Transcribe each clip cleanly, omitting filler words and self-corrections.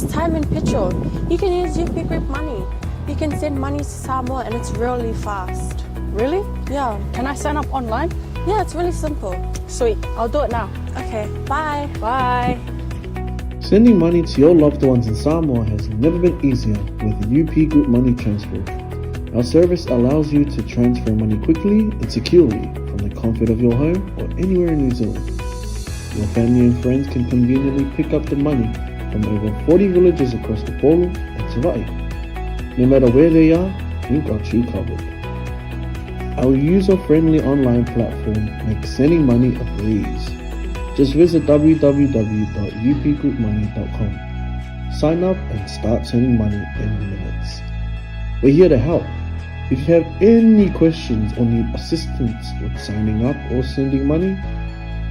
Time in petrol. You can use UP Group money. You can send money to Samoa and it's really fast. Really? Yeah. Can I sign up online? Yeah, it's really simple. Sweet, I'll do it now. Okay, bye. Bye. Sending money to your loved ones in Samoa has never been easier with the UP Group Money Transfer. Our service allows you to transfer money quickly and securely from the comfort of your home or anywhere in New Zealand. Your family and friends can conveniently pick up the money from over 40 villages across the Polu and 𝚟𝚑𝚍. No matter where they are, we've got you covered. Our user-friendly online platform makes sending money a breeze. Just visit www.upgroupmoney.com. Sign up and start sending money in minutes. We're here to help. If you have any questions or need assistance with signing up or sending money,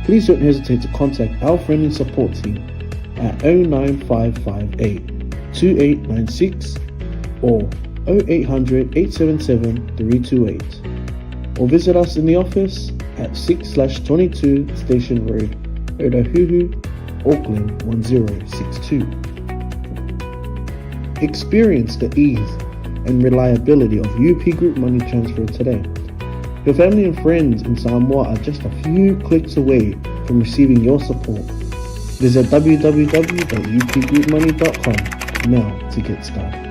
please don't hesitate to contact our friendly support team at 09558 2896 or 0800 877 328, or visit us in the office at 6/22 Station Road, Otahuhu, Auckland 1062. Experience the ease and reliability of UP Group Money Transfer today. Your family and friends in Samoa are just a few clicks away from receiving your support. Visit www.upgroupmoney.com now to get started.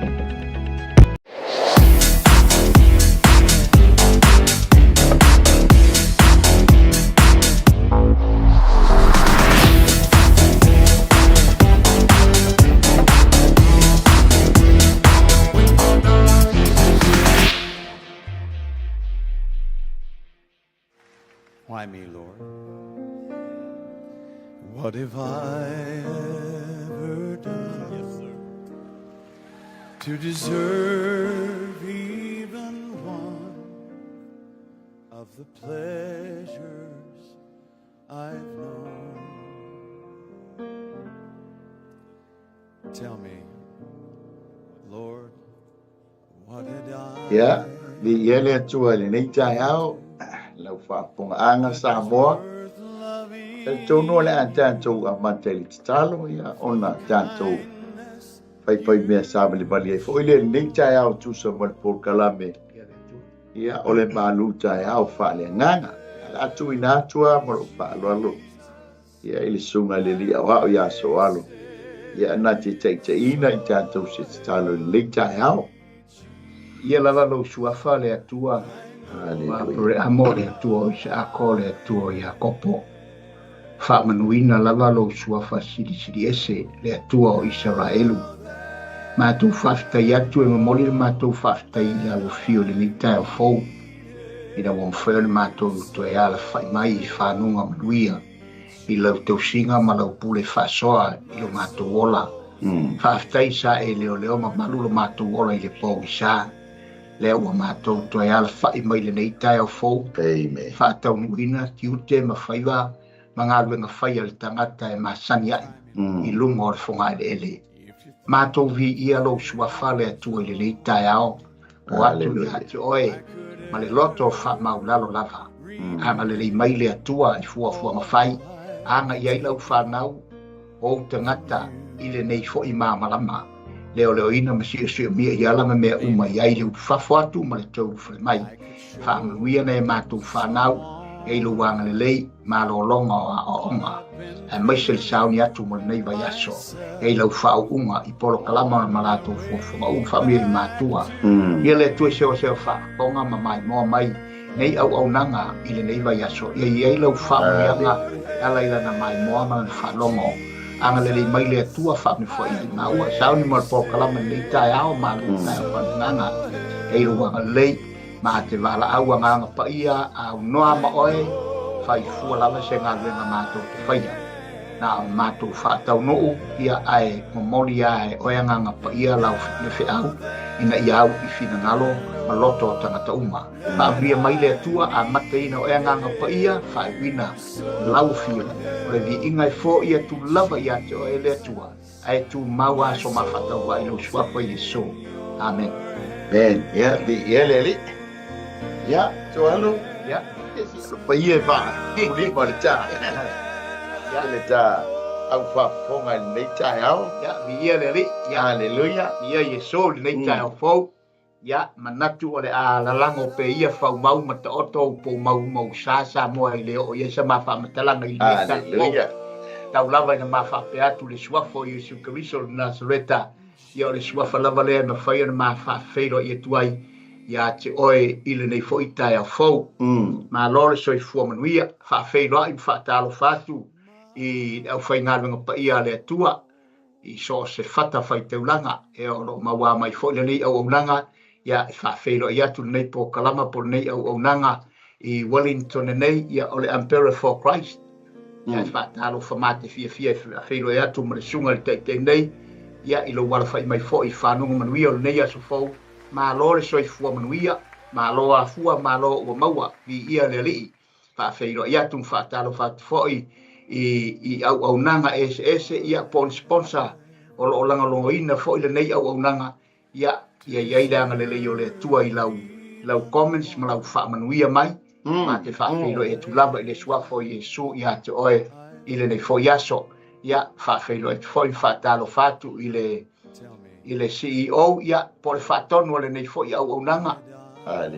Why me, Lord? What have I ever done, yes, sir, to deserve even one of the pleasures I've known? Tell me, Lord, what did I? Yeah, the yele tua le nei taeao lau whaapongaanga Samoa. E tono le a tātou a mateli talo ia ona tātou pai mea sabali bali e fo ile nei taeao tu sa mal por kalame. Ia ole Malū taeao faaleagaga. La tu ina tua mo pa lo. Ia ile sunga le lia wa ia so alo. Ia na te ina i tātou se talo le taeao. Ia la lo suafa le atua. Pure amore tuo sa akole tuo ya kopo fa manuina la lo suafa 𝚟𝚑𝚙𝚢𝚑 le tuo Israelu ma tu fafta ya tu e moli ma tu fafta ya o fio le nita fo ina won fel ma tu to ya la fa mai fa nunga manuia i lo to singa ma lo pule fa soa i lo ma tu ola fafta isa e le ma malu lo ma tu ola i le po isa le ua mātou toi ala whai mai le nei tae au fōu. Amen. Whātau nuina ki ute ma whaiwa ma ngā luenga whai ale tangata e māsani ai i lunga o le whonga ele ele. Mātou vi ia lo suafa le atua le nei tae au o atu le atu oe ma le loto wha maulalo lava. Anga le lei mai le atua i fua ma whai. Anga iai lau whanau o tangata i le nei fo i māmalama. Leo ina masi o mia yala me mea uma iai le ufafo atu ma le tau whare mai. Whaamanuia nei mātou whanau e lo wanga le lei ma lo longa o onga. E maise le sauni atu mo le nei vai aso. E lo whao unga i polo kalama na malato fuafunga whamia i mātua. Ia le tue seo whakonga ma mai moa mai. Nei au nanga i le nei vai aso. Ia lo whaamianga ala ila na mai moa ma le whalongo. Anga le mai le tua whapni fwai na ua sauni mo le pokalama nei taeao Malū taeao whananga e lo wanga lei ma te wala au nganga pa ia au noa ma oe whai fua lava se ngā luenga mātou te whaia na mātou whaatau noo ia ai momoli ai oe nganga pa ia lau le whiau ina ia au i whina ngalo ma loto o tangata uma ma via mai le tua a mate ina oe nganga pa ia whai wina lau whio le vi ingai fo ia tu lava ia te oe le tua ai tu maua so ma whatau wa ilo suafa i so. Amen. Ben, ia le li. Ia, so alo. Ia. Pa ia pa. Uli pa le tā. Ia le tā. au whaponga nei taeao. Ya mi ia le ri. Ya Hallelujah. ia Yesu le nei taeao fau. Ya manatu o le a lalango pe ia whau mau mata oto po mau sa moa i leo o Yesu ma wha matalanga i leo. Hallelujah. Tau lava ina ma wha pe atu le suafo i Yesu Keriso le Nazareta. Ia o le suafa lava lea na whaia na ma wha whairo i etuai. Ia te oe i le nei fo i taeao fau. Ma lore soi fua manuia. Wha whairo ai wha talo fatu. I au whai ngāwenga pa ia le atua. I so se fata whai teulanga. E o lo maua mai fo i le nei au aunanga. Ia wha whairo i atu nei po kalama po nei au aunanga. I Wellington nei ia o le Ampere for Christ. Ia wha talo wha mate fia whairo i atu ma le sunga le te nei. Ia i lo wala whai mai fo i whanunga manuia o le nei aso fau. Ma lore soi fua manuia. Ma loa fua ma lo ua maua. Vi ia le lii. Wha whairo i atu wha talo wha fo i au nanga ese ia pon sponsor o lo langa lo ina fo i le nei au nanga ia ianga le o le tua i lau comments ma lau wha manuia mai ma te wha whilo e tu lava i le suafo i Yesu ia te oe i le nei fo iaso ia wha whilo e tu fo i wha talo fatu i le CEO ia po le wha tonu o le nei fo i au nanga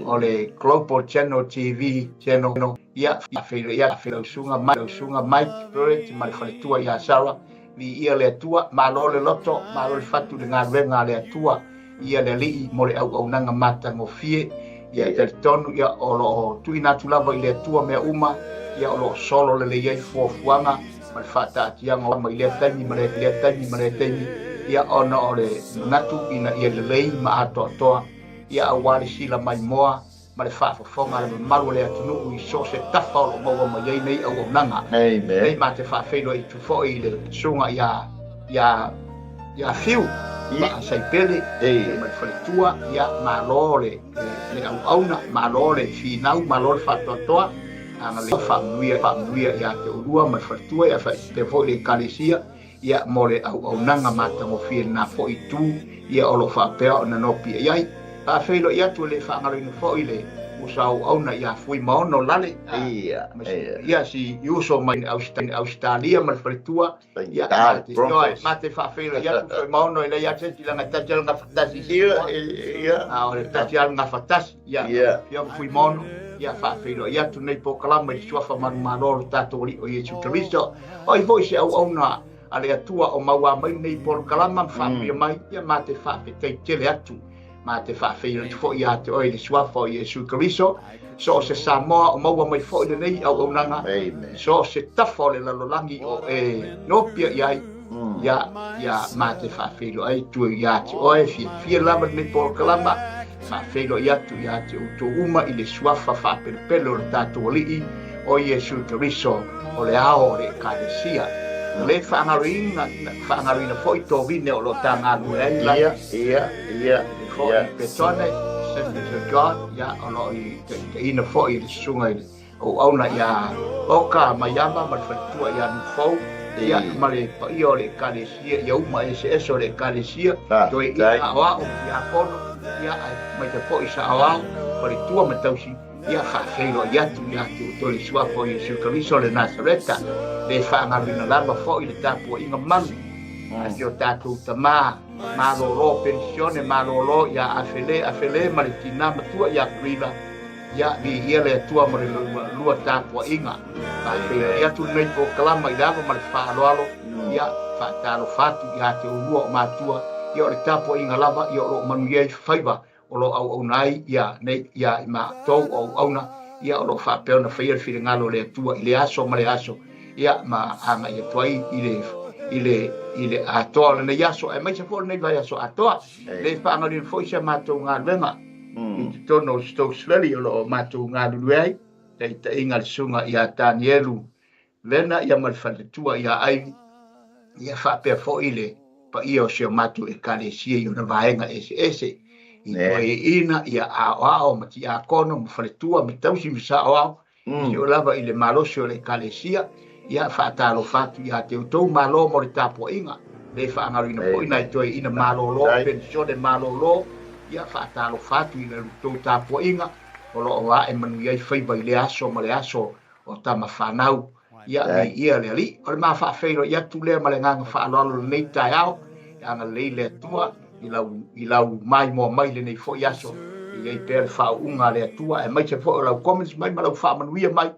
o le Global Channel TV channel ia whawhiro ia whawhiro sunga Mike Spirit ma le whaletua ia Sarah vi ia le atua ma lo le loto ma lo le fatu le ngā renga le atua ia le lii mo le au nanga mata ngofie ia te tonu ia o lo tuina tulava i le atua mea uma ia o lo solo le iai fuafuanga ma le whata atianga ma i le taimi ma le taimi ia ona o le natu ina ia le lei ma ato atoa ia awari sila mai moa ma le whaafafonga le malu le atunu i so se tafa o lo maua ma iei nei au nanga. Amen. Nei ma te whaafeino i tufo i le sunga ia fiu ma sai pele ma le whaletua ia ma lo le au auna ma lo le finau ma lo le whaatoatoa anga le whaamuia ia te urua ma le whaletua ia te fo le kalesia ia mo le au nanga matango fie na fo i tu ia o lo whaapea o na nopi iai a whailo ia tu le whaangarino fo i le usau auna ia fui maono lale ia si iuso mai Australia ma le whaletua ia ma te whaafeilo ia tu fui maono i le ia te tilanga tatial nga whatasi o le tatial nga whatasi ia fui maono ia whaafeilo ia tu nei po kalama i suafa manu manoro tato o Yesu Keriso o i voi se au auna a le atua o maua mai nei po kalama whaafeilo mai ia ma te whaafetei tele atu ma te whaafeilo tu fo ia te oi le suafa o Yesu Keriso so se Samoa o maua mai fo i nei au nanga so se tafa o le lalolangi o nopia iai ia ma te whaafeilo ai tu ia te oi fia lama nei po kalama whaafeilo ia tu ia te uto uma i le suafa whaapelopelo le tātou alii o Yesu Keriso o le ao o le kalesia le whaangaruina fo i tō vine o lo tanga nuei ia petone Assembly of God ia o lo i te ina fo i le sunga o auna ia oka mayama ma le whaletua ia nufou ia ma le pai o le kalesia ia uma ese o le kalesia toi ina awa o ia kono ia mai te fo i sa awa ma le tua matausi ia whaafeilo ia tu to le suafo i Yesu Keriso le Nazareta le whaangarina lava fo i le tāpua inga manu asi o tātou tamā malolo pensione malolo ia afele ma le tina matua ia krila ia ia le atua ma le lua tāpua inga ia tu nei po kalama i lava ma le whaaloalo ia whaatalo fatu ia te urua o matua ia o le tāpua inga lava ia o lo manu iei whaiva o lo au nai ia nei ia ma tau o auna ia o lo whaapeo na whaia le whiringalo le atua i le aso ma le aso ia ma anga ia tuai i le atoa le nei aso e mai se fo nei vai aso atoa le whaangarin fo isa mātou ngā renga i te tono stou sleli o lo mātou ngā luluei te inga le sunga ia Danielu lena ia malwhaletua ia ai ia whaapea fo i le pa ia o seo mātou e kalesia i ona vaenga ese i koe ina ia ao ma ti a kono ma whaletua me tausi me sa ao i o lava i le malosi o le kalesia ia whaatalo fatu ia te utou malo mo le tāpua inga le whaangarina po ina i toi ina malolo pensione malolo ia whaatalo fatu i le utou tāpua inga o lo oa e manu iai whaiva i le aso ma le aso o tama whanau ia ia le ali o le mafa'afeilo ia tu lea ma le gaga fa'aloalo lenei taeao aga lei le atua i lau mai mo mai lenei fo'i aso iai pea le fa'au'uga le atua e mai se fo'i o lau comments mai ma lau fa'amanuia mai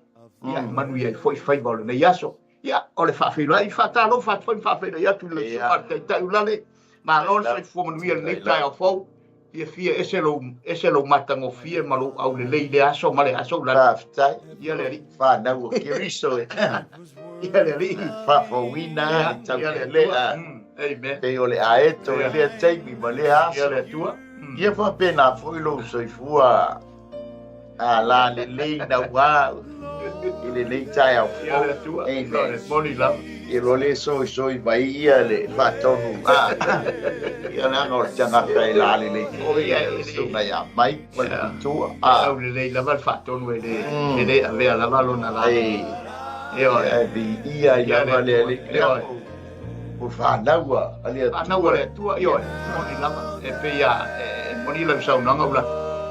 ia manuia i fo'i faiva o lenei aso ia o le fa'afeiloai fa'atalo fa'atufai fa'afeilo ia tu le taʻitaʻi ulale ma lo le soifua manuia lenei taeao fou ia fia ese lo matagofia ma lo au lelei le aso ma le aso ulale ia le ali Whanau o Kiriso e. ia le ali Whawhawina e tau te lea. amen Te o le aeto e lea teimi ma le aso. ia le atua Ia whapena whoilo soifua a la le lei na wā i le lei tai au ia le atua Amen. moni lava I lo le soi mai ia le whatonu ia le anga o le tangata i la le lei koi ia le sunga ia mai ma le tua au lelei lava le fa'atonu e le avea lava lona la Ei, ia ia ia ma le le Ia. o whanaua ale ana wale tua yo moni lava e pe ya moni la saunanga ula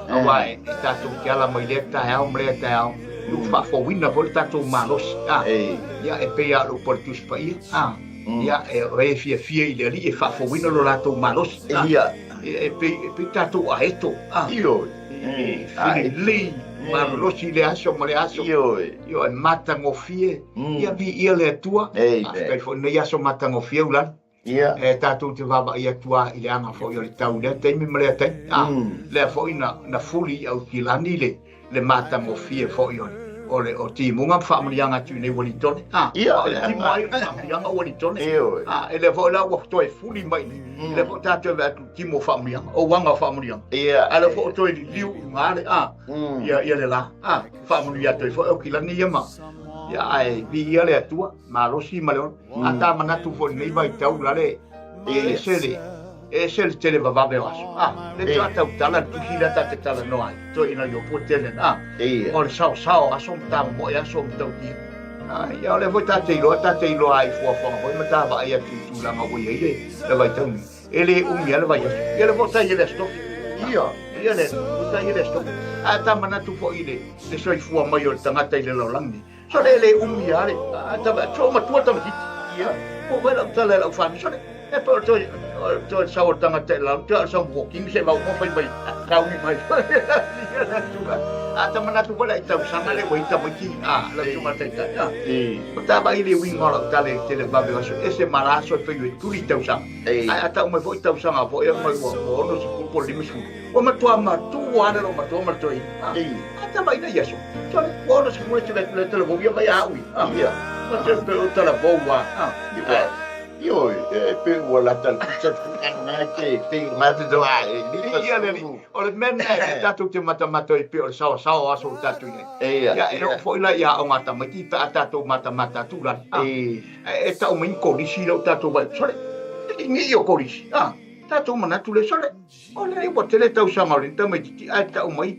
awa e tatu kiala mai le taeao mle taeao lu fa fo wina vol tatu malos ya e pe ya lu portus pa ya e fia ile ali e fa fo wina lo lato malos ia e pe tatu a eto io li malos ile aso mole aso yo e mata ngofie ya vi ile tua kai fo ne ya so mata ngofie ula ia e tatu te vava ia tua ile anga fo yo le tau le te mi mele te le fo na fuli au kilani le mata ngofie fo yo ole o ti munga fa mlianga tu ne woni tone ia ti mai fa mlianga woni tone io ele fo la wo to e fuli mai le fo tatu va ti mo fa mlianga o wanga fa mlianga ia ale fo to e liu ngale ia le la fa mlianga to fo o kilani ia ma ia ai vi ia le tua ma lo si ma le ata mana tu fo nei vai tau la le e se tele va va velas le tata tala tu hila tata tala no ai to ina yo potele o le sao asom tam mo ya som tau ti ia le voi tata ilo ai fo voi mata va ia tu la ma voi le vai tau ele ia le vai ia le vota ia le sto ia le vota ia le sto ata mana tu fo ile le soi fu mai o tangata ile lo langi so le ia le ata va cho ma tu ta ia o vai la tala la fa so e per to sao tangata la to so walking se va mo fai mai kau ni mai ata mana tu bola ita sana le wita mai la cuma tenta ta ba ile wi ngora ta le tele ba be so ese maraso fe yu tu ita usa ata mo fo ita usa fo e mai wo no su por limis o ma tu ana no ma tu ma tu ata ba ina yeso so wo no su mo le tele bo ya ba ya wi ma te ta la bo wa io pe wala tal pizza na ke pe ma te do ai ia le o le men tatu te mata e pe o sao aso tatu ia e foi la ia o mata mai ta tatu mata tu la e ta o min ko di si lo tatu ba sole ni io ko di tatu mana tu le sole o le bo tele tau sama le ta mai ti ai ta o mai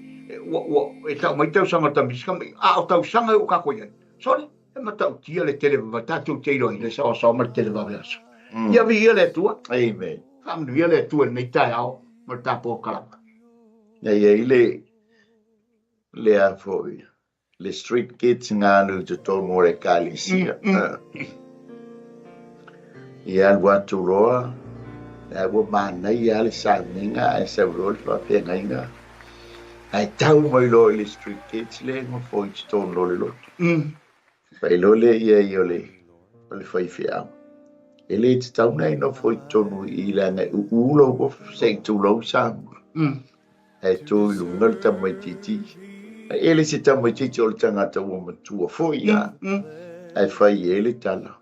e ta mai tau sama ta mis kam o tau sanga o ka ko ia sole e mata o tia le tele va tatu te lo le sao ma tele va aso ia vi ia le tua amen am via le tu nei taeao ma tapo kala ia le a foi le street kids ngalo to to more kalisia ia watu roa e wo mana ia le saninga e se rol fa penga ai tau mai lo le street kids le mo foi to lo le lo pai lo le ia io le fai fia ele te tau nei no foi tonu i la nei ulo o se tu lo sa e tu lunga ta mai titi ele se ta mai titi o tanga ta o tu foi ya ai fai ele tala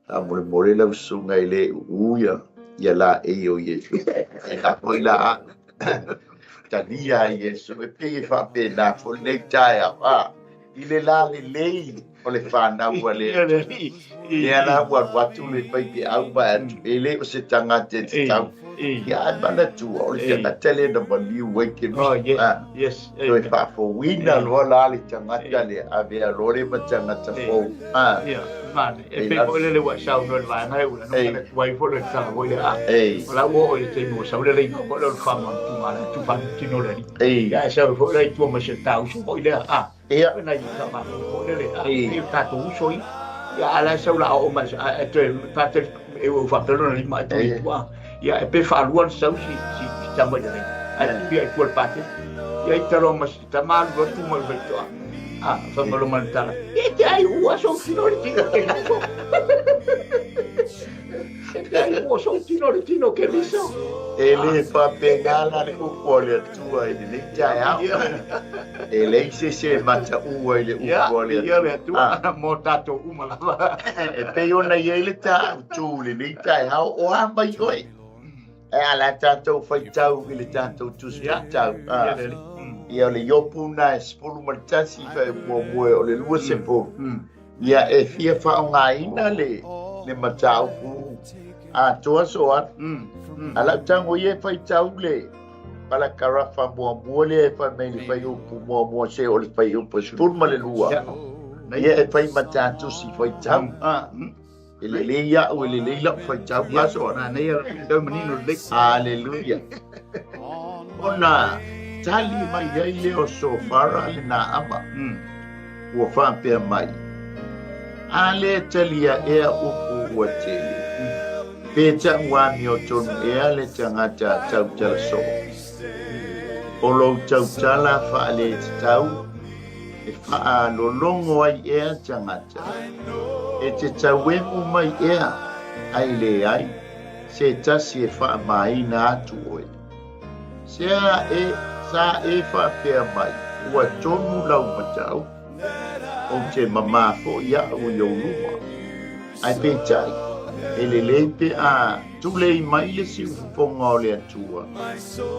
a mole la sunga ele uya ya la e o ye e ka foi la tania yesu e pe fa pe na fo le taia ile la le o le whanau le la watu le pai pe au ba ele o se tanga te tau ia mana tu o le tanga tele na mali weke yes o fa fo wina lo la le tanga tele a ve a lo le matanga ta fo man e pe ko le wa sa no va na u no wai fo le sa wo le la wo o te mo sa le ko lo fa ma tu ma tu fa ti no le ya sa fo le tu mo se tau so le ia na i ka ma ko le ta tu so Ya ala sau la o mas te patel e o fa pelo ni mai tu wa. Ya e pe fa luan sau si tama ni. Ai pi ai por patel. Ya i taro mas tamal go tu mal veto. Fa malo man tala. E te ai o so finori tino ke liso. Ai o so tino ke liso. Ele fa pegala le upole tua i le taeao. Ele se mata ua i le upole tua. Ya le tua mo tato umala. E pe ona i le ta tu le taeao o a mai oi. E ala tato fai tau i le tato tu tau. Ia le IOPU na 𝚗𝚙𝚢𝚛𝚒𝚑𝚝 fa mo le lua se po. Ia e fia fa nga ina le matau pu. Toa soat. Ala tango ye fai tau le pala karafa mua le fa me le fai upu mua se o le fai upu spurma le lua. Ia e fai matatu si fai tau. Ele le ia o ele le la fai tau paso na nei le menino le. Aleluia. Ona tali mai ai le o sofara le na ama. Ua fa pe mai. Ale talia e upu o tele. Peta wa mio tonu ea le tangata tau tala so. O lo tau tala fa le tau. E fa lo longo ai ea tangata. E te tau emu mai ea. Ai le ai. Se tasi e fa mai na atu oi. Sea sa e fa pea mai. Ua tonu lau matau. O te mama fo ia o yo luma. Ai petai. Ele leipe tulei mai le si ufonga o le atua.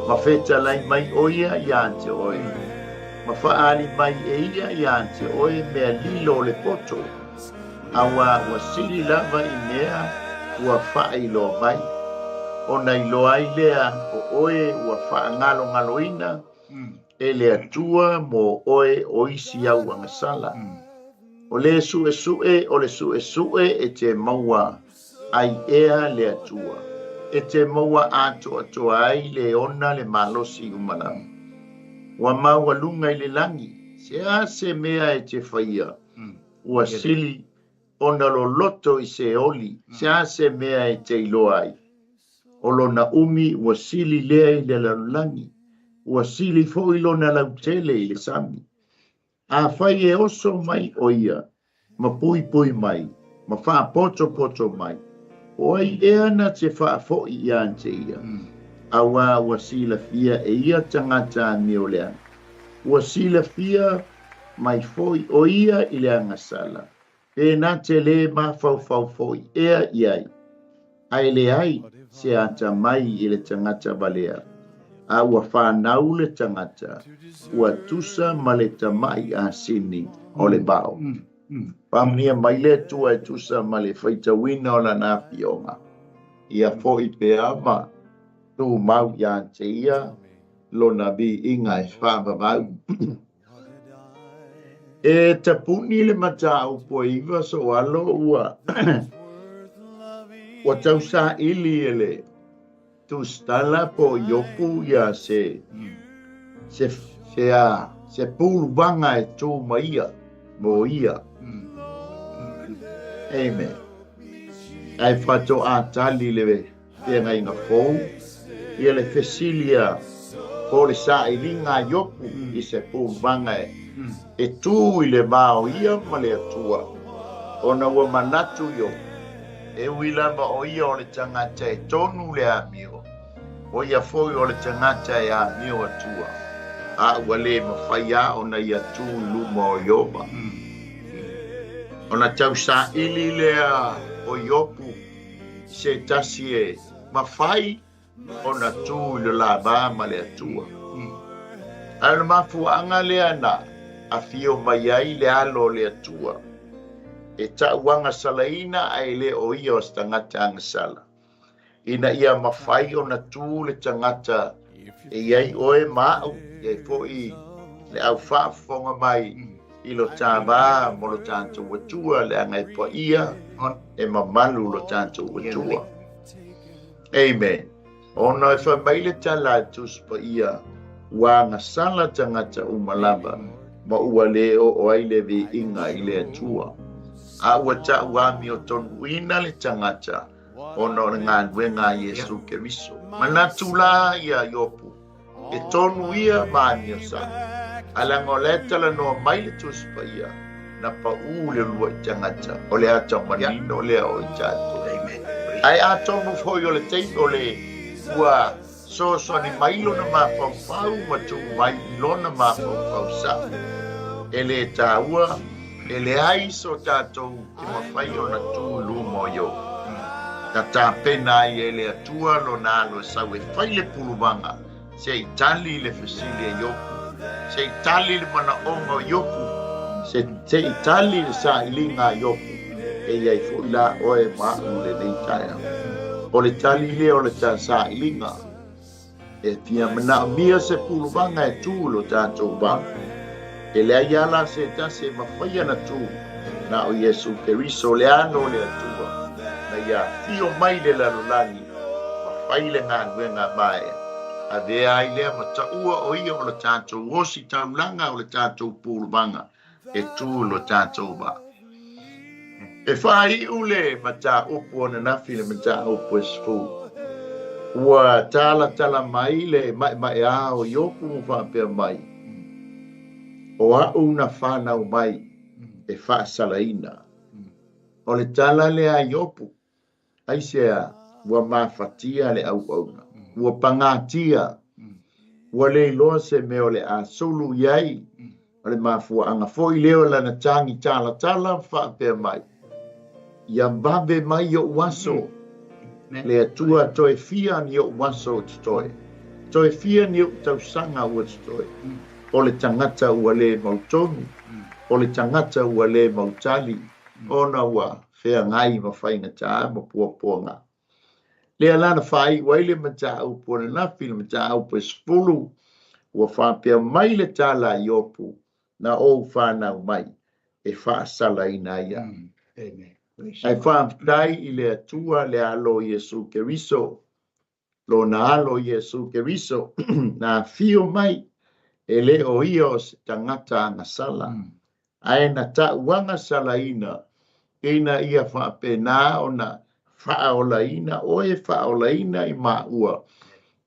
Ma feta lai mai oia iante oi. Ma faali mai eia iante oi mea lilo le poto. Awa wasili lava i mea ua fai lo mai. O nei lo ai lea o oe ua faa ngalo ina. Ele atua mo oe oisi au angasala. O le sue e te maua. Ai ea le atua. E te maua ato ai le ona le malosi umanamu. Wa maua lunga i le langi. Se mea e te whaia. Ua sili ona lo loto i se oli. Se mea e te iloa ai. O lo na umi ua sili lea i le langi. Ua sili fo ilo na lautele i le sami. A whai e oso mai o ia. Ma pui mai. Ma wha poto mai. Oi ea na te wha fo i ante ia. Awa ua sila fia e ia tangata ni o lea. Ua sila fia mai foi o ia i lea ngasala. E na te le ma fau fo i ea iai. Ai le ai se ata mai i le tangata balea. A ua whanau le tangata. Ua tusa ma le tamai a sini o le bao. Pamnia mai le tua e tusa ma le whaita wina o la nā pionga. Ia fo i pe ama. Tu mau ia te ia. Lona bi inga e whāma mau. E tapuni le mata upo iwa so alo ua. Wa tau sa ili ele. Tu stala po IOPU ia se pulu banga e tū maia. Mo ia. Amen. Ai whato a tali lewe. Pia ngai ngā fōu. Ia le fesilia. Ko le sa i linga IOPU. I se pūlu banga e. E tū i le mao ia ma le atua. Ona ua manatu IOPU. E wila ma o ia o le tangata e tonu le amio. O ia foi o le tangata e amio atua. A ua le mawhaia ona ia tū i luma o Ioba. Ona tau sa ili lea o IOPU. Se tasi e mawhai ona tū i le laba ma le atua. Ana mafuanga lea na a fio mai ai le alo le atua. E tauanga salaina ai le o ia o tangata angasala. Ina ia mawhai o na tū le tangata e iai oe mau. Iai foi le au whaafonga mai i lo tāma mo lo tātou watua le angai pa ia e mamalu lo tātou watua. Amen. Ona e whamai le tala tus pa ia wanga sala tangata umalama ma ua leo o ai le vi inga i le atua. a ua ta'uami o tonu ina le tangata ona o le galuega a Iesu Keriso manatu la ia iopu e tonu ia maniosa alango le talanoa mai le tusipaia na pa'u le lua i tangata o le ata manino lea o i tatou ai a tonu foi o le teimi o le ua so ni mai lona mafaufau ma tu mai lona mafaufau sa e le tāua e le ai so tātou te mawhai o na tū luma o yo ka tā pena ai e le atua lo nā lo sau e whai le pulumanga se i tali le fasili e yoku se i tali le mana onga o yoku se i tali le sa ilinga yoku e iai fuila o e maa le nei taia o le tali le o le tā sa ilinga e tia mana mia se pulumanga e tū lo tātou banga e le ayala se tase mawhaia na tū na o Iesu Keriso le ano le atua na ia fio mai le lalolani mawhai le ngā nguenga mai a vea ai lea mataua o ia o le tātou osi taulanga o le tātou pulumanga e tū lo tātou ba e whai ule mata upu o na nafi le mata upu e sfu ua tala mai le mai a o iopu mo whapea mai o au na whanau mai e whaasalaina. O le tala le a iopu, ai sea ua mawhatia le au auna, ua pangatia, ua le iloa se me o le a sulu iai, o le mafua anga foi leo lana tangi tala whapea mai. Ia mbabe mai o waso, le atua toe fia ni o waso titoe, toe fia ni o tausanga ua titoe. O le tangata ua le mautonu, o le tangata ua le mautali, ona ua whea ngai ma whainga taa ma puaponga. Le alana whai waile ma taa upo na nafi ma taa upo e spulu, ua whapea mai le tala IOPU na o whanau mai e whaasala ina ia. Ai whaamtai i le atua le alo Iesu Keriso, lo na alo Iesu Keriso, na fio mai e le o ia o se tangata anga sala. Ai na ta uanga sala ina ia whapena o na whaola ina o e whaola ina i maua.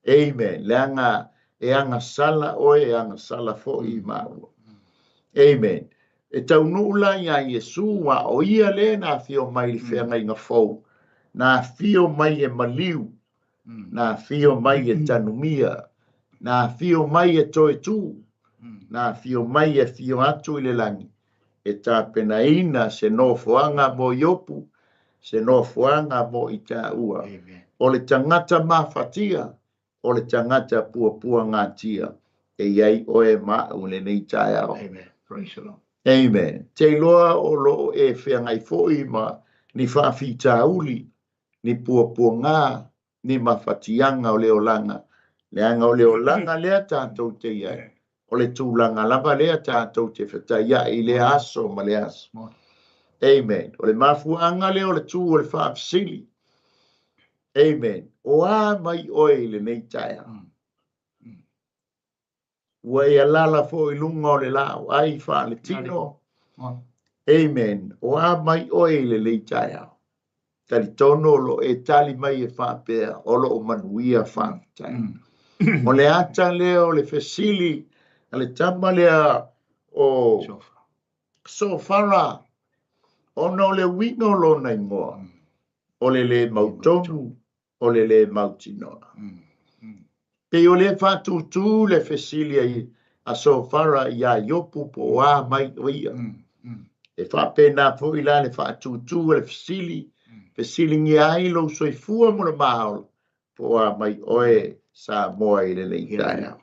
Amen. Leanga e anga sala o e anga sala fo i maua. Amen. E tau nuula ia Iesu wa o ia le na fio mai li whenga inga fau. Na fio mai e Malū. Na fio mai e tanumia. Na fio mai e toe tū, na fio mai e fio atu i le langi. E tā pena ina se no foanga mo IOPU, se no foanga mo i tā ua. O le tangata mawhatia, o le tangata pua ngātia, e iai oe mau le nei taeao. Amen. Te loa o lo e whengai foi ma ni whawhi tāuli, ni pua ngā, ni mawhatianga o leo langa. Leanga o leo langa lea tātou te iai. O le tūlanga lava lea tātou te whetaya i le aso ma le aso. Amen. O le mafuanga leo le tū o le whaafsili. Amen. O a mai oe le nei taea. Ua e alala fo i lunga o le lao. Ai wha le tino. Amen. O a mai oe le nei taea. Tali tono lo e tali mai e whapea. O lo o manuia whapea. O le ata leo le fesili, le tama lea o sofara, o no le wino lo na ingoa, o le mautonu, o le mautinoa. Pe o le whatutu le fesili a sofara i a IOPU po a mai oia. E whapena po i la le whatutu le fesili ngi ai lo soifua mo le mahalo, po a mai oe. Sa moa i le leitaia.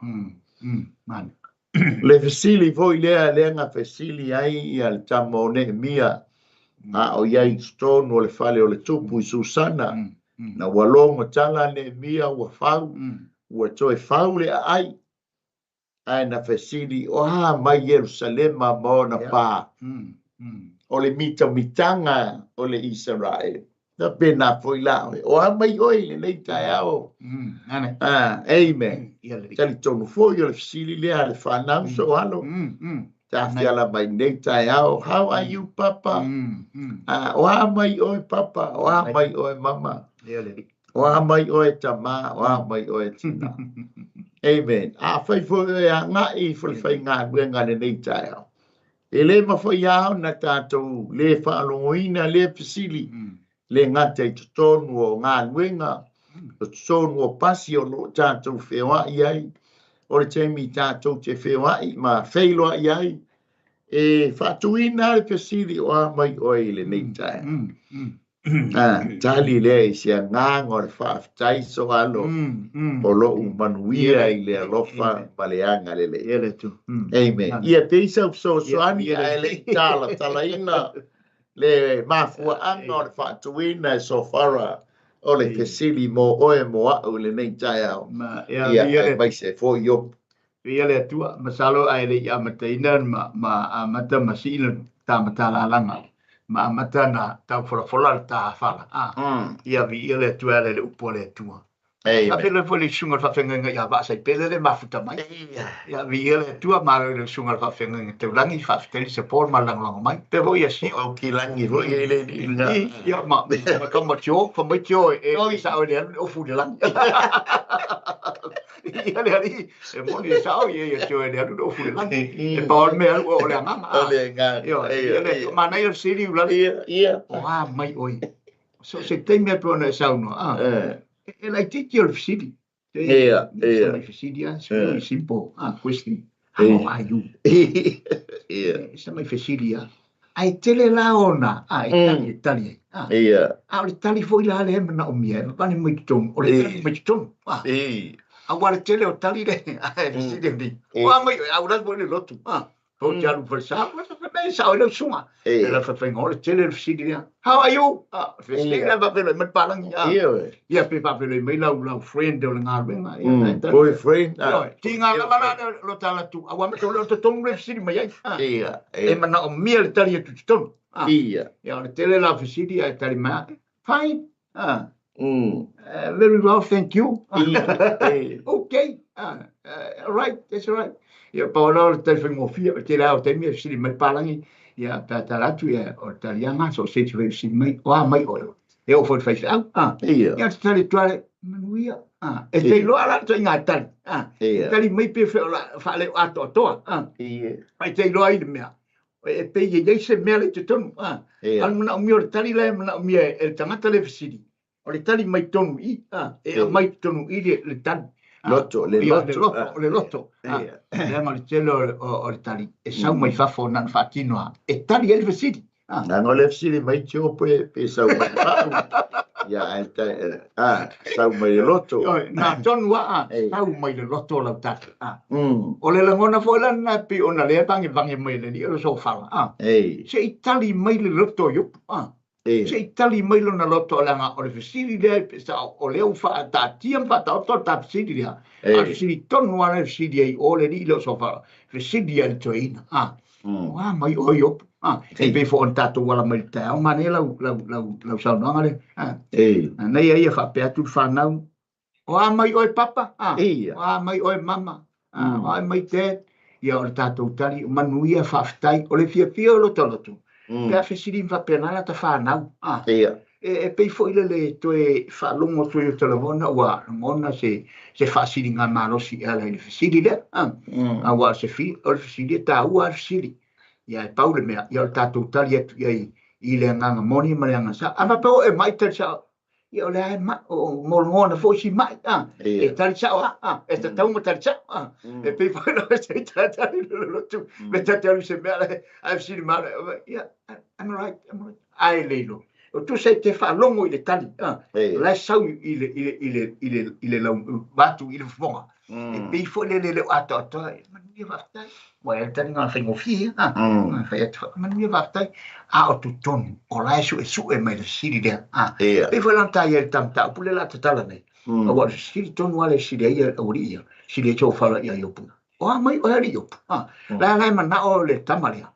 Le fesili foi lea nga fesili ai i al tamo ne mia a o iai stone o le fale o le tupu i Susana na walongo tala ne mia ua fau ua toe fau le ai na fesili o ha mai Jerusalema mo na pa o le mitanga o le Israel. Na pena foi la o a mai oi le nei taeao. Amen. Tali tonu foi o le fisili lea le whanau so alo. Tafiala mai nei taeao. How are you, Papa? Oha mai oi, Papa. Oha mai oi, Mama. Oha mai oi, Tama. Oha mai oi, Tina. Amen. Whai fwoi a ngā I whai ngā ngā nei taeao. E le mawhai au na tātou le whaalongoina le pisili. Le ngata I tonu o ngā nguenga. O tonu o pasi o lo tātou whewa I ai. O le teimi tātou te whewa I ma wheiloa I ai. E whatuina le pisili o a mai oi le nei taeao. Tali le I sia ngāngo le whaafitai so alo. O lo manuia I le alofa maleanga le le. Amen. Ia te isa so soani a le tala talaina. Le mafua anga o le whatuina so fara. O le pesili mo oe mo au le nei taeao. Ia mai se fo IOPU. Ia le tua masalo ai le ia mataina ma mata masila ta matala langa. Ma mata na tau fola ta fala. Ia vi ia le tua le upo le tua. A pele foi sunga fa fenga ia ba sai pele le mafuta mai. Ia vi ia le tua ma le sunga fa fenga te langi fa tele se por ma lang mai. Pe voi asi o ki langi voi le ia ma como tio fa mai tio e sa o le o fu de lang. Ia le ali e moni sa o ia tio e le o fu de lang. E por me o le mama. O le nga. Ia le ma nei o siri u la ia. O mai oi. So se te me pone sa uno. E lai titi o le fisidi. Ia. Le fisidi, it's very simple. Question, how are you? Ia. Sa mai fisidi, ai tele la ona, Itali. Ia. A le tali foi la le mana o mia, pane mai tong, o le tali mai tong. A wale tele o tali le, fisidi ndi. Wa mai, a uras bo le lotu. Ho jaru for sa, mai sa o le suma. E la fa fengo le tele le fisidi. How are you? Fisidi la va pelo met palang. Ia pe pa pelo mai la friend o le ngā boyfriend. Tinga la lo tala tu. A wa me lo tong le fisidi mai ai. Ia. E mana o mia le tali tu tong. Ia. Ia le tele la fisidi ai tali mai. Fine. Very well, thank you. Okay. All right, that's all right. Ia paola o te whengofia, te rao te mea siri mai palangi, ia tātaratu ia o tarianga, so se te whai siri mai, oa mai oio. E o fwoi whai au, ia te tari tuare, manuia, e te loa la to inga tari, tari mai pe whaale o ato atoa, ai te loa i le mea, e pe ye se mea le te tonu, al mana o mea o le tari le, mana o mea e tangata le whisiri, o le tari mai tonu i, e mai tonu i le tari, Loto, le loto. Le ma le tele o le tali. E sau mai fafo nan fatinoa. E tali el vesidi. Nango le vesidi mai tio pe sau mai fafo. Ia, sau mai le loto. Na tonua, sau mai le loto lau tatu. O le langona fo lana pi ona le bangi mai le ni o so fala. Se i tali mai le loto yup. Se i tali mai lo na loto langa o le fisiri le sa o le ufa ta tiam fa ta to ta fisiri le a fisiri tonu ana fisiri ai o le ni lo so fa fisiri al toina wa mai o yo e pe fo on tato wala mai ta o mane la sa no ngale nei ai fa pe tu fa nau o mai o papa o mai o mama o mai te ia o tato tali manuia fa ftai o le fia lo tolotu Pea fisiri fa penala ta whanau. E pei fo ile le toe whalongo tue o telefona wa ngona se whasiri ngā marosi ala i le fisiri le. A wa se fi, o le fisiri ta ua fisiri. Ia e paule mea, ia o tātou tali atu i le nganga moni ma le anga sa. Ama peo e mai tali sa, ia o le ai ngona fo si mai. E tali sa o, e ta taunga tali sa. E pei fo ile se tali le lotu. Me ta tali se mea le, a fisiri ma le, ia. I'm right. Ai leilo. O tu sei te whalongo i le tali. Lai sau i le lau batu i le whonga. E pei fo le ato. Manuia waftai. Wa e tani ngā whaingo fia. Manuia waftai. A o tu tonu. O lai su e mai le siri lea. Pei fo lantai e le tamta. Pule la te tala nei. A wa siri tonu ale siri ai a uri ia. Siri e tō whala i a IOPU. O a mai o heri IOPU. Lai mana o le tamalea.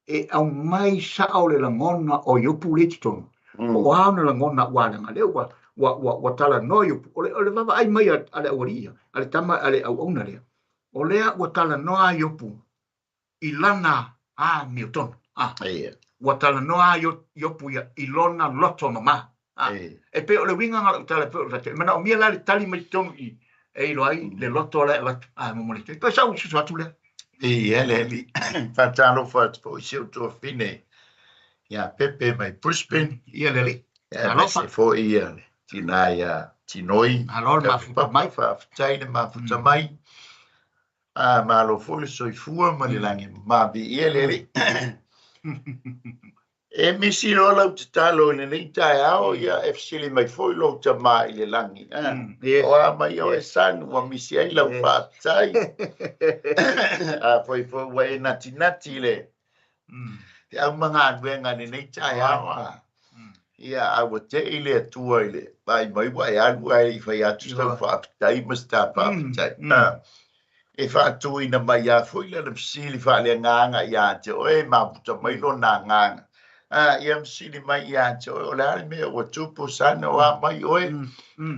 E au mai sao le langona o IOPU le titonu. O hauna langona wānanga leo wa tala no IOPU. O le vava ai mai ale awaria. Ale tama ale au ona lea. O lea wa tala no a IOPU. ilana Milton Ia. wa tala noa yo puia ilona loto mama e pe o le winga ngala tala pe o te mana o mia la le tali mai tonu i e lo ai le loto le mo le pe sa usu atu le Ia le fatalo fat po isi to fine. Ya pepe mai Brisbane. ia le li Ya lo se fo ia tina ya tinoi. Halol mafuta mai. Fa taina mafuta mai. Malo fo le soifua ma le langi ma bi ia le e misi lo lau te talo le nei taeao ia e fisili mai foi lo te mai le langi. O a mai o e san wa misi ai lau whātai. Foi wa e nati le. Te au mga anuenga le nei taeao. Ia awa te ile atua ile. Pai mai wa e anu ai whai atu stau whātai masta whātai. E whātui na mai a foi le na fisili faaleagaga ia te oe maputa mai lo na nganga. Ia msili mai ia te oe o le ale mea ua tupu sana o a mai oe.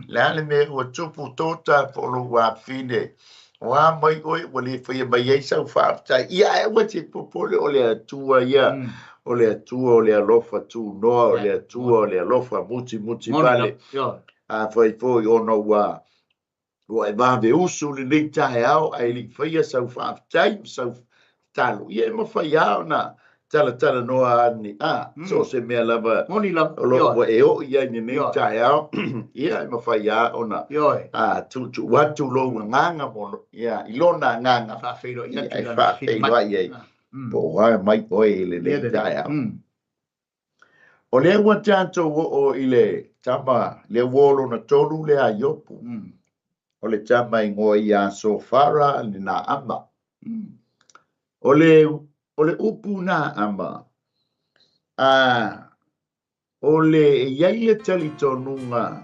Le ale mea ua tupu tota polo wa fine. O a mai oe ua le whaia mai ei sau whaapatai. Ia e ua te popole o le atua ia. O le atua o le alofa tu noa o le atua o le alofa muti pale. Whai foi ono wa. Wa e mawe usu le nei taeao ai li whaia sau whaapatai sau talo. Ia e ma whaia na tala noa ani. So se mea lava. Moni lava. O lo wa e o ia ni nei taeao. Ia e ma whaia ona. Tu watu lo nganga mono. Ia ilona nganga. Whaafeiro Ia e whaafeiro ai ei. Po wai mai oe le nei taeao. O le ua tātou o ile tama le wolo na tolu le a IOPU. O le tama i ngoa i a sofara ni na ama. O le upu na ama. O le iai le tali tonunga.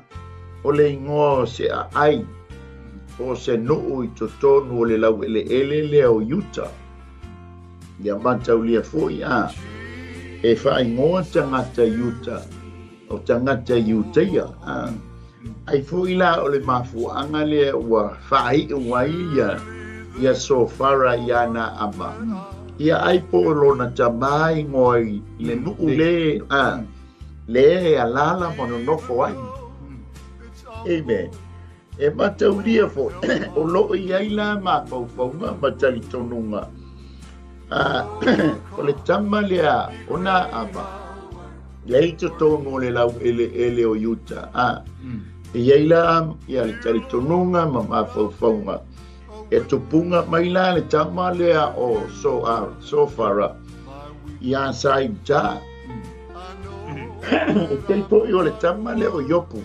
O le ingoa se a ai. O se nuu i totonu o le lau ele o Utah. Ia mantau lia fui e wha ingoa tangata Utah. O tangata Utah. Ai fui la o le mafuanga le ua whai wai ia sofara ia na ama. Ia ai po lona tamai ngoi le nuu le le alala mono nofo ai. Amen. E matau lia fo o loo iai la ma faufaunga matali tonunga. O le tama lea ona ama. Lei to tongo le lau ele o Utah. Iai la ia le tali tonunga ma faufaunga. E tupunga mai la le tama lea o sofara. Ia sai ta. E tei po i o le tama lea o IOPU.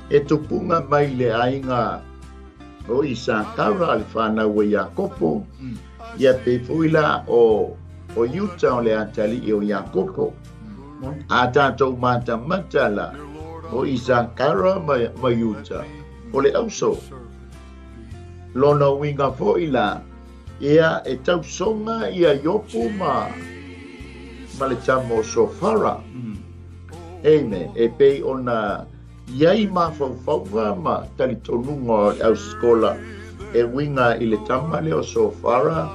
E tupunga mai le ainga o isa kaura le whanau o Iakopo. Ia pe fuila o Utah o le atali o Iakopo. A tātou mata matala o isa kaura ma Utah. O le auso. Lona winga foila. Ia e tau songa ia IOPU ma le tamo sofara. Amen. E pe ona iai ma faufaunga ma tali tonunga au skola e winga i le tama le o sofara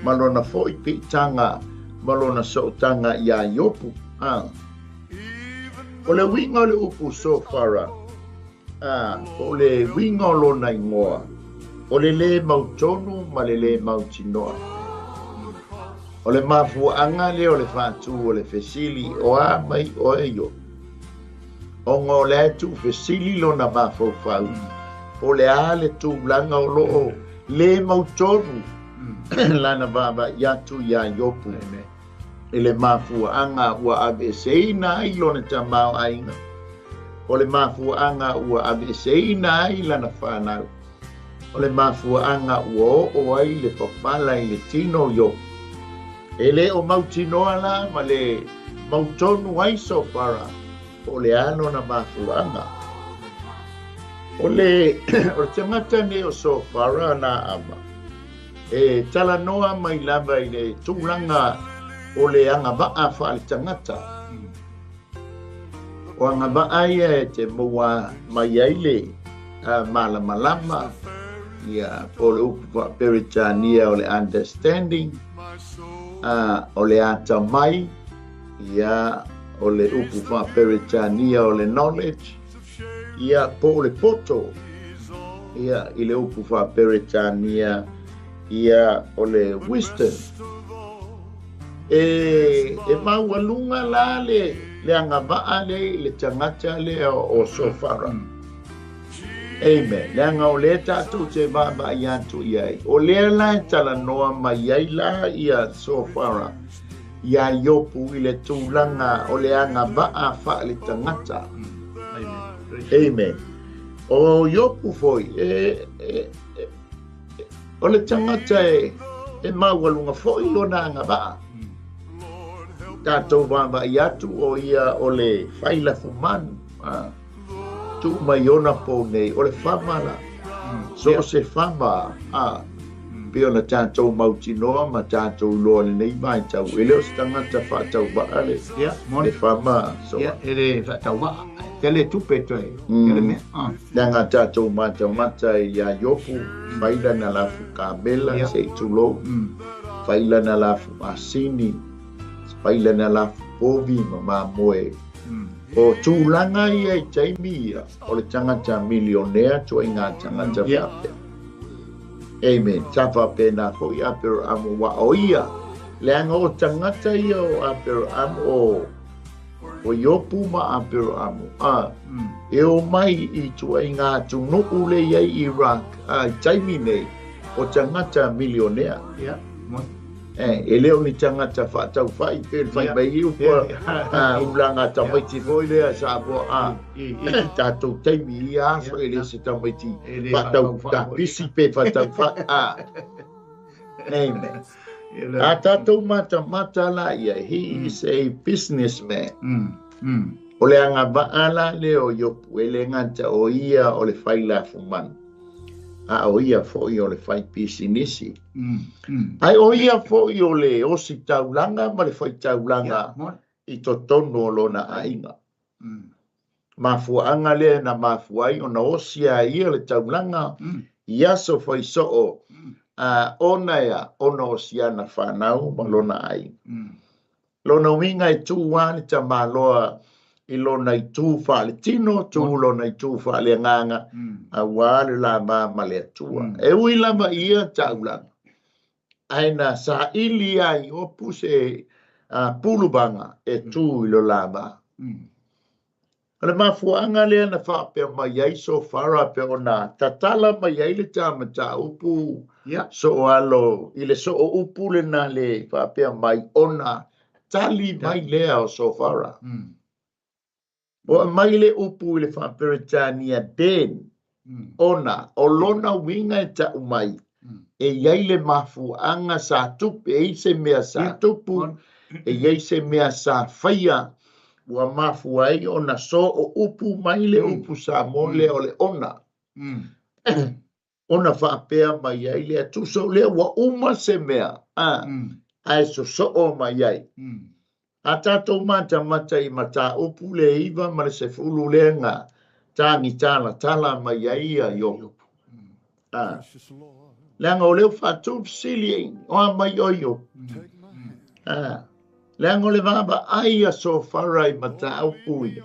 malona fo i pitanga malona sotanga ia IOPU. O le winga o le upu sofara o le winga o lona ingoa o le mautonu ma le mautinoa o le mafuanga le o le fatu o le fesili o a mai o eio o ngō le tu fesili lona mafofau. O le a le tu langa o loo le mautonu. Lana baba yatu ya IOPU. E le mafuanga ua abeseina ai lona tamau ainga. O le mafuanga ua abeseina ai lana whanau. O le mafuanga ua o ai le papala i le tino yo. E le o mautinoa la ma le mautonu ai sofara. O le ano na mafuanga. O le tangata ne o sofara na ama. E tala noa mai lava i le tūlanga o le anga baa wha le tangata. O anga baa ia e te mua mai aile malamalama. ia po le upu fa'aperetania o le understanding o le ata mai ia o le upu fa'aperetania o le knowledge ia po le poto ia i le upu fa'aperetania ia o le wisdom e maualunga la le angava'a le tangata le o sofara. Amen. Le anga o le tātou te vāma i atu iai. O le la tala noa mai iai la ia sofara. Ia IOPU i le tūlanga o le angava'a wha le tangata. Amen. O IOPU foi o le tangata e maualunga foi o na angava'a. Tātou wāma i atu o ia o le whaila fumanu. Tu mai ona po nei o le whamala. So se whama pe ona tātou mautinoa ma tātou loa le nei mai tau. E leo se tangata whātau waa le le whama. E le whātau waa. Te le tupe toi. Nanga tātou mata i a IOPU. Whaila na lafu kāmela se tulo. Whaila na lafu asini. Whaila na lafu povi ma moe. O tūlanga ia i taimia o le tangata milionea tua i ngā tangata whape. Amen. Tawhape nā ko i apero amu wa o ia. Leanga o tangata ia o apero amu o IOPU ma apero amu. E o mai i tua i ngā tunu le iai Iraq. I taimi nei o tangata milionea. E leo ni tangata whaatau whai, pe whai mai hiu pua ulanga tamaiti foi lea sa po tātou teimi i aso e le se tamaiti whaatau ta pisi pe whaatau whai. Amen. A tātou mata la ia, he is a businessman. O le anga vaala leo IOPU, e le ngata o ia o le whaila fumanu. O ia fo'i o le whai pisi nisi. Ai o ia fo'i o le osi taulanga ma le whai taulanga i to tono o lona ainga. Mafuanga le na mafuai o na osi a ia le taulanga i aso whai so'o ona ia ona osi ana whanau ma lona ainga. Lona winga i tūwani ta maloa i lona i tū whaale tino, tū lona i tū whaale nganga, a wāle la ma le atua. E ui lama ia taulanga. Aina sa ili ai opu se pulubanga e tū ilo la ma. Ale mafuanga lea na whapea mai ai so whara pe ona tatala mai ai le tamata upu. So alo, ile so o upu le na le whapea mai ona tali mai lea o so whara. O mai le upu le whaperetania den ona o lona winga e ta umai e iai le mafuanga sa tupu e ise mea sa tupu e iai se mea sa whaia ua mafuai ona so o upu mai le upu sa mole o le ona ona whapea mai ai le atu so le wa uma se mea ai so o mai ai. A tātou mata i mata upu le iwa ma le se fulu le ngā tāngi tala mai ai a IOPU. Leanga o leo whātou sili o a mai o IOPU. Leanga o le vāba ai a so wharai mata upu ia.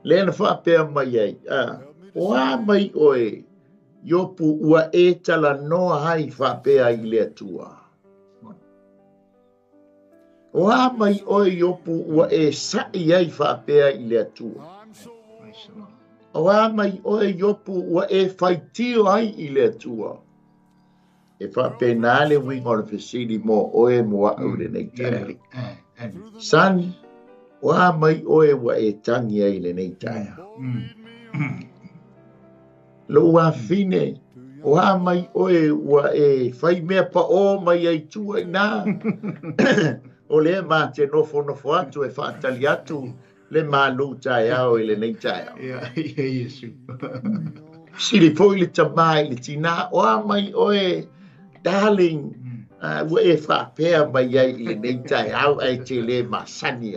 Leanga whapea mai ai. O a mai oe IOPU ua e tala noa hai whapea i le atua. O a mai oe IOPU ua e sai ai whapea i le atua. O a mai oe IOPU ua e whaitio ai i le atua. E whapea nā le winga o le whesiri mō oe mua au le nei tae. Sani, o a mai oe ua e tangi ai le nei tae. Lo ua fine, o a mai oe ua e whai mea pa o mai ai tua i nā. O le ma te nofo atu e whaatali atu le Malū taeao i le nei taeao. Siri foi le tamai le tina o a mai oe darling ua e whapea mai ai i le nei taeao ai te le masani.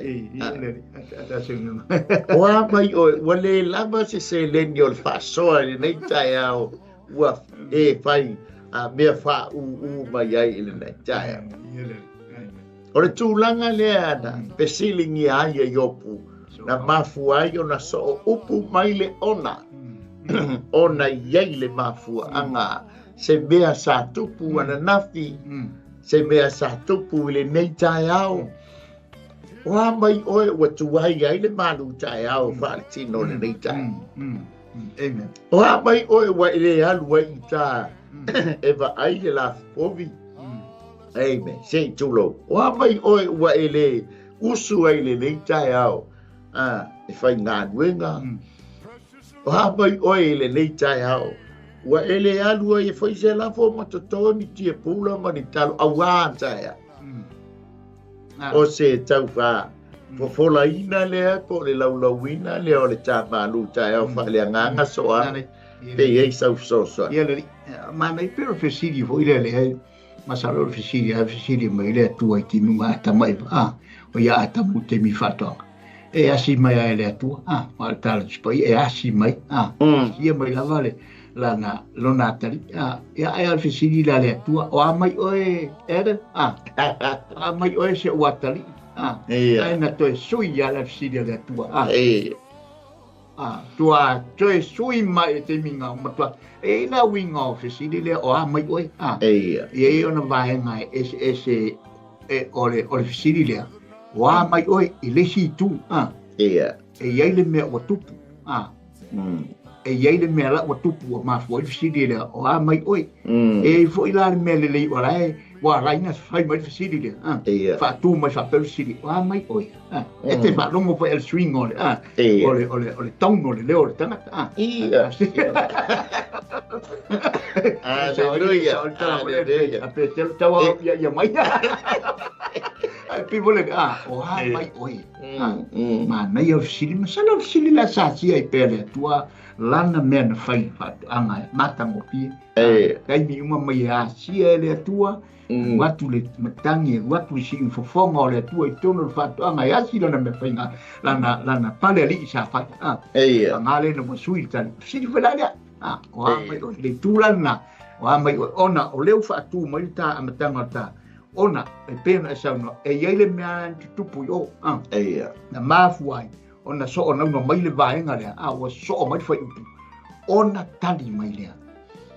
O a mai oe ua le lama se leni o le whasoa i le nei taeao ua e fai a mea fa u mai ai ile nei tae. O le tūlanga lea na pesilingi ai e IOPU na mafu ai o na so upu mai le ona. Ona iei le mafu anga se mea sa tupu ana nafi se mea sa tupu ile nei taeao. Wa mai oe ua tuai ai le Malū taeao whaletino le nei tae. Amen. Wa mai oe ua ile alu ai ta eva ai le la fovi. Amen. Se tulo. Wa mai oe ua ile usu ai le nei taeao. E whai ngā nuenga. Wa mai oe le nei taeao. Ua ele alu ai e whai se la fo matotoni tia pula mani talo awa taea. O se tau wha fofola ina lea po le laulauina lea o le tā Malū taeao faaleagaga soa pe ei sau sosoa. Ia le mana i pero fesiri fo ile le masalo fesiri a fesiri mai le tua i timi ma tamai o ia atamu te mi fato. E asi mai ele tua ma tala spai e asi mai ia mai la vale la na lona tali ia ai fesiri la le tua o mai oe era mai oe se watali ai na to sui ya la fesiri le tua tua toi sui mai te minga matua e na winga o fesiri le o mai oe e ona vai ngai ese e ole fesiri le o mai oe i le si tu e ia le me o tupu e ia le me la o tupu o ma foi fesiri le o mai oe e foi la me le o lai wa raina fai mai fesiri le fa tu mai fa per fesiri o mai oe e te fa longo po el swing ole ole tono le ole tana Aleluia. A pe te tawa ya mai people like o mai oe ma nei o fesiri ma sala fesiri la sa si ai pele tua lana men fai fa anga mata mo pi kai mi uma mai a si ele tua watu le matangi watu si fofonga le tua i tono fa anga ya si lana me fai nga lana pale ali sa fa ngale no mo sui tan si fa la o mai o le tulana o mai ona o leu fa tu mai ta amatanga ta ona e pena e sauna e iele mea tupu yo na mafu ai ona so ona no mai le vaenga le o so mai fai upu ona tali mai le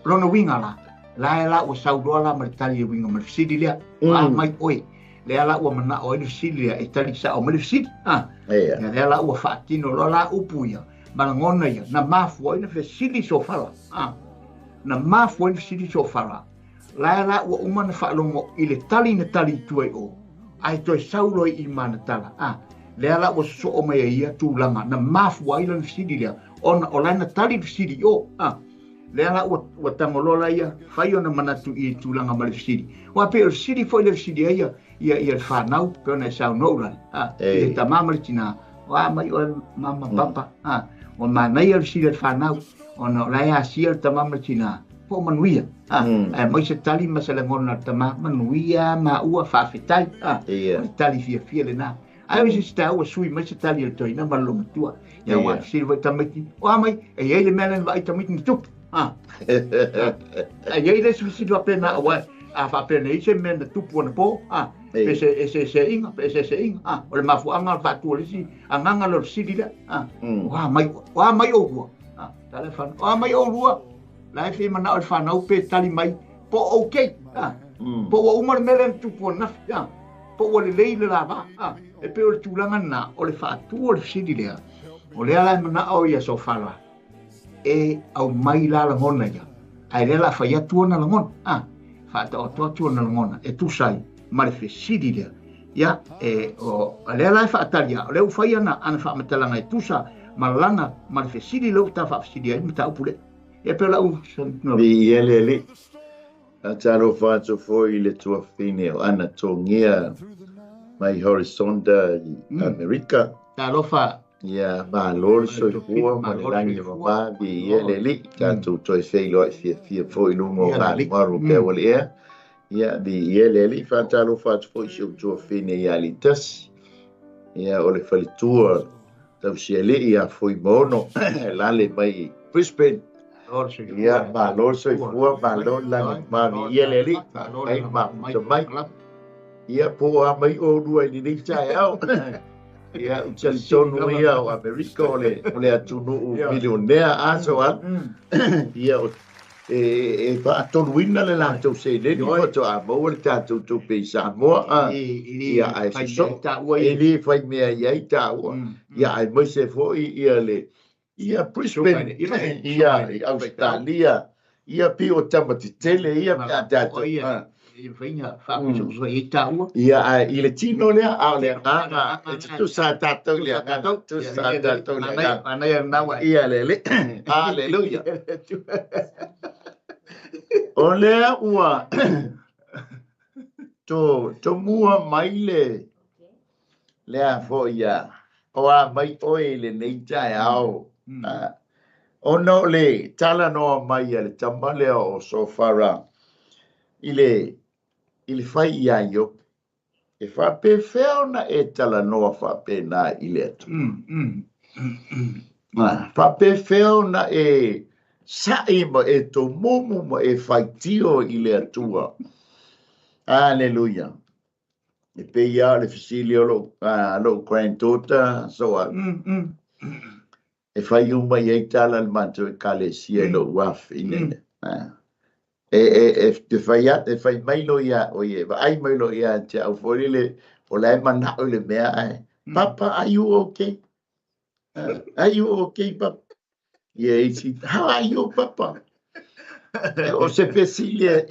lona winga la o saudoa la mai tali winga mai sidi le mai oi le ala o mana o le sidi e tali sa o mai sidi le ala o fatino la upu ya malangona ya na mafu ai na fe sidi so fala na mafu ai sidi so fala la wa umana fa longo ile tali na tali tuai o ai toi saulo I mana tala le ala wa so o mai ia tu langa na mafu ai lan sidi le ona o lana tali sidi o le ala wa tangolola ia fai ona manatu I tu langa mal sidi wa pe sidi foi le sidi ia fa nau pe na sa no la e tamama tina wa mai o mama papa o mana ia sidi fa nau ona la ia sia tamama tina po manuia mai se tali masala ngona tama manuia ma ua fa fetai tali fia le na ai se sta o sui mai se tali el toina ma lo tua ya wa silva tamiti o mai e ele melen vai tamiti tup e ele se si do pena wa fa pena ise men de tup na po ese inga o le mafu anga fa tu le si anga lo si dila wa mai o ua telefon o mai o ua lai fi mana o fa nau pe tali mai po okay po o umar melen tu po na po o le leile la ba e pe o tulanga na o le fa tu o le sidi le o le ala mana o ia so fala e au mai la ngona ya ai le la fa ya tu na ngona fa ta o tu na ngona e tu sai ma le fe sidi le ya e o le ala fa talia le u fa ya na ana fa matalanga e tu sa malanga ma le fe sidi lo ta fa sidi ai mta upule e per la vi ele talo fatso foi le tua fine o ana tongia mai horizonta I America talo fa ya ma lor so fu ma langi ma vi ele tanto toi sei lo fia foi lungo ma maru ke wole ya vi ele fa talo fatso foi so tua fine ya litas ya ole falitua tau si ele ia foi mono la le mai Brisbane Ia Malū soifua Malū lana mami ia le li ai ma mai ia po a mai o dua ni ni taeao ia utsali tonu ia o America ole atunu milionea aso al ia e pa toluina le la tau se le ni foto a mo le tatu tu pe sa mo ia ai so e li fai mea ia ta ia ai mo se foi ia le ia Brisbane ia Australia ia pi o tamati tele ia pa tatu ia ai ile tino le a le nganga tu sa tatu le nganga tu sa tatu le nganga ia le hallelujah ole ua to mua mai le a fo ia o a mai oi le nei taeao ono le tala no mai le tambale o sofara ile fai ia yo e fa pe feo na e tala no fa pe na ile tu fa pe feo na e sai mo e to momo mo e fai tio ile atua hallelujah e pe ia le fisilio lo granddaughter so e fai uma i tala le manto e kale sielo waf inene e te fai mai lo ia o ye va ai mai lo ia te au folile o la mana o le mea ai papa are you okay papa yeah how are you papa o se pesilia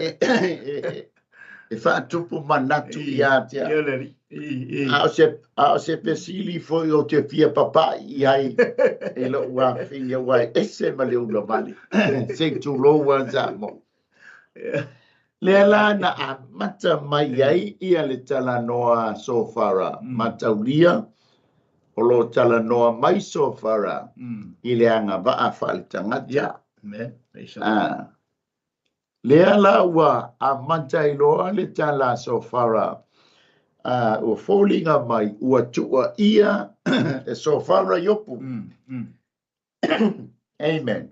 e fa tupu manatu ia te a se pesili foi o te fia papa ai e lo wa finya wa ese male ulo mali se tu lo wa zamo le la na a mata mai ai ia le tala noa sofara mataulia o lo tala noa mai sofara i le anga va a faltanga ja le la wa a mata i lo le tala sofara o fallinga mai ua tua ia e sofara yopu amen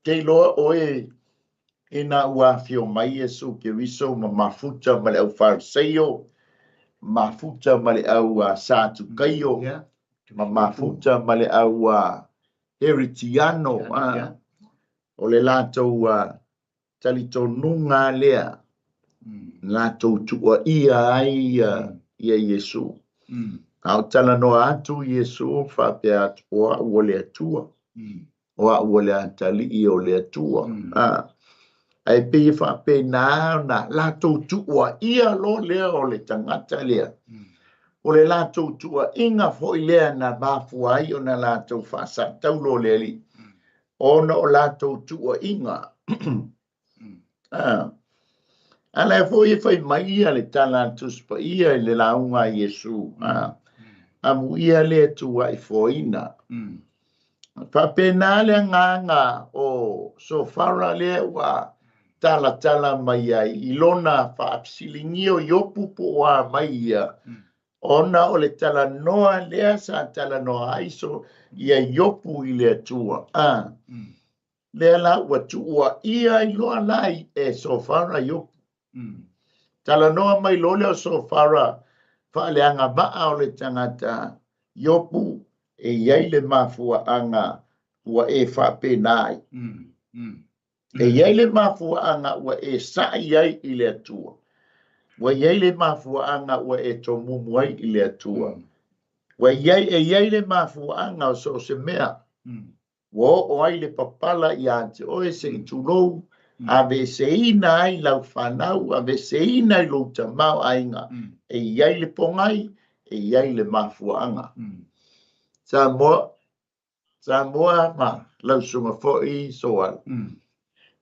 ke lo oe ina ua fio mai Yesu ke riso ma mafuta ma le au fariseo mafuta ma le au 𝚟𝚒𝚙𝚎𝚘 ma mafuta ma le au 𝚘𝚑𝚘𝚘 o le latou talitonunga lea latou tua ia ai ia Yesu au tala no atu Yesu fa pe atua o le atua o le atali i o le atua ai pe fa pe na latou tua ia lo le o le tangata lea o le latou tua inga fo lea na bafu ai o na latou fa sa tau lo le li ona o latou tua inga ala fo i fai mai ia le tala tuspa ia le launga Yesu amu ia le tua i foina fa pena le nganga o sofara le wa tala mai ai ilona fa apsilingio yopu po wa mai ia ona o le tala noa le sa tala noa aiso ia yopu i le tua le la wa tua ia i loa lai e sofara yopu tala noa mai lo le sofara fa le anga ba o le tangata yopu e iai le mafua anga ua e fa penai e iai le mafua anga ua e sa iai i le atua ua iai le mafua anga ua e tomumu ai i le atua ua iai le mafua anga o so se mea ua o ai le papala i ante o e se i tulou ave se ina ai lau whanau ave se ina i lau tamau ainga e iai le pongai e iai le mafua anga Samoa ma lau sunga fo'i soal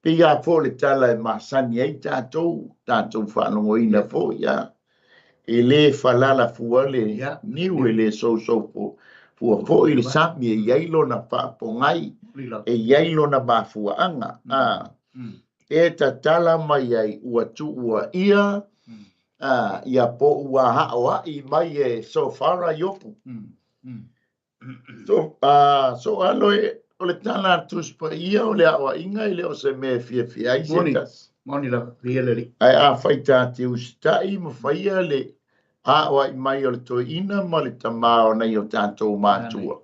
pia fo le tala e masani ai tātou whanongo ina fo'i e le falala fuale niu e le so fua fo'i le sami e iailo na whapongai e iailo na mafua anga e ta tala mai ai ua tu ua ia ia po ua hao i mai e so fara yopu so aloe o le tala tus pa ia o le awa inga i le o se me fia i se tas. Moni la really. Ai a whaita te ustai mo whaia le a wa i mai o le toi ina ma le tamao nei o tātou mātua.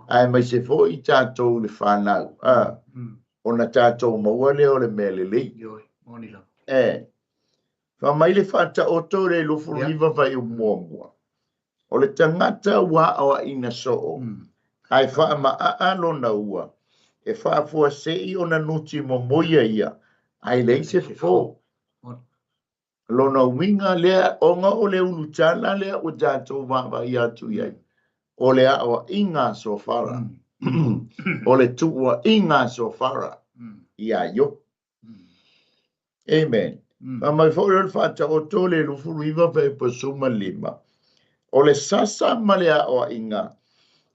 Ai mai se fo i tātou le whanau. O na tātou maua le o le mele lei. Moni la. Fa mai le whata o tō le lufu riva vai o mua. O le tangata wa awa ina soo. Ai wha ma a lona ua. E wha fua se i o na nuti mo moia ia. Ai lei se fo. Lona winga lea onga o le ulu tana lea o tātou mawa i atu iai. O le awa inga so fara. O le tuua inga so fara. Ia yo. Amen. Ma mai fo le whata o tō le lufu riva vai pa suma lima. O le sasa ma le awa inga.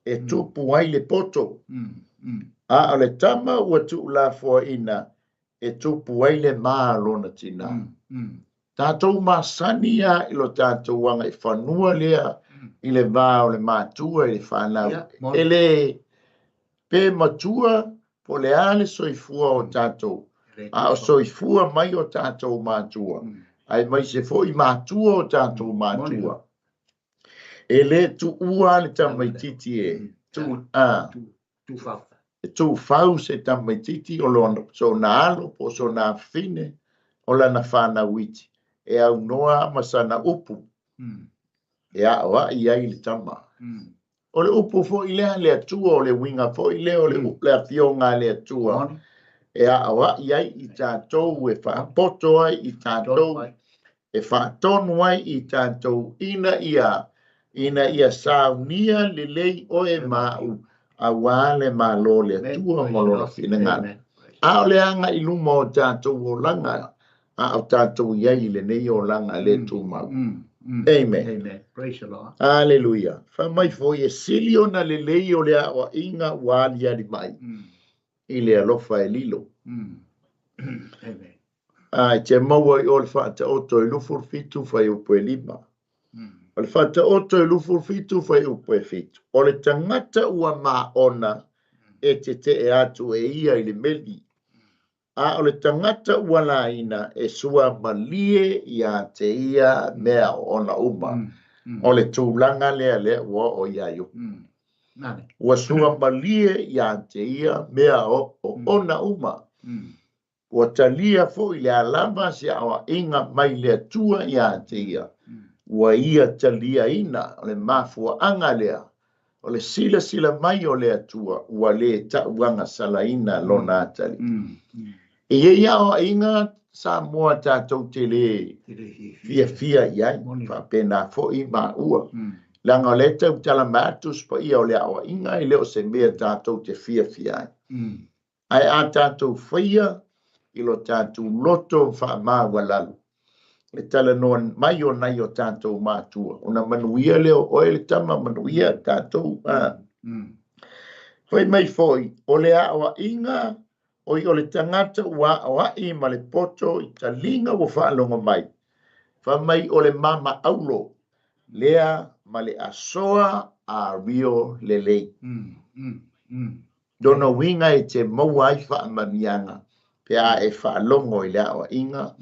E tupu ai le poto. A o le tama ua tu la fua ina. E tupu ai le maa lona tina. Tātou masani ia ilo tātou wanga i whanua lea i le vā o le mātua i le whanau. Ele pe matua po le ale soifua o tātou. A o soifua mai o tātou mātua. Ai mai se fo i mātua o tātou mātua. Ele tu ua le tamaititi e. Tu whau se tamaititi o lona so na alo po so na fine o lana whanau iti. E au noa masana upu. E a oa i ai le tama. O le upu fo i lea le atua o le winga fo i lea o le fionga le atua. E a oa i ai i tātou e whaapoto ai i tātou. E whaatonu ai i tātou ina ia saunia le lei o e mau a wale ma lo le atua molona whinangana. A o le anga i luma o tātou o langa. A o tātou iai le nei o langa le tū mau. Amen. Amen. Praise the Lord. Hallelujah. Whamai fo e silio na le lei o le awa inga wali ari mai. I le alofa e lilo. Amen. Ai te maua i o le whata oto e lufur fitu whai upo e lima. O le whata oto e lufur fitu whai upo e fitu. O le tangata ua maa ona e te e atu e ia i le meli. A o le tangata ua la ina e sua malie ia te ia mea ona uma. O le tūlanga lea ua o iaio. Ua sua malie ia te ia mea o ona uma. Ua talia fo i le alama si awa inga mai lea tua ia te ia. Ua ia talia ina o le mafua anga lea. O le sila mai o lea tua ua le tauanga salaina lona atali. E ia o inga sa moa tātou te le fia iai. Whapena fo i maa ua. Langa o le tau tala mātus pa ia o le awa inga i leo se mea tātou te fia ai. Ai a tātou whaia i lo tātou loto wha maa walalu. Le tala noan mai o nai o tātou mātua. Ona manuia leo o le tama manuia tātou. Hoi mai foi, o le awa inga o le tangata ua i ma le poto i ta linga o whaalonga mai. Wha mai o le mama aulo, lea ma le asoa a rio le lei. Dono winga e te maua i wha amanianga, pia e whaalongo i le awa inga,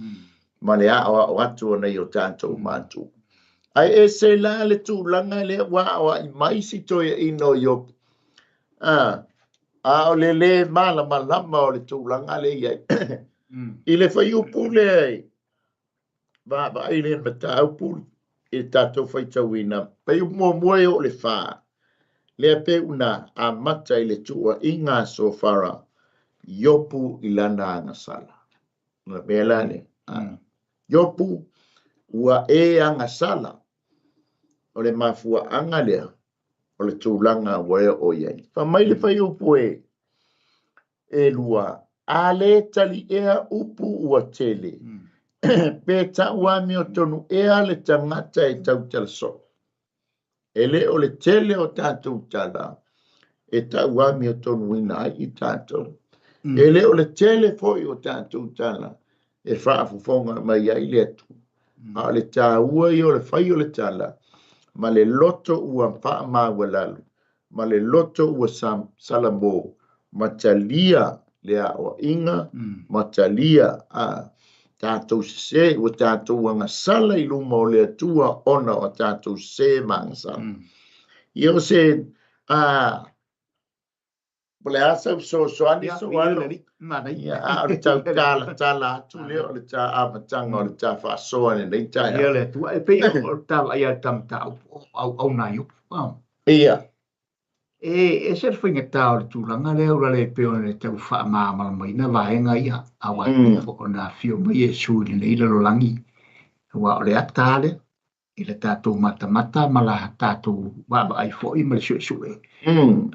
ma le awa o atu o nei o tātou mātu. Ai e se la le tūlanga le awa i maisi toia ino IOPU. A o le malama o le tūlanga le iai. I le whaiupu le ai. Ba i le mataupu i tātou whaitawina. Pai mua o le wha. Le pe una a mata i le tua inga so fara. IOPU i lana anga sala. Na mea le. IOPU ua e anga sala. O le mafua anga lea. O le tūlanga wea o iai. Whamai le whaiupu e lua. A le tali ea upu ua tele. Pe ta wami o tonu ea le tangata e tau tala so. E le o le tele o tātou tala. E ta wami o tonu ina ai i tātou. E le o le tele foi o tātou tala. E whaafufonga mai ai le atu. A le tā ua i o le whai o le tala. Ma le loto ua wha maa walalu. Ma le loto ua salamo. matalia lea o inga, matalia tātou se o tātou anga sala I luma o lea tua ona o tātou se mangsala. Ia o se Pole asa so ani so alo. Ia o le tau kala tala atu leo o le tā amatanga o le tā whasoa ne nei tai. Ia le tua e pe o tala ia tam ta au na yo. Ia. E se whinga tā o le tūranga leo la le pe o le tau wha māmala mai na vaenga ia awa o na fio mai e suri nei la lolangi. Wa o le atale I le tātou mata mala tātou waba ai fo I male sue.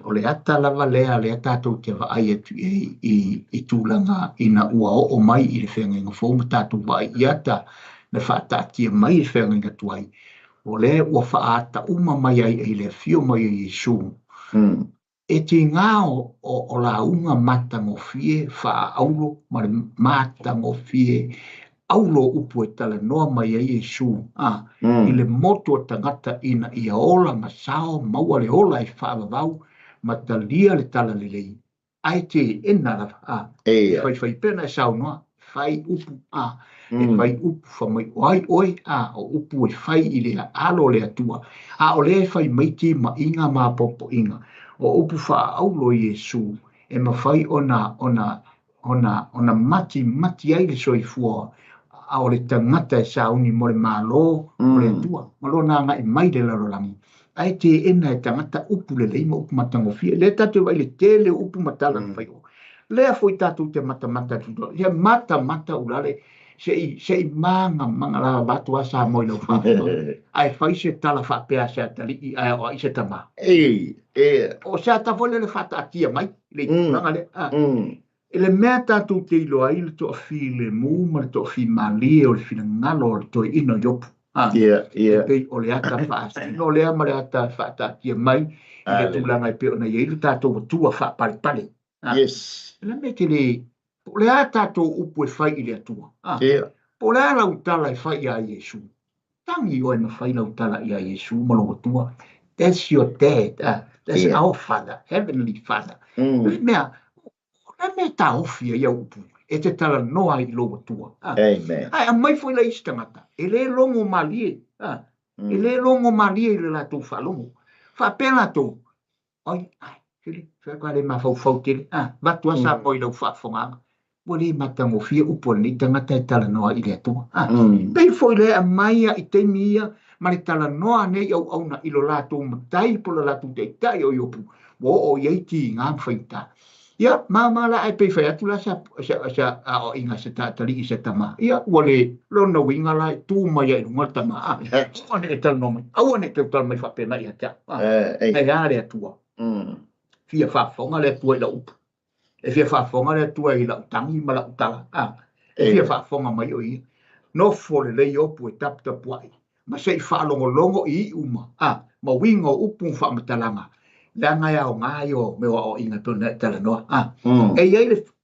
O le ata lava lea le tātou te wa ai atu I tūlanga ina ua o mai I le whenga inga fōma tātou wa ai I ata le whātātia mai I le whenga inga tuai. O le ua whaata uma mai ai I le fio mai I Yesu. E te ngā o la unga mata ngofie wha aulo ma le mata ngofie aulo upu e tala noa mai ai Yesu. I le moto tangata ina I ola masao maua le ola I whaavavau ma talia le tala le lei. Ai te ena la fai pena e sao noa fai upu e fai upu fa mai oi o upu e fai I le alo le atua. O le fai maiti ma inga ma popo inga. O upu wha aulo Yesu e ma fai ona mati ai le soifua o le tangata e sauni mo le malo o le atua. Malo na nga e mai le larolangi. Ai te ena e tangata upu le leima upu matangofia. Le tatu wai le tele upu matala fai o. Lea foi tatu te mata tuto. Ia mata ulale se manga la batu asa mo ilo fa. Ai fai se tala fa pea se tali ai o se tama. O se ata vole le fata atia mai le tanga le. Ele mea tatu te ilo ai le to fi le mu ma le to fi mali o le fi ngalo le to ino yopu. Pei o le ata fa no le ama le ata fata atia mai le tulanga pe ona ye le tatu tua fa pale. Yes. La mete le ata to upu e fai I le atua. Po le ala utala e fai a Yesu. Tangi o e ma fai la utala I a Yesu malongo tua. That's your dad. That's our father, heavenly father. Le mea ta ofia ia upu. E te tala noa I longo tua. Amen. Ai, a mai foi la istangata. E le longo malie. E le longo malie I le la tau whalongo. Whapena tau. Ai. Fai kwa le mafau tele. Watu asa moi lau whafonga. Wale matango fia upo ni tangata e tala noa I le atua. Pei foi le a maia I te mia. Ma le tala noa nei au auna I lo lato matai po lo lato te tai o IOPU. Wo o yeiti ngā mwhaita. Ia, mamala ai pei whai atu la sa o inga se tātari I se tama. Ia, wale lona winga la tū mai ai runga tama. Ane e tala nomai. Awane te tala mai whapena I atia. Ai are atua. Fia whafonga le atua I la upu. E fia whafonga le atua I la utangi ma la utala. E fia whafonga mai o ia. No fole le IOPU e tapu ai. Ma sei whalongolongo I uma. Ma wingo upu whamatalanga. Langa ia o ngai o me o inga tona tala noa. E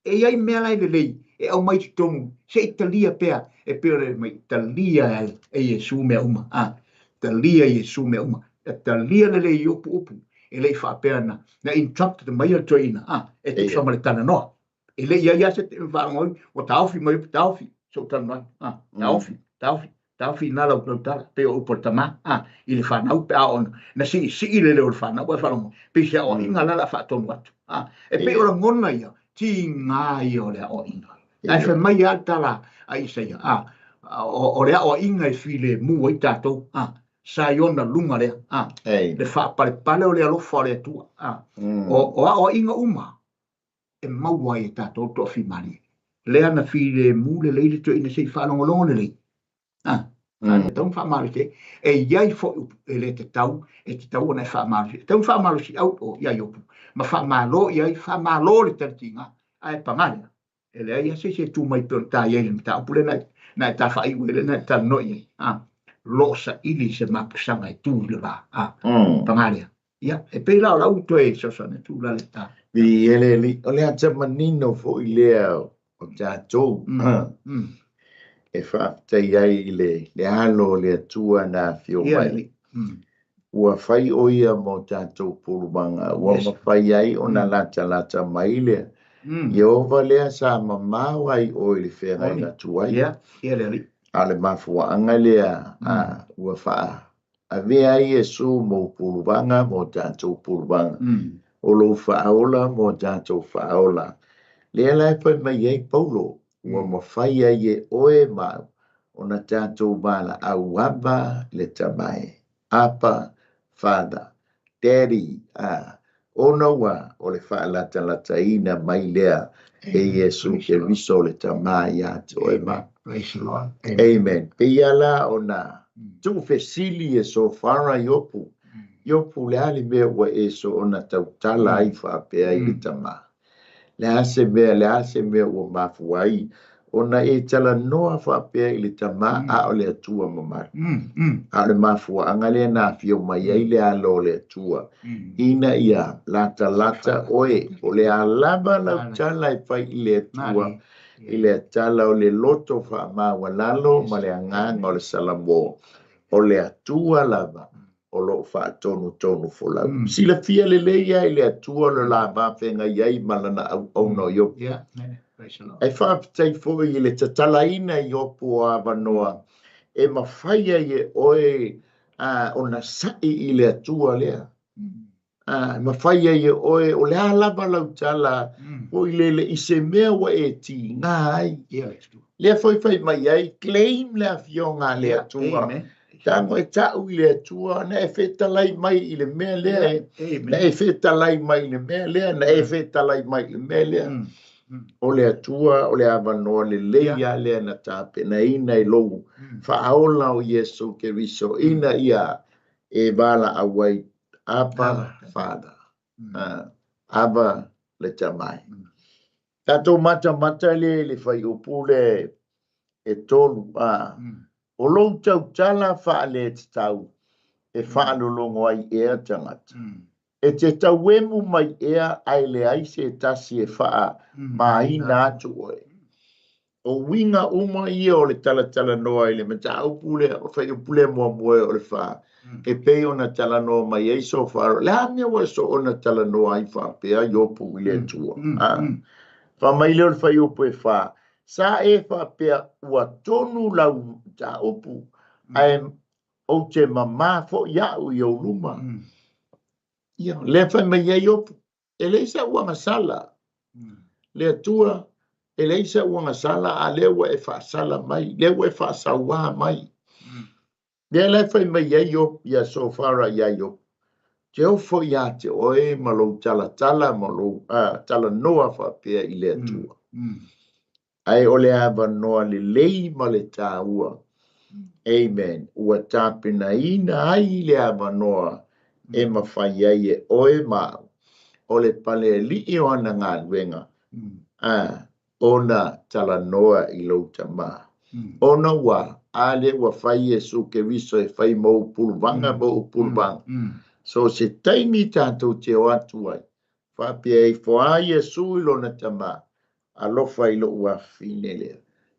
iai mea lai le lei. E au mai tonu. Se Italia pea. E pea le mai Italia e Yesu mea uma. Italia Yesu mea uma. Italia le lei IOPU upu. E lei whapea na instructed mai al toina. E te whamale tala noa. E lei ia se te whaangoi. O tauwhi mai upu tauwhi. So tala noa. Tauwhi nala o tala. Pe o upo tama. I le whanau pe a ona. Na si I le leo le whanau. Pe whanau. Pe se o inga lala whaatonu atu. E pe o la ngona ia. Ti ngā ia o lea o inga. Ai wha mai a tala a isa ia. O lea o inga e while mua I tātou. Sa iona lunga lea. Le whaapale o lea lofa o lea tua. O inga uma. E maua e tātou to a whimari. Lea na while mu le leile to ina sei whalongolongo le lei. Tau whamarite, e iai fo e le te tau ona e whamarite. Tau whamarite au o iai opu. Ma whamalo iai whamalo le tartinga. Ai pangalia. E le ia se tū mai pēr tā iai le tā upule na e tā whai uele na e tā noi iai. Losa ili se mapusanga e tū le wā. Pangalia. Ia, e pei lau lau to e sosane tū la le tā. Vi ele li, o le ata manino fo I lea o tātou. E whaaftai ai le alo le atua na fio mai. ua fai o ia mo tātou pulumanga, ua mawhai ai o na lata mai lea. Iova lea sa mamau ai o ili whengai ngā tuai. Ale mafuanga lea ua faa. A vea Yesu mo pulumanga mo tātou pulumanga. O lo faaola mo tātou faaola. Lea lai pai mai ei Paulo, ua mawhai ai e oe mau. O na tātou mala au wamba le tamai. Apa, Father, Daddy, ona wa o le whaalata ina mai lea e Yesu ke riso le tamai atu oe ma. Amen. Pe iala o na tu fesili e so whara IOPU. IOPU le ali mea wa e so o na tautala ai whapea i le tamai. Le ase mea ua mafuai. Ona e tala noa whapea i le tama a o le atua mamari. A le mafua angale na fio mai ai le alo le atua. Ina ia lata oe o le alaba lau tala e fai i le atua. I le atala o le loto wha mawa lalo ma le anganga o le salamo. O le atua lava o lo wha tonu folau. Sila fia le leia i le atua le la mawhenga iai malana au no yopi. Ai whaapitai fōi i le tatalaina IOPU a wanoa e mawhaia i e oe o na sai i le atua lea. Mawhaia i e oe o le alaba lau tala o i le i se mea wa e ti ngā ai. Lea whai mai ai, claim lea fionga le atua. Tango e tau i le atua, na e whetalai mai i le mea lea. Na e whetalai mai i le mea lea, na e whetalai mai i le mea lea. O le atua, o le awanoa, le leia lea na tāpe, na ina i lou. Whaaola o Yesu ke riso, ina ia e wala awai, Apa, Father. Aba le tamai. Tato mata le whai upu le e tolu. O lou tau tala wha le tau, e wha lulongo ai ea tangata. E te tauemu mai ea ai le aise tasi e wha mai nā tu oe. O winga uma ia o le tala noa i le mata upule, o whai upule mua o le wha. E pei o na tala noa mai ei so wha. Le hamia wa so o na tala noa i wha pea IOPU i le tua. Wha mai leo le whai upu e wha. Sa e wha pea ua tonu lau ta upu. Ai o te mama fo iau i o luma. Le fai mai ia IOPU. E leisa uanga sala. Le atua. E leisa uanga sala a lewa e wha sala mai. Lewa e wha sawa mai. Le fai mai ia IOPU. Ia so fara ia IOPU. Te ofo ia te oe malo tala malo tala noa wha pia i le atua. Ai ole ava noa le lei ma le tā ua. Amen. Ua tāpina ina ai le ava noa e mawhai ai e oe mau. O le pale li i oana ngā luenga. Ona tala noa i lauta mā. Ona wa ale ua whai Yesu ke riso e whai mau pulvanga mau pulvanga. So se taimi tātou te o atu ai. Whapia e wha Yesu i lona tamā. Alofa i lo ua finelea.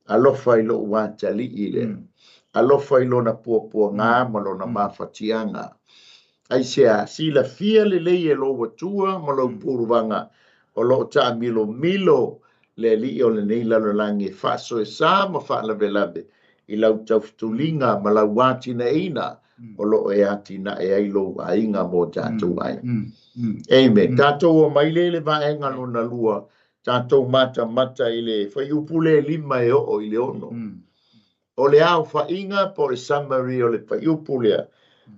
Alofa i lo ua tali i lea. Alofa i lona pua ngā ma lona mawhatianga. Ai sea sila fia le lei e lo watua ma lo puruvanga. O lo ta milo le li o le nei lalo langi faso e sa ma whaala velabe. I lau tautulinga ma lau wati na ina. O lo e ati na e ailo a inga mo tātou ai. Amen. Tātou o mailele vaenga lona lua. Tātou mata i le whai upule lima e o i le ono. O le au wha inga po le summary o le whai upulea.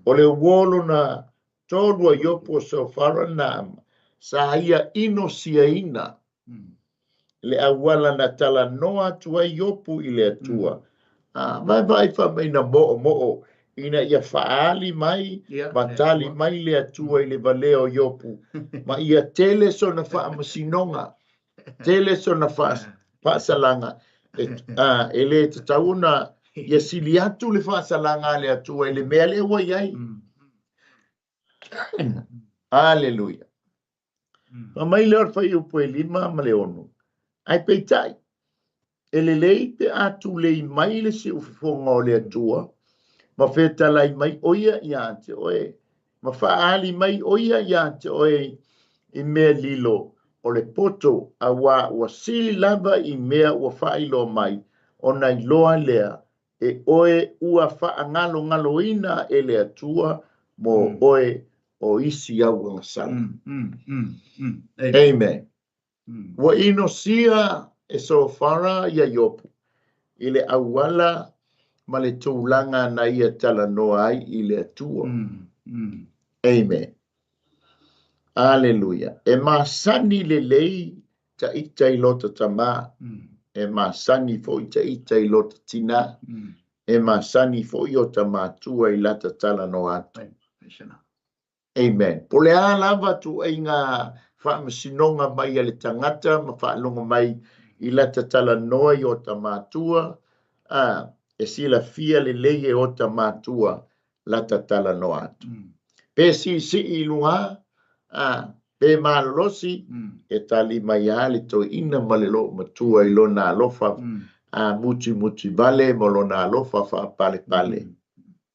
O le uolo na tōrua IOPU so whara nāma. Sa ia ino sia ina. Le awala na tala noa tua IOPU i le atua. Vai wha mai na mo'o. Ina ia whaali mai, matali mai le atua i le valeo IOPU. Ma ia tele so na wha amasinonga. Tele so na wha salanga. E le te tauna ia sili atu le wha salanga le atua i le mea le ua iai. Aleluia. Ma mai leo whai upo e lima ma le ono. Ai peitai. E le lei pe atu lei mai le si ufifonga o le atua. Ma whetalai mai oia i ante oe. ma whaali mai oia ia te oe I mea lilo o le poto a wa sili lava I mea ua whailo mai o nai loa lea e oe ua ngalo ina e le atua mo oe o isi au ngasala. Amen. Wa ino sia e sofara ia IOPU I le awala ma le tūlanga na ia tala noa ai I le atua. Amen. Alleluia. E masani le lei ta ita I lota tama. E masani fo ita I lota tina. E masani fo I o tamatua I lata tala no atu. Amen. Pole a lava tu e ngā whaamasinonga mai ale tangata ma whaalonga mai I lata tala noa I o tamatua. E sila fia le lei e o tamatua lata tala no atu. Pe si I lunga. Pe malolosi e tali mai ale to ina malelo matua I lona alofa muti vale mo lona alofa fa pale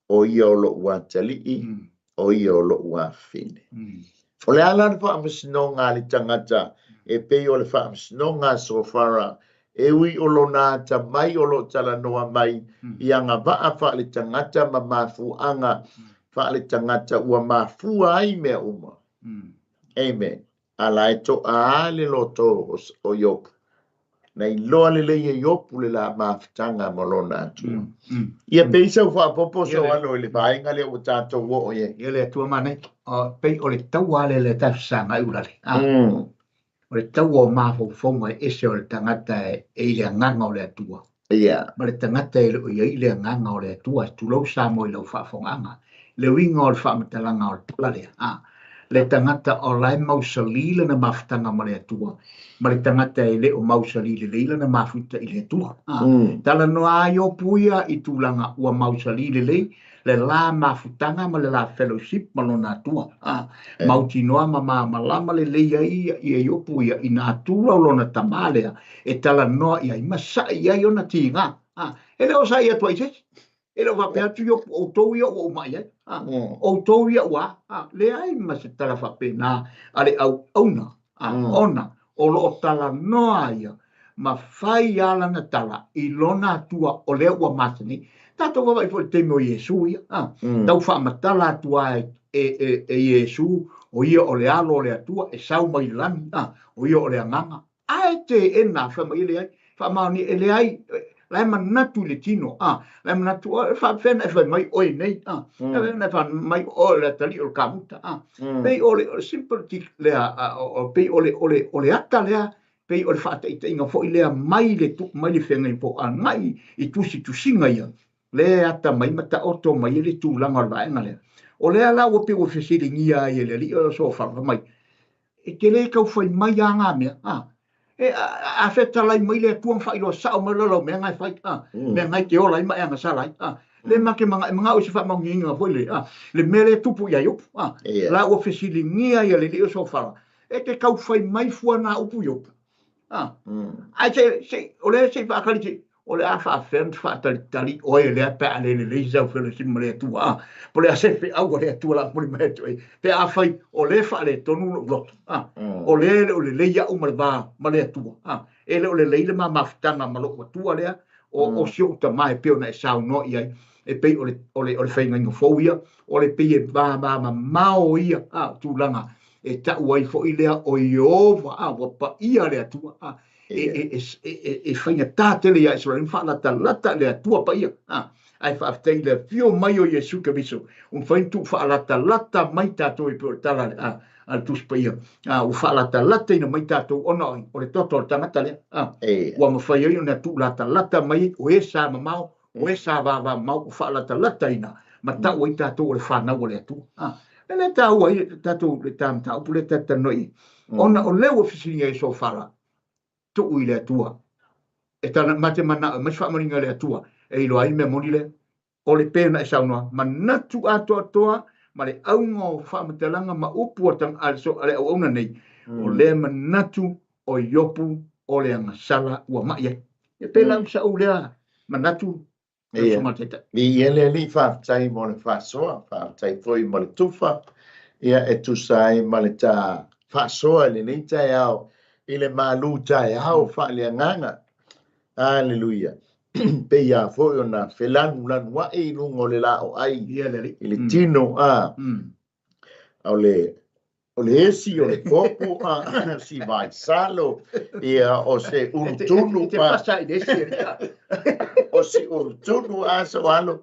o ia o lo ua tali o ia o lo ua fine. O le ala fa amsinonga le tangata e pe o le fa amsinonga so fara e ui o lona ta mai o lo tala noa mai ia nga vaa fa le tangata ma mafu anga fa le tangata ua mafu ai mea uma. Amen. Ala e to a le loto o IOPU. Na I loa le leia IOPU le la mafutanga molona atu. Ia peisa ufa popo so alo le vaenga le o tato wo o ye. Ia le atua mane, pei o le tau ale le tafsanga I urale. O le tau o mafofonga e ese o le tangata e ile nganga o le atua. Ia. Ma le tangata e ile nganga o le atua, tulau sa mo I lau whafonganga. Le winga o le whamatalanga o le talale. Le tangata o lai mausalila na mafutanga ma le atua. Ma le tangata e le o mausalila leila na mafuta I le atua. Tala noa IOPU ia I tūlanga ua mausalila lei, le la mafutanga ma le la fellowship ma lona atua. Mauti noa ma malama le leia ia I IOPU ia I nā tūla o lona tamalea e tala noa ia I masa ia I ona tinga. E leo sa ia tua I sesi. E leo whapea tu IOPU o tau ia o mai ai. O tau ia ua. Le ai ma se tala whape nā ale au auna. Ona. O lo tala noa ia. Ma whai ala na tala I lona atua o leo ua matani. Tato wawa I fo te mo Iesu ia. Tau wha matala atua e Iesu o ia o le alo o le atua e sau mai lami. O ia o le anganga. Ai te ena wha mai le ai. Wha maoni e le ai. Lai manatu le tino. Lai manatu o wha whena e wha mai oi nei. Whena e wha mai o le tali o le kamuta. Pei o le simple tik lea. Pei o le ata lea. Pei o le wha ita inga fo I lea mai le tuk mai le whenga I po angai I tusi ia. Le ata mai mata oto mai le tūlanga o le vaenga lea. O lea la o pe o whesiri ngia I le li o so wha mai. E te le kau whai mai a ngā mea. E a feta lai mai le tuang wha ilo sao mai lolo mea ngai whai. Mea ngai te ola I mai anga sa lai. Le make mga o si wha maungi inga fwoi le. Le mea le tupu ia IOPU. La o whesiri ngia I le li o so wha. E te kau whai mai fua nā upu IOPU. Ai se o le se wha kari te. O le a wha when wha tali oe le a pea le le zau whelo si ma le atua. Po le a se whi au le atua la poli mai tu e. Pe a whai o le wha le tonu lo roto. O le le ia umar ba ma le atua. E le o le leile ma mafutanga ma lo atua lea. O sio uta mai peo na e sao no iai. E pei o le whainga inga fau ia. O le pei e ba ma mao ia. Tūlanga. E tau ai fo I lea o Iova. Wa pa ia le atua. E whainga tātele ia Israel, whaalata le atua pa ia. Ai whaaftai le fio mai o Iesu Keriso. Whaintu whaalata mai tātou I pio tala al tus pa ia. Whaalata ina mai tātou ona o le toto o tangata lea. Ua mawhai ai o na tu lata mai o e sa mamao, o e sa vava mau o whaalata ina. Ma tau ai tātou o le whanau o le atua. Ele tau ai tātou le tam tau pule tata noi. Ona o leo ofisinga I so whala. Tu I le atua. E tana mate mana mai whaamaringa le atua. E ilo ai mea moni le. O le pēna e saunoa. Ma natu atoa. Ma le aunga o whaamatalanga ma upu o tang also ale au auna nei. O le manatu o IOPU o le anga sala ua mai. E pēla sa u lea manatu. Mi ele li whaatai mo le whaasoa. Whaatai foi mo le tufa. Ia e tu sai ma le tā whaasoa le nei taeao i le Malū taeao faaleagaga. Haleluia. Pe ia foi ona felanu lanu wa e lungo le la o ai Ia le. i le tino o le esi o le kopu si vai salo ia o se urutunu Te pasa i desi. o si urutunu so alo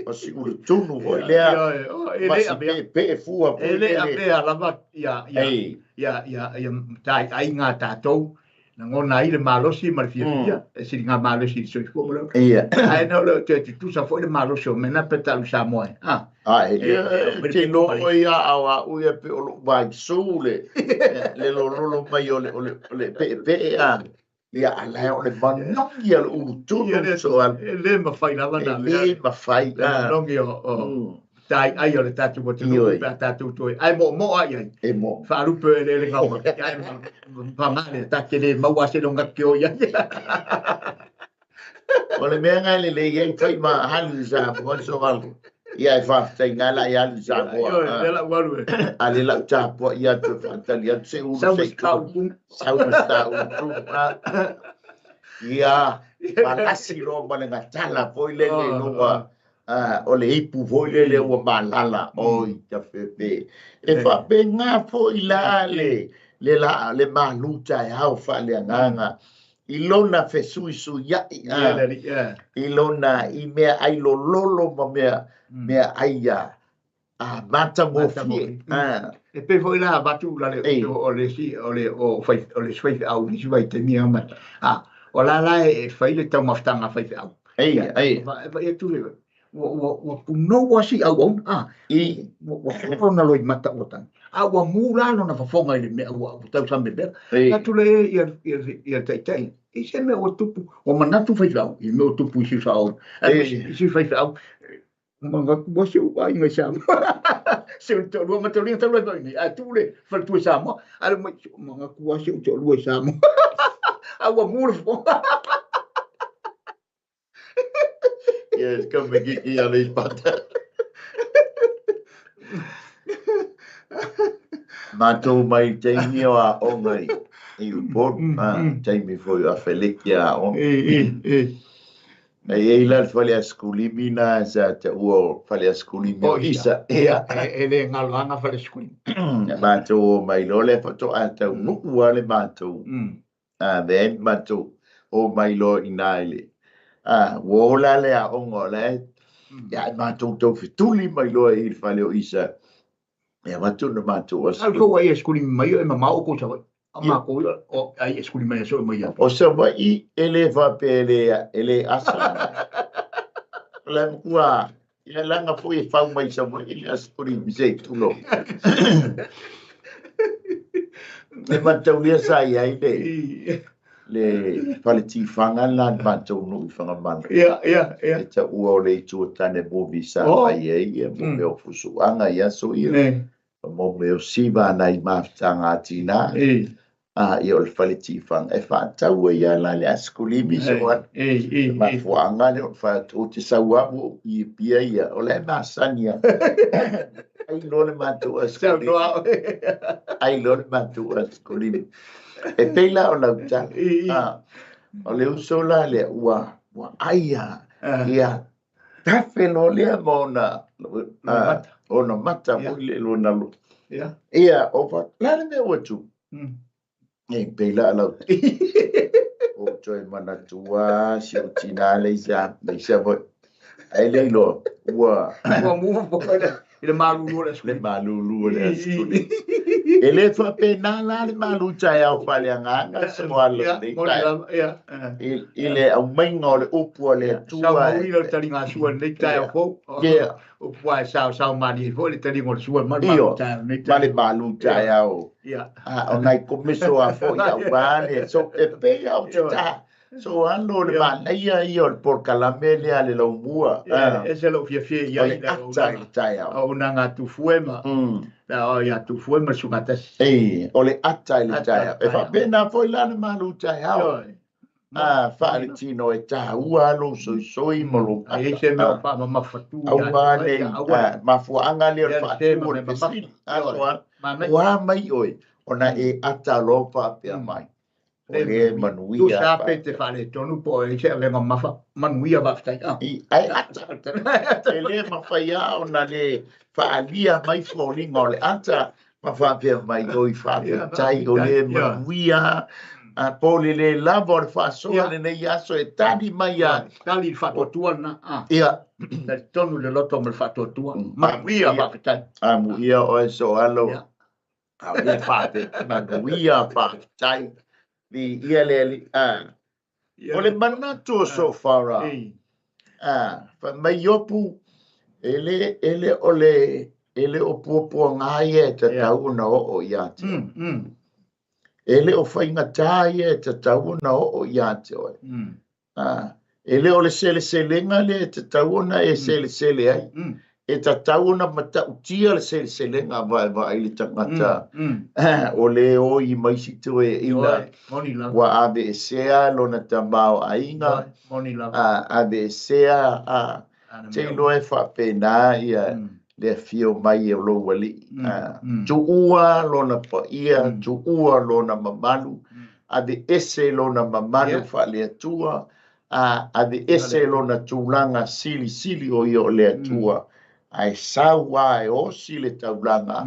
o si urutunu o lea ma si pe fua po Ele a pe alama ia tai ai ngā tātou na ngona i le malosi ma le fia e si ngā malosi so i fumo ia ai no le te tu sa foi le malosi o mena pe talu sa moe te no ia awa uia pe o lo vai sule le lo mai o le pe ia ala o le manongi al urutunu so al le ma fai na na le ma fai manongi o tai ai o le tatu mo te tatu toi ai mo ai e mo fa rupe le ngau ai pa male ta ke le mau ase longa ke o ia o le mea ngai le ia fai ma halu sa mo so al ia e fa tai ngala ia lu sa mo la walu ale la ta po ia te fantalia se u se kau sa ia palasi ro ma le ngatala po le no o le ipu foi le o malala o ta fepe e fa be nga foi la le Malū taeao faaleagaga i lona fesui ia i lona i mea ai lololo ma mea aia mata mo fie e pe foi la batu la le o le si o le swai au ni swai te mia ma o la e fai le tau maftanga fai au e tu le wa no wasi au on wa na loi mata otan wa mula no na fonga ile me wa tau sambe be na tu le ia tai e se me o tupu o manatu fai au i me o tupu si au si fai au manga bo si u ai ngai sa se o to ma to ling ta lo ni a tu le fa tu sa mo a manga ku si o to lo sa mo wa mula yes come gigi ya le pata matou mai taimi o a ongai i upor taimi foi a felikia o e la fale a skulimi na sa te uo fale a skulimi o isa ele ngalanga fale skulimi matou mai lole fato a tau nuku ale matou then matou o mai lo inaile wola le a ongo le ya matou tau fituli mai lo i fale o isa ya matou no matou a ko ai skulimi mai e mama o ko sa ama ko o ai skulimi mai so mai o sa vai ele va pele ele asa la kua ya langa foi fa mai sa mai ele skulimi sei tulo le matou le sa ai le paliti fanga la matou no fanga man e ta ua le tu tane bo visa ai e mo me ofusu anga ya so ia mo me siba na i maftanga tina i ol paliti fanga e fa tau ia la le askulimi so ma fuanga le fa tu te sawa mo i pia ia o le masania ai lo le matou askulimi ai lo le matou askulimi e peila o lau ta o le usola le ua aia ia tafe no lea mona o na mata mo le lo na lo ia o fa lana me watu e peila lau o toi mana tua si o tina le isa me sa vo ai le lo ua mu po le Malū le Malū le skuli ele fa pena la le Malū taeao faaleagaga se mo ala ile au mainga le upu le tua i le talinga sua nei taeao fo o puai sao mani fo le talinga sua ma le Malū taeao o nai komiso a fo ia wale so e pe au ta so ando le manaia i o por calamele ale lo mua ese lo fie ia le taeao o nanga tu fuema o ia tu fuema sumata o le ata le taeao e fa pena foi la le Malū taeao Whaale tino e tāua lo soi malo. Ai se me o pa ma fatu. Au ngā nei, mafuanga leo whaatu o le pesini. Wa mai oi, ona e ata lopa pia mai. O le manuia. Tu sape te whale tonu po e se le manuia waftai. Ai ata. E le mawhaia ona le whaalia mai fōlinga o le ata. Mawhapia mai oi whapia tai o le manuia. Pole le lava o le whasoa le nei aso e tani mai a. Tali whatotua na. Ia. Tonu le loto me whatotua. Manuia waftai. Muia o e so alo. Le whate. Manuia whaftai. Di ia le o le manatu so fara. Mai IOPU ele o puapua ngai e te tauna o iate. Ele o whaingata e te tauna o iate oi. Ele o le sele-selenga le te tauna e sele-sele ai. E ta tauna mata utia le sele-selenga vai le tangata. O le o i maisitu e ina. Wa abe e sea lona tamau ainga. Abe e sea te loe whapena ia le fio mai e lo wali. Tu ua lona pa ia, tu ua lona mamalu. Abe ese lona mamalu whale atua. Abe ese lona tūlanga sili o i o le atua. Ai sawa e osi le taulanga.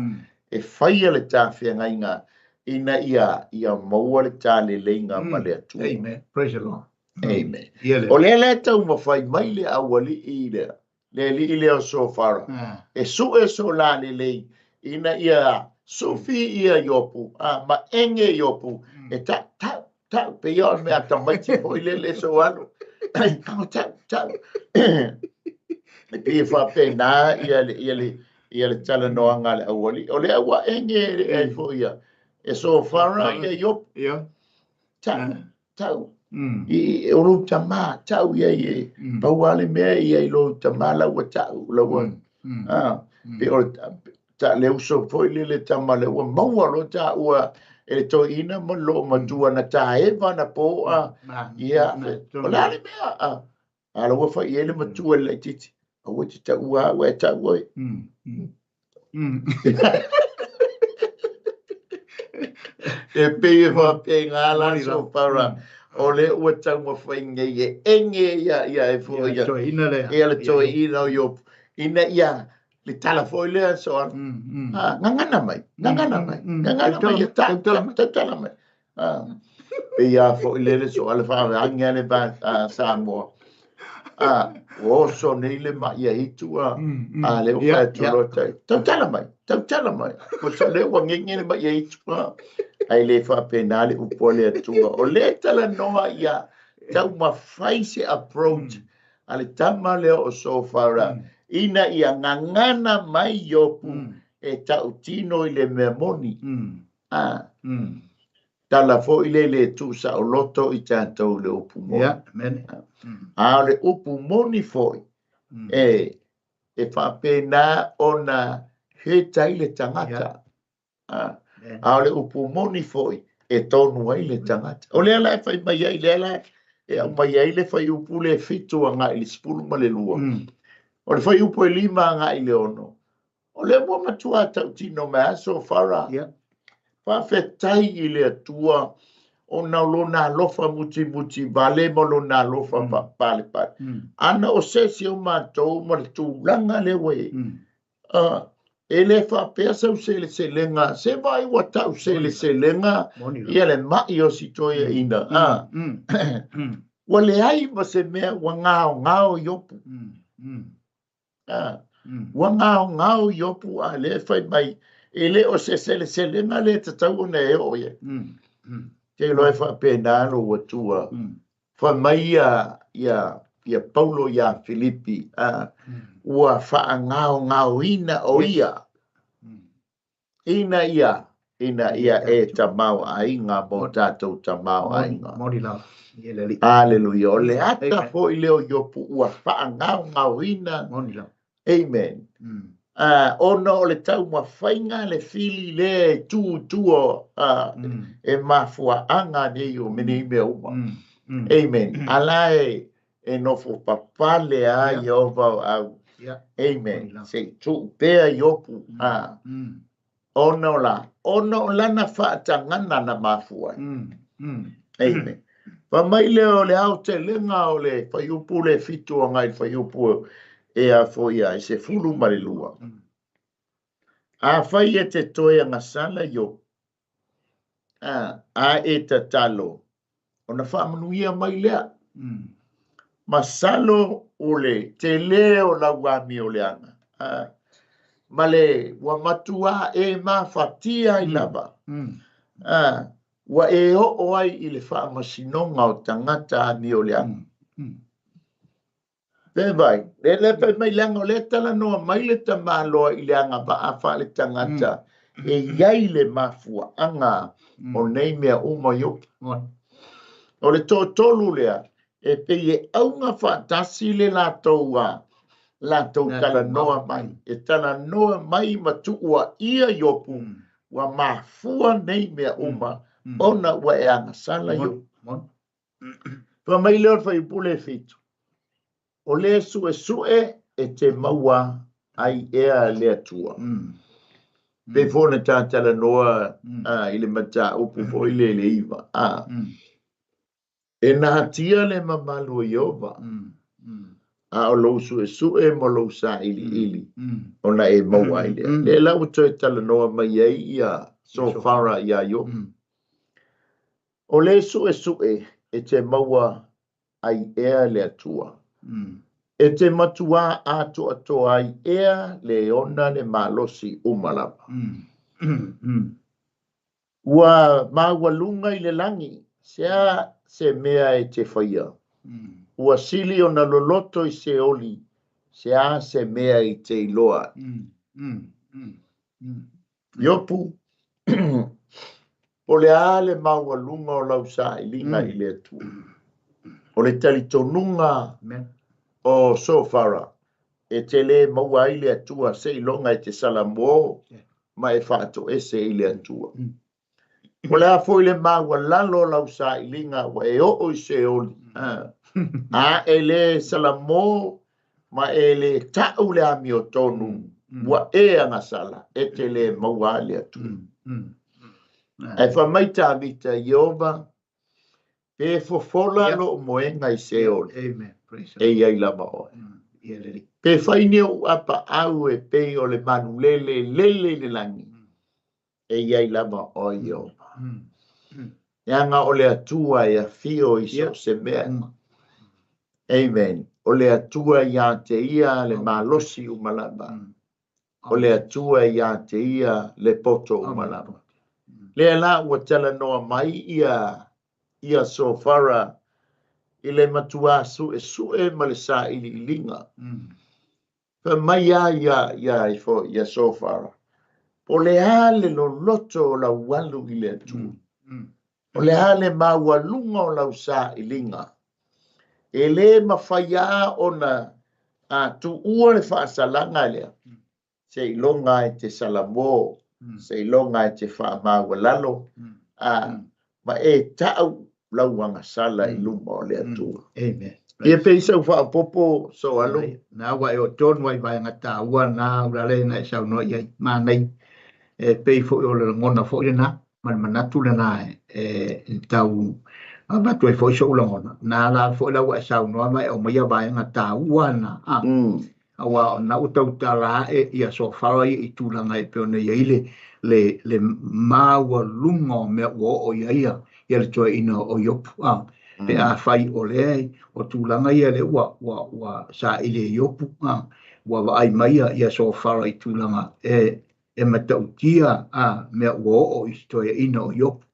E whaia le tāwhianga inga. Ina ia maua le tāle leinga ma le atua. Amen. Praise the Lord. Amen. O le tau mawhai mai le awali i le. Le li i leo so fara. E su e so la le lei. Ina ia sufi ia IOPU. Ma enge IOPU. E tau pe ia me ata maiti po i le so alo. Tau. E pia whapena ia le tala noanga le awali. O le awa enge e fo ia. E so fara ia IOPU. Tau. I oro tama tau ia e pauale mea ia i lo tamala wa tau lawa pe o ta le uso foi le tama le wa maua lo ta ua e to ina mo lo matua na ta e vana po ia o la le mea a lo fa ia le matua le titi o wa ta ua wa ta ua e pe va pe ngala so para o le ua tau ma whainga i e enge ia e fo ia. Ia le toi ina o IOPU. Ina ia le tala fo i lea so an. Ngangana mai. Ngangana mai. Tala mai. Pe ia fo i lea so ala whawe angia le ba Samoa. O so nei le ma ia hitua. Le o whae turo tai. Tala mai. Ko so le ua ngengi le ma ia hitua. Ai le whapena le upole atua. O le tala noa ia tau mawhaise approach. Ale tama leo o so fara. Ina ia ngangana mai IOPU e tau tino i le mea moni. Tala fo i le tusa o loto i tātou le upu moni. Le upu moni foi. E whapena ona he tai le tangata. Le upu moni foi e tonu ai le tangata. O lea lai whai mai ai, lea lai e au mai ai le whai upu le fitu a ngai le spulu ma le lua. O le whai upu e 5 a ngai le ono. O le mua matua tau tino me aso whara. Whawhetai i le atua o na lona lofa muti vale mo lona lofa pale. Ana o sesi o mātou ma le tūlanga le we. E le whapea sau se lenga, se vai wa tau se lenga, ia le mai o si toia ina. Wa le ai ma se mea wa ngao IOPU. Wa ngao IOPU a le whai mai, e le o se lenga le te tau na e oie. Ke loe whapea nāno wa tua. Wha mai ia Paulo ia Filipi. Ua ngao ina o ia. Ina ia e tamau ainga mo tātou tamau ainga. Hallelujah. O le ata fo i leo IOPU ua ngao ina. Amen. Ona o le tau ma whainga le fili le tuo e mafua anga nei o mene mea uma. Amen. Ala e nofo papale a Yehova au. Amen. Se tu pea iopu a. Ono la na whaatangana na mafua. Amen. Pa mai leo le au te lenga o le whaiupu le fitu o ngai whaiupu e a foia e se fulu marilua. A whai e te toe a ngasala yo. A e te talo. O na whaamanuia mai lea. Masalo ole te leo la wami o leanga. Male wa matua e ma fatia I lava. Wa e o ai I le whaamasinonga o tangata mi o leanga. Vai, le pe mai leanga o le tala noa mai le tamaloa I leanga ba a wha le tangata. E iai le mafua anga o nei mea umayo. O le tōtolu lea. E pe e aunga whaatasi le lātou tala noa mai. E tala noa mai matua ia iopu wa mafua nei mea uma ona wa e anga sala yo. Pa mai leo whai pule fitu. O le sue e te maua ai ea lea tua. Pe fone tā tala noa I le mata upu fo I le iwa. E na tia le mamalu Yehova. A o lo sue mo lo sa ili. Ona e maua I lea. Le lau toi tala noa mai ai ia so fara ia yo. O le sue e te maua ai ea lea tua. E te matua ato ai ea le ona le malosi umalapa. Ua mawalunga I le langi. Sea se mea e te whaia. Ua sili o na loloto I se oli. Sea se mea I te iloa. Iopu. O le ale mawalunga o lausa I linga I le tu. O le talitonunga o sofara. E te le maua I le atua se ilonga I te salamo. Ma e whaato e se I le atua. O le afo I le maua lalo lausa I linga wa e o I se oli. A e le salamo ma e le tau le ami o tonu. Wa e anga sala. E te le maua le atua. E whamaita vita Yehova. Pe fofola lo moenga I se oli. Amen. E iai lama o. Pe whaine o apa au e pe o le manu lele le langi. E iai lama o Yehova. Yanga o le atua ia fio I so se mea. Amen. O le atua ia te ia le malosi umalaba. O le atua ia te ia le poto umalaba. Le la ua tala noa mai ia so fara I le matua sue ma le sa ili ilinga. Pa mai ia ia so fara. O le ale lo loto o la walu I le atua. O le ale mawalunga o lau sa ilinga. E le mawhaia ona tu ua le whaasalanga lea. Se ilonga e te salamo. Se ilonga e te whaamawalalo. Ma e tau lauanga sala I luma o le atua. Amen. Ia peisa whaapopo so alo. Na wa e o tonu ai vai ngata ua na urale na e sau no iai. Ma nei e pei fo o le ngona fo na. Man manatu le na e tau a batu e fo so ngona. Na la fo la wa sau no mai o mai vai ngata ua na. Awa na utau tala e ia so fara I tulanga e peona ia le maua lunga me o ia le toi ina o IOPU pe a fai o le o tulanga ia le wa sa ile IOPU wa ai mai ia so fara I tulanga e matautia me o toi ina o IOPU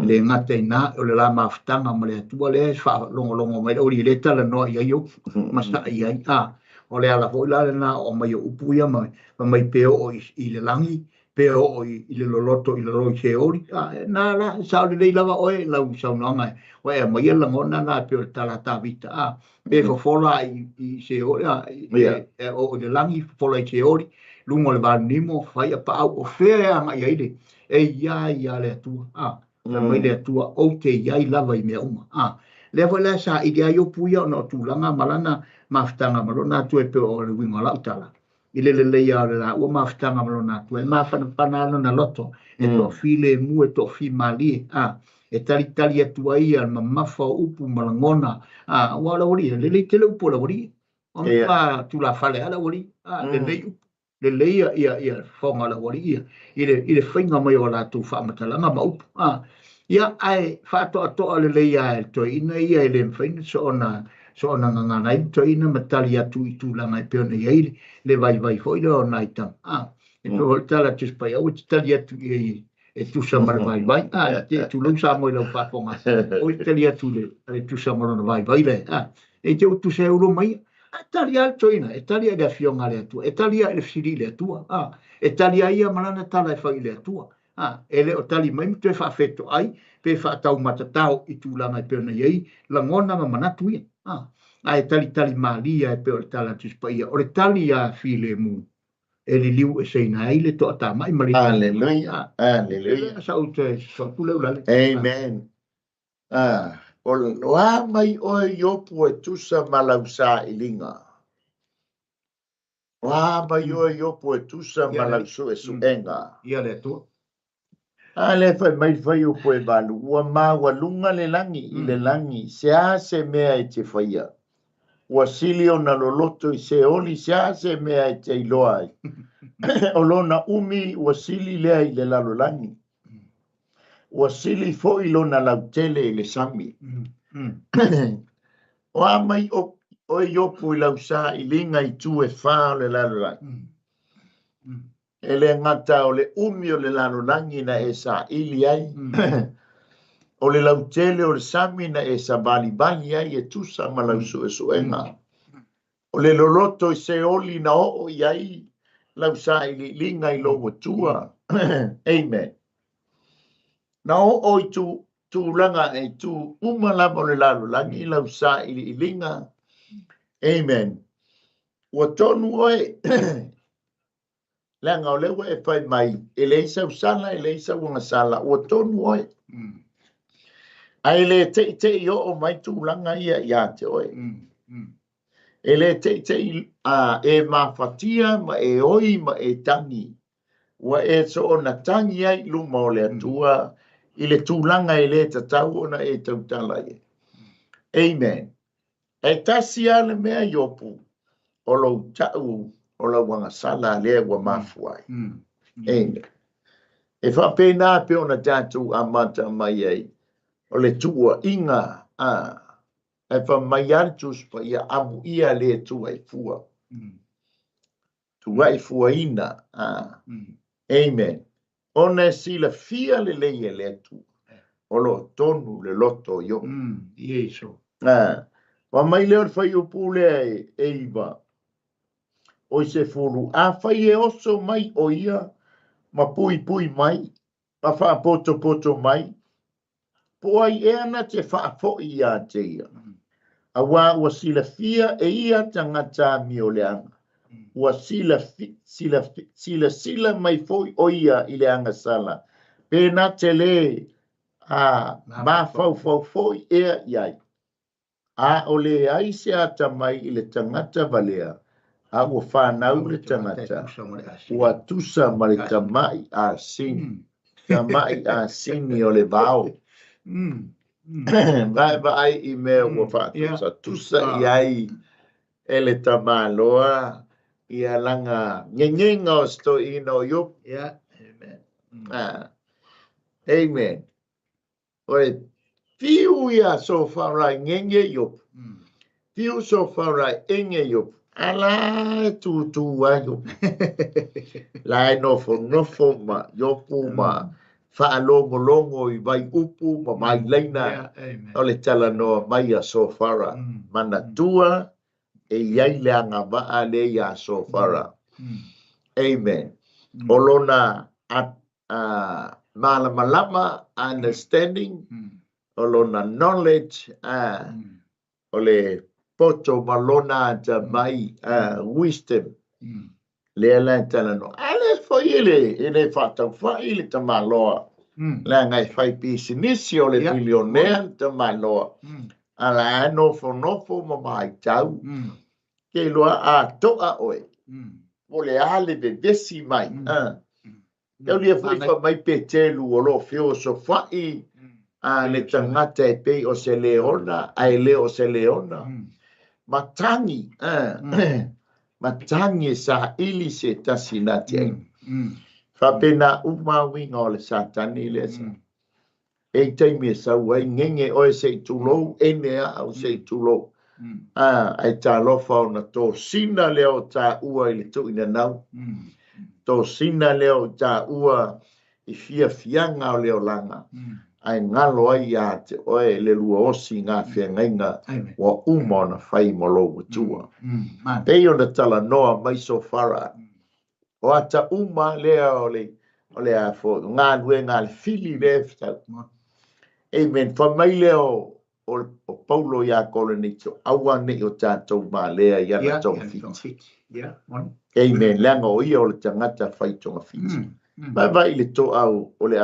le ngate na o le la maftanga ma le tua le fa longo mai o le tala no ia IOPU masa ia o le ala fo la na o mai upu ia mai pe o I le langi pe o I le loloto I le roi se ori na la sa le lava o la sa no mai o e mai la ngona na pe tala tavita pe fo fola I se ori o le langi fola se ori lungo le vanimo fai pa o fe anga ia ile e ia le tua mai le tua o te ia lava I me uma Le fa la sa i IOPU ia no tulanga malana maftanga malona tu e pe o le winga la utala. Ile le ia la o maftanga malona tu e mafana panalo na loto e to file mu e to fi mali e tali atu ai al mafa upu malangona wala wori le tele upu la wori o ma tu la fale ala wori le ia fonga la wori ia ile finga mai o la tu fa matalanga ma upu ia ai fa to le ia to ina ia le fin so ona nga nai to ina matali atu i tu la mai pe ona ia le vai foi le ona ita e to volta la tu spa o tali atu e tu sa mar vai te tu lu sa mo le fa fonga o tali atu le tu sa mo vai le e te tu se euro mai tali alto ina e tali ga fionga le atu e tali le fili le atu e tali ia malana tala e fai le atu ele o tali mai te fa feto ai pe fa tau matatao i tu langa pe ona yei la ngona ma manatu ia ai tali malia e pe o tala tu spaia o le tali a file mu ele liu e seina ai le to ata mai mari Hallelujah. Hallelujah. sa o te so tu le ulale Amen. O wa mai o IOPU e tusa malausa ilinga. Wa mai o IOPU e tusa malausu e suenga. ia le tu Ale fai mai fai o poe balu. Ua ma wa lunga le langi i le langi. Se mea e te faia. Ua sili o na loloto i se oli se mea e te iloa ai. O lona umi ua sili lea i le lalo langi. Ua sili fo i lona lautele i le sami. Wa mai o IOPU i lausa i linga i tu e wha o le lalo langi. Ele ngata o le umi o le lalo langi na e sa ili ai. O le lautele o le sami na e sa bali ai e tusa ma lausu e suenga. O le loloto i se oli na o i ai lausa i li linga i logo tua. Amen. Na o i tu langa e tu umalama o le lalo langi i lausa i li linga. Amen. Ua tonu oe langa o lewa e fai mai e leisa usala e leisa wanga sala ua tonu oe. Ai le te i o mai tūlanga ia te oe. E le te e mawhatia ma e oi ma e tangi. Ua e so o na tangi ai luma o le atua i le tūlanga e le tatau ona e tautala e. Amen. E tasi ale mea IOPU o lo tau o la wanga sala lea wa mafuai. Amen. E whapena pe ona tātou amata mai ai. O le tua inga e wha mai antus pa ia amu ia le tua i fua. Tua i fua ina. Amen. Ona sila fia le leia le atu. O lo tonu le loto yo. Yesu. Wa mai leo whai upu lea e iwa. O se furu. A whai e oso mai o ia. Ma pui mai. Ma wha poto mai. Poai e ana te whaafo i a te ia. A wā ua sila fia e ia tangata mi o leanga. Ua sila mai foi o ia i leanga sala. Pena te le ma fau foi ea iai. A o le ai se ata mai i le tangata valea. A ua whanau le tangata. Ua tusa ma le tamai a sini. Tamai a sini o le vao. Vai i mea ua whātusa. Tusa i ai e le tamaloa i a langa ngengenga o sto ino IOPU. Amen. Amen. Oe fiu ia so whaurai ngenge IOPU. Fiu so whaurai enge IOPU. Ala tu wa IOPU. Lai nofo ma IOPU ma. Whaalongo i vai upu ma mai leina o le tala noa mai a sofara. Mana tua e iai leanga waa le ia sofara. Amen. Olona malama understanding. Olona knowledge. Ole poto malona ta mai wisdom. Le la tala no. Ale foi ele fata fai ele ta maloa. La ngai fai business o le billionaire ta maloa. ala nofo ma mai tau ke loa toa oe o le ale be besi mai Kau lia fui fa mai pe te lu o lo fio so fai le tangata e pe o se leona ai le o se leona matangi matangi sa ili se tasinati ai fa pena uma winga o le satani le sa e te me sa wai ngenge o se tulo e nea au se tulo ai ta lo fa na to sina le o ta ua i le tu ina nau to sina leo ta ua I fianga o leo langa. Ai ngalo ai a te oe le lua osi ngā whiangainga wa uma na whai molo tua. Pei o na tala noa mai so whara. O ata uma lea o le a fo ngā lue ngā le fili lefta. Amen. Whamai leo o Paulo ia kore ni to awa ni o tātou mā lea ia na tong fiti. Amen. Langa o ia o le tangata whai tonga fiti. Vai le to au o le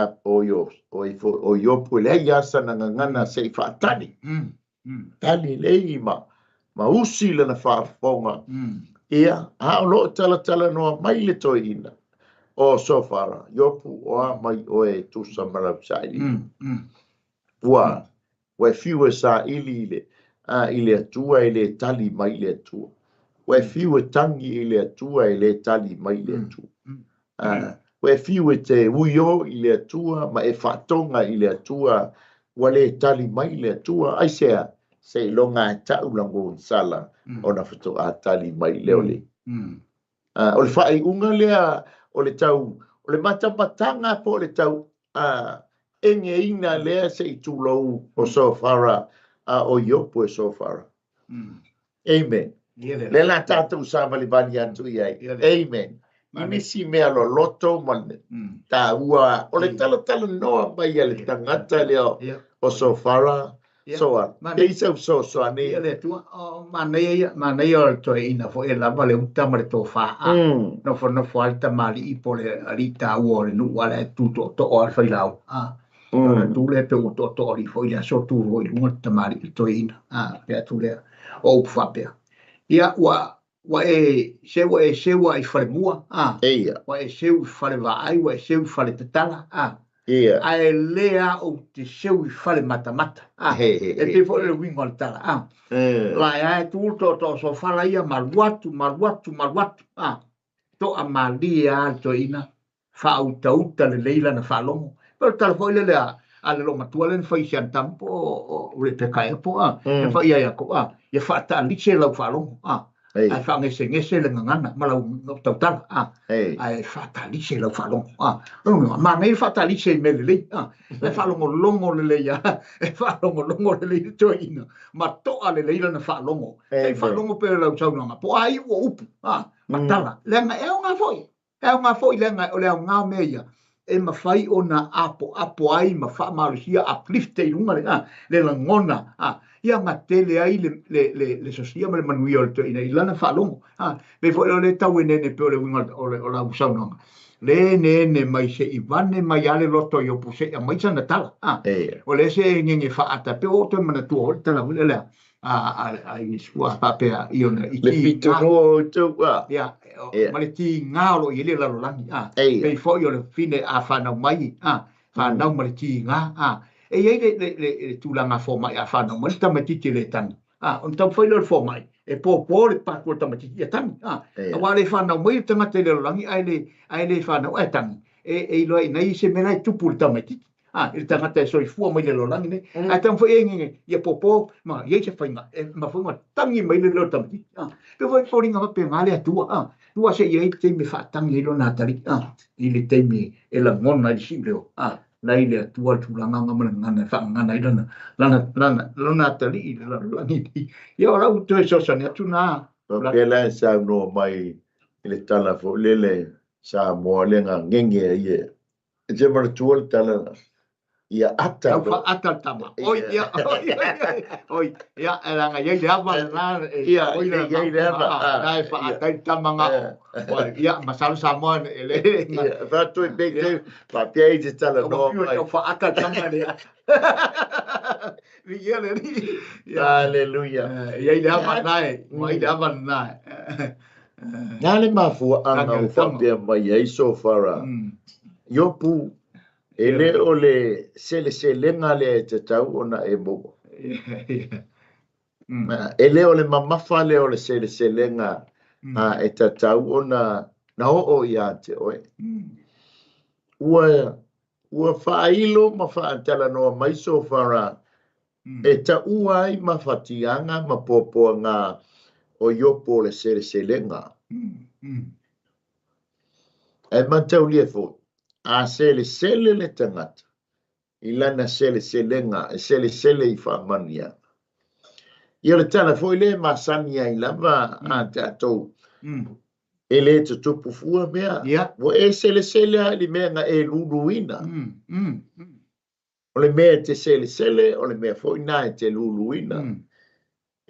o IOPU le ia sana ngana se whaatani. Tani le ma usi le na whaafonga. Ia, a lo tala noa mai le to ina. O sofara, IOPU o mai o e tusa Malū. Ua, we fiu sa ili ile atua ile tali mai le atua. We fiu tangi ile atua ile tali mai le atua. We fiu te uio ile atua ma e whatonga ile atua wale tali mai le atua ai se longa tau lango sala o na whato a tali mai le ole. O le whae unga lea o le tau o le matamatanga po le tau enge ina lea se I tūlou o sofara o IOPU e sofara. Amen. Le la tātou sa malibani atu iai. Amen. I misi mea lo loto mane. Tā ua o le tala noa mai le tangata leo o sofara. Soa. Ke isa so ane. Le tua manei o to ina fo e lava le uta ma le to fa. No fo alta mali I po le alita ua le nu wala tu to o al failau. Tu le pe to I fo ia so tu ro I lunga mali to ina. Pe tu le o fa pe. Ia wa e sewa I fale mua. Wa e sewa fale vai wa e sewa fale tatala. Ai lea o te sewa fale mata. E te fo le wingo al tala. La tu to so fala ia maluatu. To a malia to ina. Fa uta le leila na falongo. Pero tal foi le ale lo matua len fai sian tampo o le te kai po e fa ia ko ia fa ta li se lo falongo ai fa ngese le ngana ma lo total ai fa ta li se lo falongo ma nei fa ta li se me le le falongo longo le ia e falongo longo le to ina ma to ale le na falongo e falongo pe lo chau no po ai o upu matala le nga e nga foi le nga o le nga meia e mawhai o na apo ai ma wha marusia uplift e runga le langona ia ma tele ai le sosia ma le manui o le to ina ilana whalongo me fo le tau e nene pe o le winga o la usaunanga le nene mai se Ivane mai ale loto IOPU se mai sana tala o le se ngenge whaata pe o to mana tua o le tala wile lea ai skua papea iona le fitu no to ia ma le ti ngalo I le lalo langi pe fo yo le fine a whanau mai whanau ma le ti ngā e iei le tūlanga fo mai a whanau ma le tamatiti le tangi on tau whai le fo mai e po le pākua tamatiti a tangi a wā le whanau mai le tangata le lalo langi ai le whanau a tangi e loa nei se mena I tupu le tamatiti il tangata so I fua mai le lalo langi ne a tau whai e nge ia popo ma iei se whainga ma whainga tangi mai le lalo tamatiti pe whai whoringa ma pe ngale atua tua se iei te me whaatangi I lo nā tari I le te me e la ngona I si leo nei le atua tūlanga mana ngana whaangana I lana tari I le langi ia ora uto e sosane atu nā Pela sa no mai le tala fo lele sa mo le nga ngenge ie e te mara tuol tala ia ata Tau fa atal tama. Oi, ia. Oi, ia, elanga ia leava na. Ia, oi ia leava. Nai fa atal tama nga. Oi, ia, masal Samoan ele. Ia, vatu e bete, pa pia i te tala no. Tau fa atal tama le. Ia le ni. Hallelujah. Ia leava nai, mai leava nai. Ngale mafua anga o fa pia mai ai so fara. IOPU ele ole sele le te tau ona e mo. Ele ole mamafa le ole sele e te tau ona na o ia te oe. Ua whailo ma whaantala noa mai so fara e ta uai ma whatianga ma popoa ngā o IOPU le sele ngā. E mantau lia fo. A sele le tangata. I lana sele ngā, e sele i whamania. Ia le tana fo le masania i lava a tātou. E le te tupu fua mea. Wo e sele a li mea ngā e luluina. O le mea te sele, o le mea fo ina e te luluina.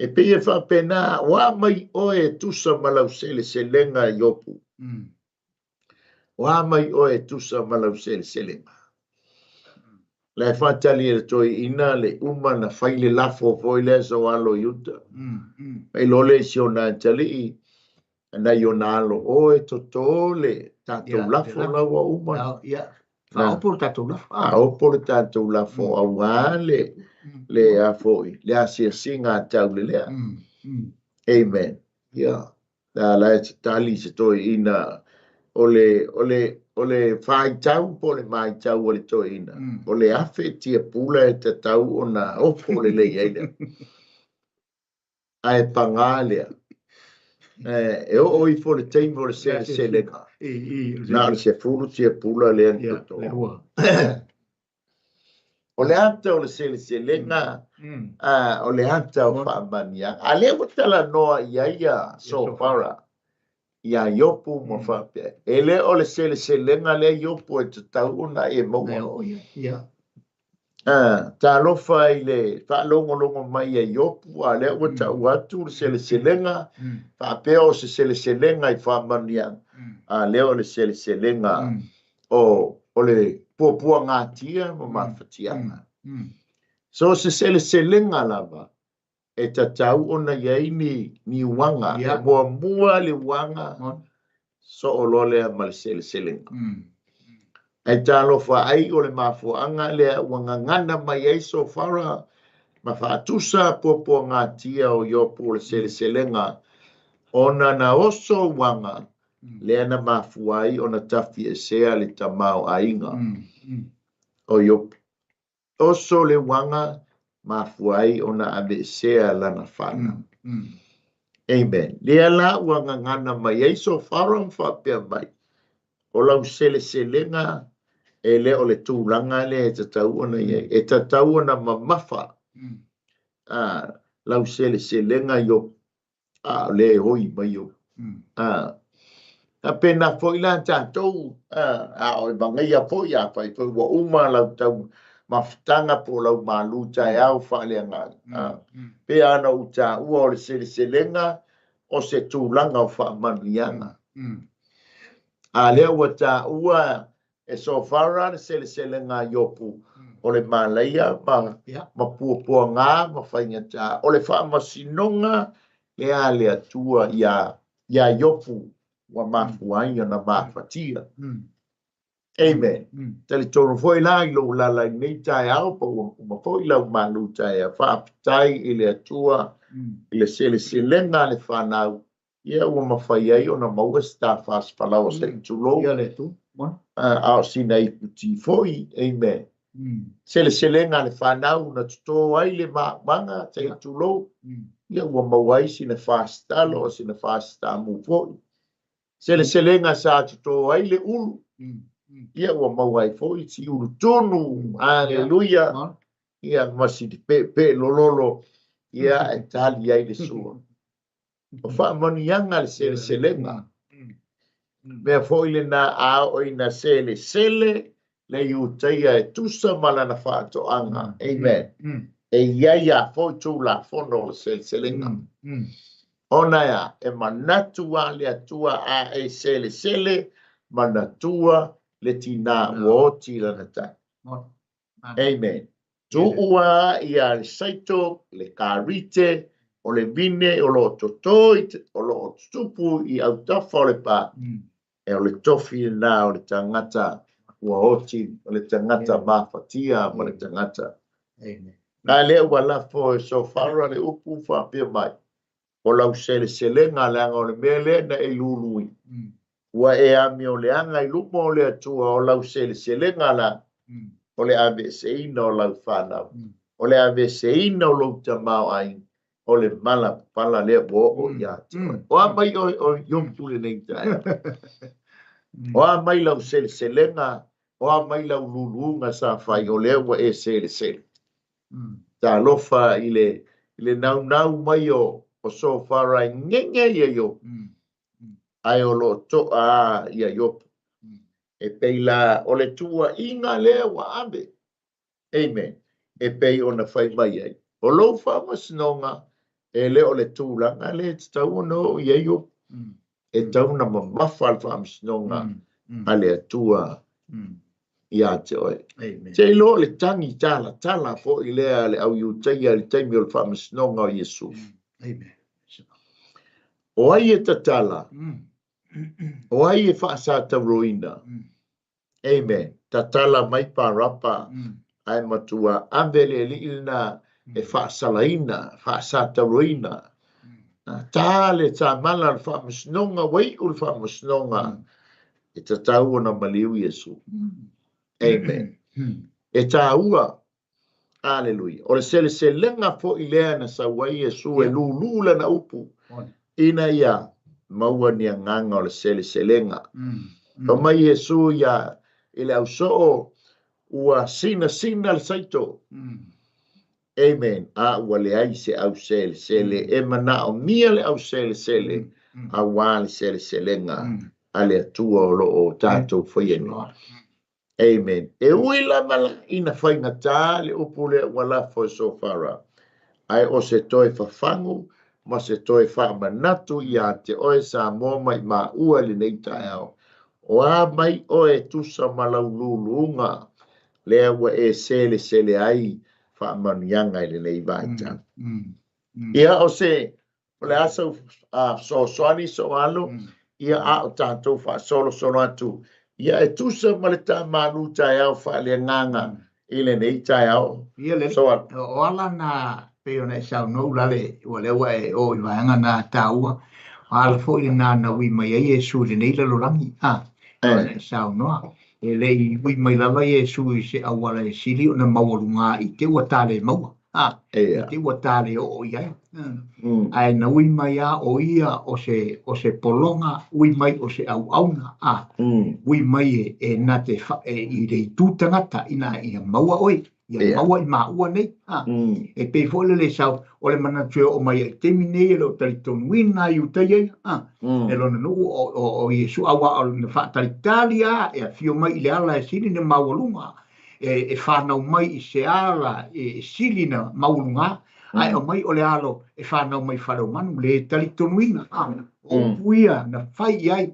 E pia whapena, wa mai oe tusa malau sele ngā IOPU. Wa mai oe tusa malau sele ngā. Le whatali e toi ina le uma na whaile lafo foi le so alo yuta. Pei lole si o na tali na yo na alo oe toto le tatou lafo lawa uma. Whaoporo tatou lafo. Whaoporo tatou lafo awa le a foi. Le a singa tau le lea. Amen. Yeah. La te tali se toi ina ole whai tau po le mai tau o le toi ina. O le afe tia pula e te tau o na opo le eina. Ai pangalea. E o i fo le teimo le se leka. Na le se furu tia pula le antoto. O le ata o le se lenga. O le ata o whaamania. A le watala noa iaia so fara. Ia IOPU mo whapea. E le o le se lenga le IOPU e te tau na e maua. Ta lofa i le whaalongo mai e IOPU a le o tau atu le se lenga. Whapea o se lenga i whamania. A le o le se lenga o le puapua ngā tia mo mawhatianga. So se lenga lava. E ta tau ona iai ni wanga. E mua le wanga. So o lole ma le selenga. E ta lofa ai o le mafuanga le wanga ngana mai ai so fara. Ma whaatusa popo ngā tia o IOPU le selenga. Ona na oso wanga. Le ana mafuai ona tafi e sea le tamau ainga. O IOPU. Oso le wanga. Mafuai ona ave sea lana whana. Amen. Lea la wanga ngana mai ei so wharam whapea mai. O lau selenga e le o le tūlanga le e tatau ona iei. E tatau ona mamafa. Lau selenga yo. Le hoi mai yo. A pena foi la tātou. O i bangai a foi a whai. Foi wa uma lau tau. Maftanga po lau Malū taeao faaleagaga. Pe ana u ta ua o le selenga o se tūlanga o whaamanianga. A lea ua ta ua e so fara le selenga IOPU o le malaia ma puapua ngā ma whaingata. O le whaamasinonga le atua ia IOPU wa mafuai na mawhatia. Amen. Tali toro foi la i lo la nei taeao po ma foi la Malū taeao whaapitai i le atua i le selenga le whanau. Ia ua mawhai ai o na maua stafas palau se tulo. Ia le tu. Ao sina i puti foi. Amen. Selenga le whanau na tuto ai le manga te tulo. Ia ua mawai sina whastalo o sina whastamu foi. Selenga sa tuto ai le ulu. Ia ua mawai foi ti ulu tonu. Hallelujah. Ia masi pe lololo. Ia e tali ai le sua. O whaamanianga le selenga. Mea foi le na a o ina sele le yu taia e tusa malana whaatoanga. Amen. E iaia fo tūla fono le sele. Ona ya e manatua le atua a e sele manatua le tina uoti lana tai. Amen. Tu ua ia le saito, le kārite, o le vine, o lo totoit, o lo tupu i au tafa o le pa. E o le tofi na o le tangata uoti, o le tangata mawhatia, o le tangata. Nā lea ua lafo e so whara le upu whapia mai. O lau sele ngā leanga o le mele na e lului. Ua e ami o le anga i lumo o le atua o lau sele ngā la. O le ave seina o lau whanau. O le ave seina o lau tamau ai. O le mala pala lea bo o ia. O a mai o yompu le nei tae. O a mai lau sele ngā. O a mai lau lulunga sa whai o lea ua e sele. Ta lofa i le nau mai o so wharai ngenge ia yo. Ai o lo to a ia IOPU. E peila o le tua inga lea wa ave. Amen. E pei o na whai mai ai. O lo wha masinonga e le o le tūlanga le tau no ia IOPU. E tau na mamawha wha masinonga a le atua ia te oe. Te lo le tangi tala fo i lea le au iu taia le taimi o le wha masinonga o Yesu. O ai e tatala. O ai e whaasata roina. Amen. Tatala mai parapa. Ai matua ambele li ilna e whaasalaina, whaasata roina. Tā le tā mala le whaamasnonga, wai ul whaamasnonga. E tatau o na maliu Yesu. Amen. E tā ua. Alleluia. O le se lenga fo i lea na sa wai Yesu e lulula na upu. Ina ia maua ni nganga o le se lenga. O mai Yesu ia ile au soo ua sina le saito. Amen. A ua le ai se au sele. E mana o mia le au sele. A wā le se lenga. A le atua o lo o tātou whaieni. Amen. E uila mala ina whainga tā le upule wala fo so whara. Ai o se toi whawhangu, ma se toi whamanatu ia te oe sa mō mai ma ua le nei taeao. O a mai oe tusa malau lulunga, lea ua e sele ai whamanianga le nei vaita. Ia o se, o le asa so soani so alo, ia a o tātou wha solo atu. Ia e tusa maleta Malū taeao faaleagaga i le nei taeao. Ia le o ala na pe ona sa no lale ua le ua e o i vaanga na taua. Ala fo i na wi mai ai Yesu le nei lo langi. Sa no e le wi mai lava Yesu i se awala e sili ona mawalunga i te ua tale maua. I te ua tale o ia. Ai na wi mai a o ia o se polonga wi mai o se au auna. Wi mai e na te i rei tūtangata ina ia maua oi. Ia maua i maua nei. E pei fole le sau o le manatue o mai e temi nei e lo talitonuina i utai ei. E lo na nuku o Yesu awa o na whaatalitali a e a fio mai i le ala e sili na maua e whanau mai i se ala e sili na maulunga. Ai o mai o le alo e whanau mai whanau manu le talitonuina. O puia na whai ai.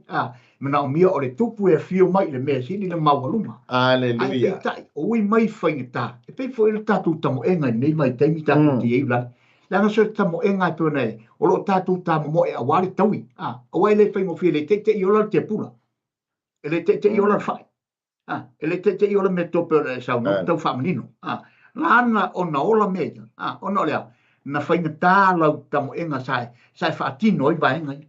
Mana o mia o le tupu e fio mai le mea sili na maulunga. Alleluia. Ai o ui mai whaingata. E pei fo e tātou tamo enga nei mai teimi tātou ti eula. Langa so tamo enga e pēr nei. O lo tātou tamo mo e awari taui. O wai le whaingo fia le te iola te pula. E le te iola whai. E le te iola me tope o le sau no tau whamanino. Lana o na ola mea. O na olea. Na whaingata lau tamo enga sai whaatino i vaenga.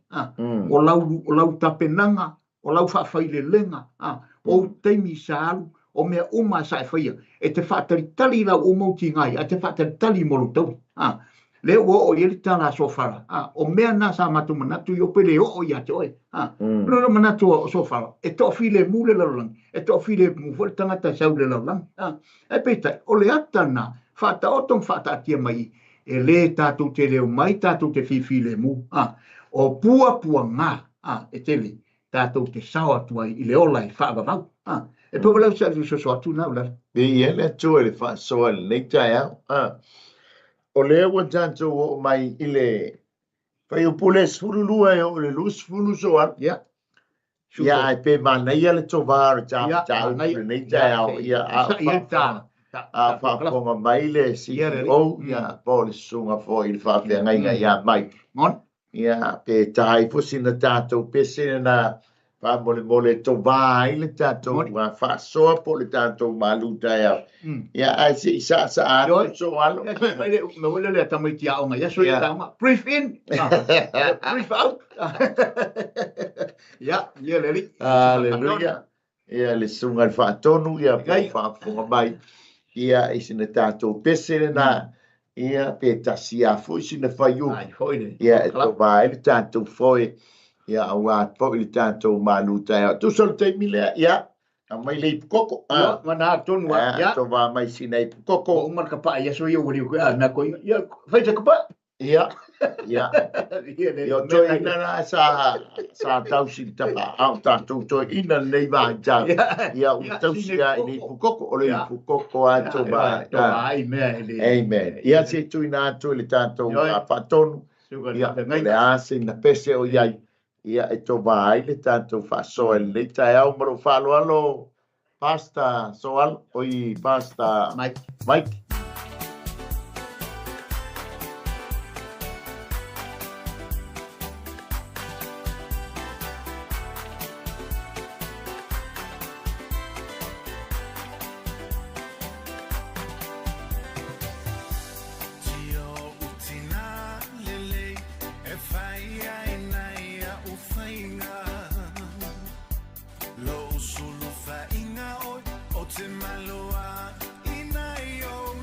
O lau tapenanga. O lau whaafai lenga. O teimi saalu. O mea uma sai whaia. E te whaataritali lau o mauti ngai. A te whaataritali molu tau. Le o ieri tala so whara. O mea na sa matu manatu i opele o ia te oe. Lora manatu o so whara. E to file mule laulang. E to file mufol tangata saule laulang. E peitai. O le atana. Whaata otong whaata atia mai. E le tātou te leo mai. Tātou te fifile mu. O pua ngā. E tele. Tātou te sawa tuai i le ola i whaavavau. E po wala sa so tu na wala. Be ia le atua le whaasoa le nei taeao. O lea ua tātou o mai i le whai upule sfululua e o le lus fulu soa. Ya. Ia ai pe mana ia le tovāre tāu le nei taeao. Ia a whaaponga mai le CEO. Ia po le sunga fo i le whaawhiangainga ia mai. Mon. Ia pe tai fusina tātou pesina na mole tovā i le tātou whaasoa po le tātou Malū taeao. Ia ai se isa atu so alo. Me wala le tamai tia o ngai so ia tama. Breathe in. Breathe out. Ya, ia le ri. Hallelujah. Ia le sunga le whaatonu ia po whaafonga mai. Ia isina tātou pesina na ia pe tasia fo isina whaiu. Ia e tovā i le tātou foi. Ia awa po i le tātou Malū taeao. Tu sol te mile ia. A mai le pukoko. Mana tonu ya. Tovā mai sina i pukoko. O man kapa ia so ia uri ko na ko ia fai te kapa. Ia. Ia. Ia toi ina sa tau si tapa au tātou toi ina nei vāja. Ia u tau si a i pukoko o le pukoko a tovā. Amen. Ia se tu ina tu le tātou a patonu. Ia le ase na pese o iai. Ia e tovā ai le tātou whaasoa le taeao maro whaaloalo. Pastor soal oi Pastor Mike. Lo sulu fa inga oi o te maloa ina yo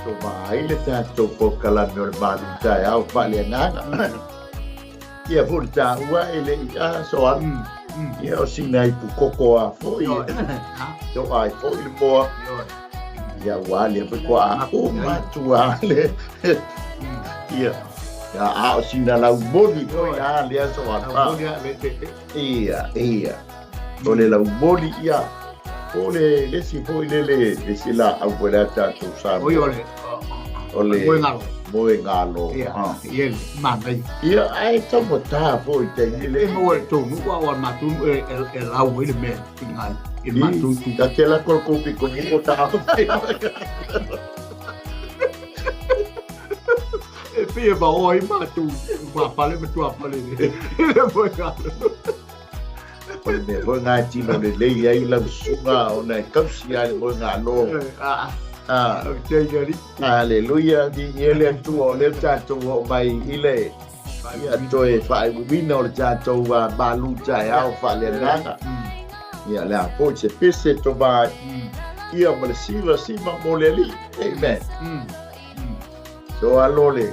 to mai le ta to po kala no Malū taeao faaleagaga ia fulta ua ele ia so ia o sinai pu koko a foi to ai foi le mo ia wale pe ko a o matua le ia ya a o sina la boli foi a le so a ia ole la boli ia ole le si foi le si la a vuela ta tu sa ole mo e ngalo Ia mangai. ia ai tomo ta foi te ile E mo e tonu wa matu e lau ele me ingal. E matu tu. ta tela kol kopi ko mo ta E pia ba oi matu. Wa pale me tu pale. Ele mo ngalo. Poi me ho nga tino le le ai la sunga ona kausi ai mo ngalo Hallelujah di ele tu o le tato o mai ile ia toe fai vino le tato wa Malū taeao faaleagaga ia le apo se pese to ba ia mo le siva mo le li amen so alole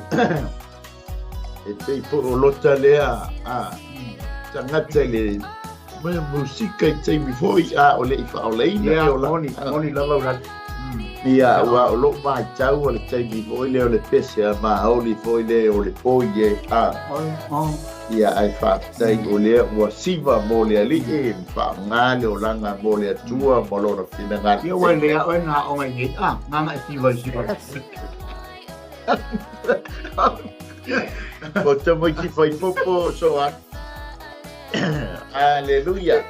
e te poro lota lea tangata le me musika i te mi foi o le ifa o le ina o la moni lava urat. ia wa o lo mai tau o le te mi foi le o le pese ma o le foi le o le poie ia ai fa tai o le wa siva mo le ali e fa ngale o langa mo le tua mo lo na fina ngale Ia wa le o na o ngai nganga siva. o te mo ki fai popo so a Hallelujah.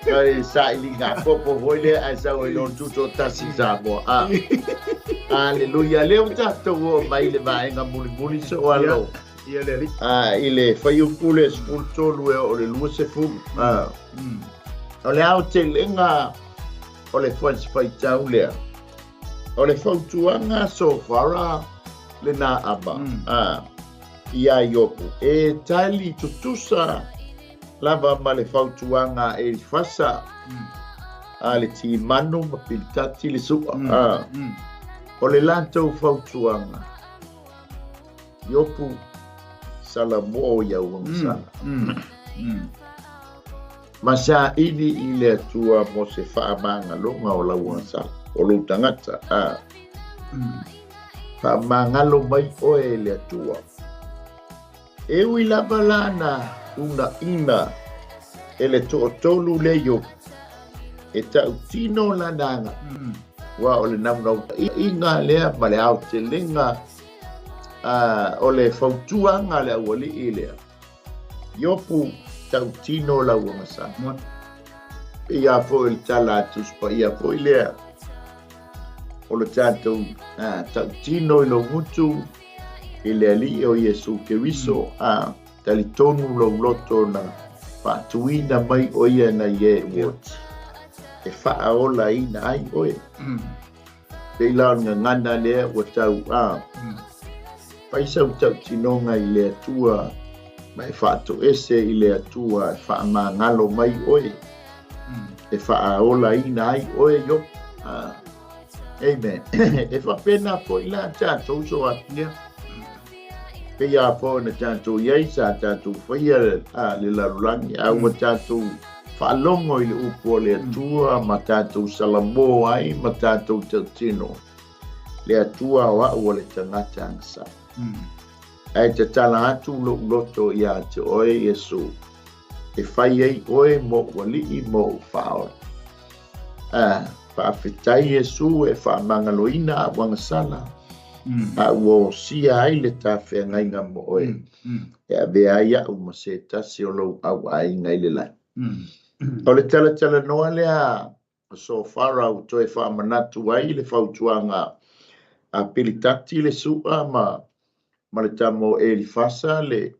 Kai sa ilinga popo voile ai sa o lon tuto tasi mo Hallelujah. Le uta to mai le vai nga muli so alo. Ia le ri. Ile fai ukule school tolu o le luce fu. O le au te lenga o le fai tau le. O le fautuanga so fara le na aba. Ia IOPU e tali tutusa lava ma le fautuanga e fasa le ti manu ma piltati le supa o le lantou fautuanga IOPU salamo ia uangsa masa ini i le atua mo se whaamanga longa o lauangsa o lo tangata whaamanga lo mai oe le atua e ui lava lana una ina e le to'otolu le IOPU e tautino lananga wa o le naunau inga lea ma le au te lenga o le fautuanga le awali i lea IOPU tautino la uangasa ia fo il tala atuspa ia fo i lea o le tatou tautino i lo mutu i le ali o Iesu Keriso talitonu lo loto na patuina mai o ia na ye wot e whaaola ina ai oe pei lao ngana lea o tau paisa o tau tinonga i le atua mai whaato ese i le atua e whaamangalo mai oe e whaaola ina ai oe yo amen e whapena po ila tātou so atia Pia po na tanto yai sa tanto fia le larulangi a wa tanto falongo i le upo le atua ma tanto salamo ai ma tanto tino le atua wa o le tangata angsa ai te tala atu lo loto ia te oe Yesu e fai ai oe mo wali i mo fao fa fitai Yesu e fa mangaloina a wangasala a wo sia ai le tafe ngai nga mo oe e ave aia o mo se tasi o lo au ai ngai le lai o le tala noa lea so fara o toe wha manatu ai le fautuanga a pilitati le sua ma le tamo e li fasa le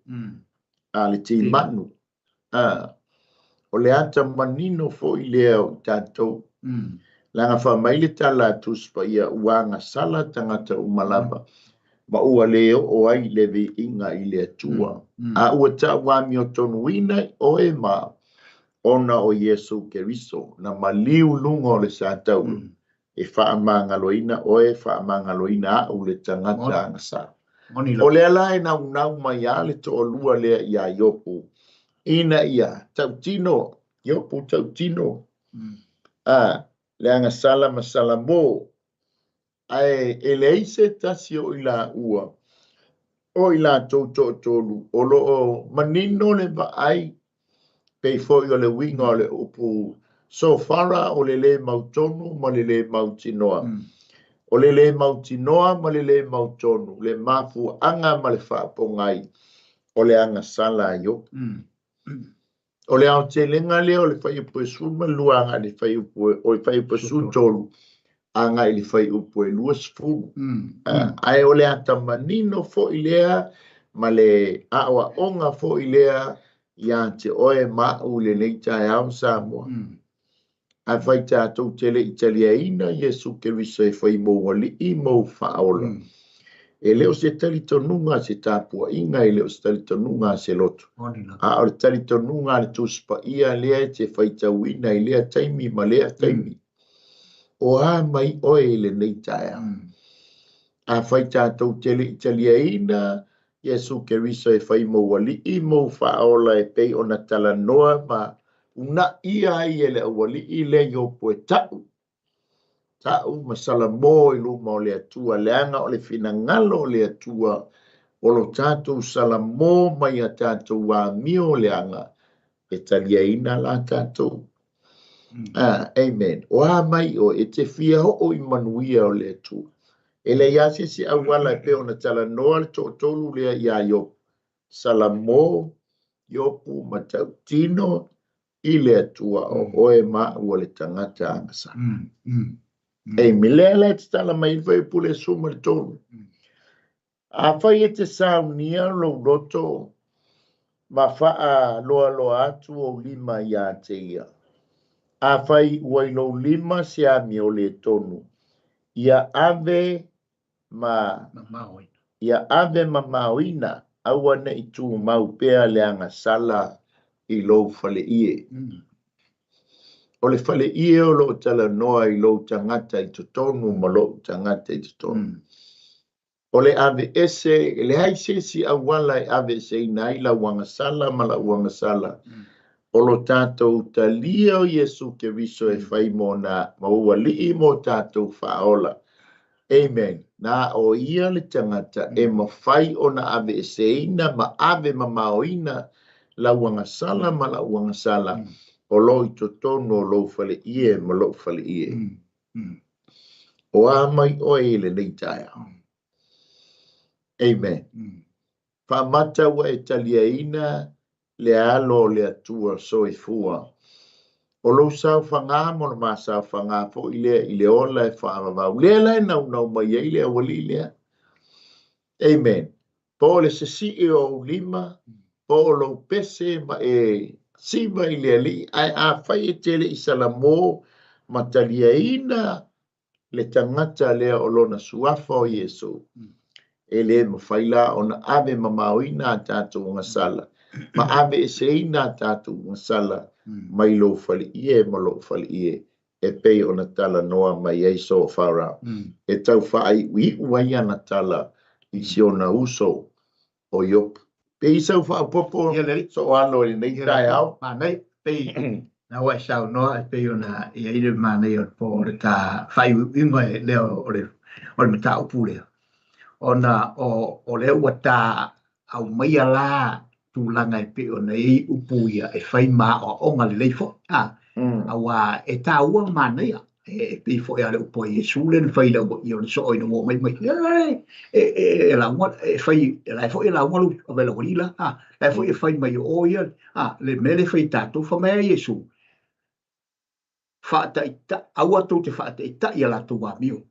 a le ti manu o le ata manino fo i lea o tātou langa fa mai le tala tuspa ia uanga sala tangata umalava ma ua leo o ai levi inga i le atua a ua ta wami o tonuina oe ma ona o Iesu Keriso na maliu lungo le sātau e whaamangaloina oe whaamangaloina au le tangata angasa o le ala e nau mai a le to olua lea ia IOPU ina ia tautino IOPU tautino le anga sala masala mo ai eleise tasio ila ua o ila tolu o lo manino le ba ai pe foi o le winga o le upu so fara o le mautonu ma le mautinoa O le mau tinoa ma le mau tonu, le mafu anga ma le whaapongai, o le anga sala yo. O le au te lenga leo le whai upo e suma luanga le whai upo o le whai upo su tolu, anga i le whai upo e lua sifuru. Ai o le atamanino fo i lea, ma le awa onga fo i lea, ia te oe mau le nei taeao Samoa. A whai tātou tele i talia ina, Yesu Keriso e whai mou wali i mou whaola. E leo se tali tonunga se tāpua inga, e leo se tali tonunga se loto. A o le tali tonunga le tuspa ia lea te whai tauina i lea taimi ma lea taimi. O a mai oe le nei taeao. A whai tātou tele i talia ina, Yesu Keriso e whai mou wali i mou whaola e pei o na tala noa ma una ia i ele awali i le IOPU e tau. Tau masala mo i luma o le atua leanga o le fina ngalo o le atua o lo tātou salamo mai a tātou wa mio leanga e talia ina la tātou. Amen. O a mai o e te fia ho i manuia o le atua. E le yasi si awala e peo na tala noa le tolu lea i a IOPU. Salamo, IOPU, matau tino, i le atua o oe ma ua le tangata angasa. E milele te tala mai vai pule suma le tonu. A whai e te saunia lo roto ma whaa loa loa atu o lima i a te ia. A whai uai lo lima se a mi o le tonu. Ia ave ma mauina aua ne i tu mau pea leanga sala i lo fale ie. O le fale ie o lo tala noa i lo tangata i tonu ma lo tangata i tonu. O le ave ese, le haise si awala e ave ese inai la wanga sala ma la wanga sala. O lo tātou talia o Yesu Keriso e whai mo na maua lii mo tātou whaola. Amen. Na o ia le tangata e mawhai o na ave ese ina ma ave ma maoina la wanga sala ma la wanga sala. O lo i tonu o lo fale ie ma lo fale ie. O a mai o e le nei taeao. Amen. Whamata wa e talia ina le alo le atua soi fua. O lo sao whanga mo na ma sao whanga fo i le ola e whaamavau. Lea lai nau mai e le awali lea. Amen. Po le sisi e o lima, po lo pese ma e siva i le ali, ai a whai e tele i salamo ma talia ina le tangata lea o lona suafa o Yesu. E le mawhaila o na ave ma mauina a tātou ngasala. Ma ave e seina a tātou ngasala. Mai lo fali ie ma lo fali ie. E pei o na tala noa mai ei so whara. E tau whaai ui uai ana tala i si o na uso o IOPU. Pei sau whaapopo so ano i nei taeao. Ma nei, pei na wai sau noa e pei o na i aire ma nei o po le ta whai inga e leo o le mata upu leo. Ona o leo wata au maia la tu langa e pe o nei upu ia e whai ma o onga le leifo. Awa e ta ua ma nei e pe fo e ale upo i Jesu le whai lau i o le so o ina wo mai. E la ua e whai e la fo e la ua lu o vela gorila. La fo e whai mai o ia le mele whai tatu wha mea Jesu. Whaata i ta aua tau te whaata i ta i ala tu wa mio.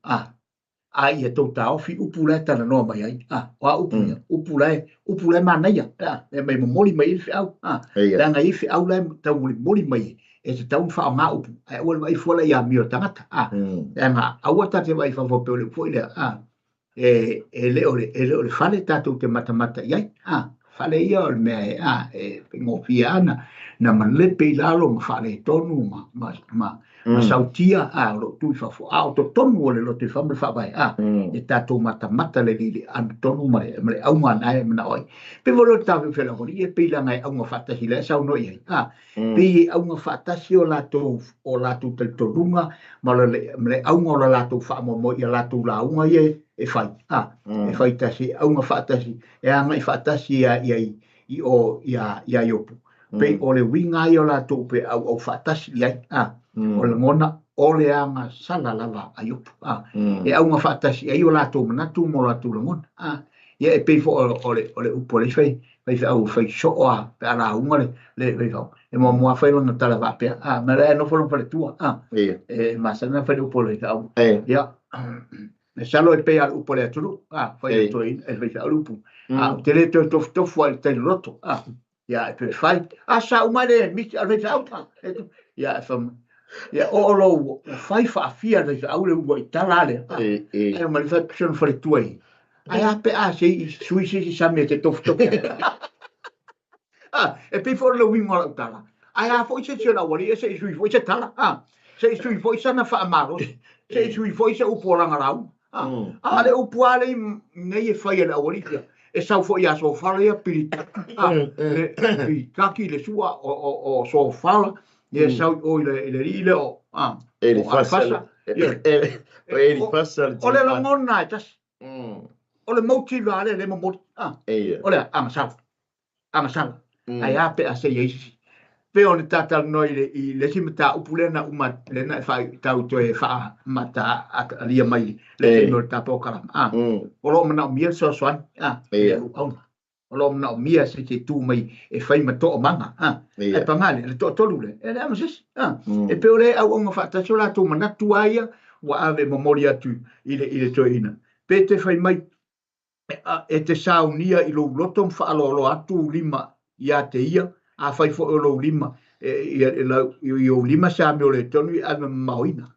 Ai e tau tau fi upu lai tana noa mai ai. Wa upu lai mana ia. E mai momoli mai i fi au. Langa i fi au lai tau moli mai. E te tau wha ngā upu. E ua mai fuala ia mio tangata. E ngā aua tate mai wha peo le fwoi lea. E leo le whale tātou te matamata iai. Whale ia o le mea e ngofia ana. Na manlepe i lalo ma whale tonu ma sautia lo tui whafo o to tonu o le lo te whamle whabai e tātou matamata le lili an tonu ma le aunga nai mana oi pe volo tāwhi whela hori e peila ngai aunga whatahi le sau noi pe i aunga whatasi o lātou te torunga ma le aunga o lātou whaamo i a lātou launga e whai e whai tasi aunga whatasi e anga i whatasi i IOPU pe o le winga i o lātou pe au whatasi iai o le ngona o le anga sala lava a IOPU. E au ngā whaatasi, e o lātou manatu mo lātou langona. Ia e pei fo o le upo le whai au whai soa pe ala unga le whau. E mua whai langa tala wapea. Ma rea no whanong whare tua. E masana whare upo le au. Ia. E salo e pei al upo le aturu. Whai le toi e whai au upu. Te le tofu al te loto. Ia e pei whai. Sa umare misi al whai au. Ia e wham. Ia o lo whai whaafia le au le ua i talale. E ma le whai pison whare tuai. Ai ape sei sui sami te tofu. E pe for le wingo la tala. Ai a foi se la wali se sui foi se tala. Se sui foi sana fa amaro. Se sui foi se upolanga rau. Ale upuale nei fai la wali. E sa foi a so fala ia pirita. Le kaki le sua o so fala. E sa o le rile o. E le fasa. E le fasa. O le longona tas. O le motiva le mo o le amasala ai ape a se yeisi pe on tata noi le simata upulena uma le na fai tau to e fa mata alia mai le no tapo kala o lo mana mia so swan o lo mana mia se te tu mai e fai mato o manga e pangale le to lule e le amasis e pe ole au nga fa ta sola tu mana tu aia wa ave memoria tu ile to ina pe te fai mai e te saunia i lo lotom fa lo atu lima ia te ia a fai fo lo lima i lima sa me le tonu a maoina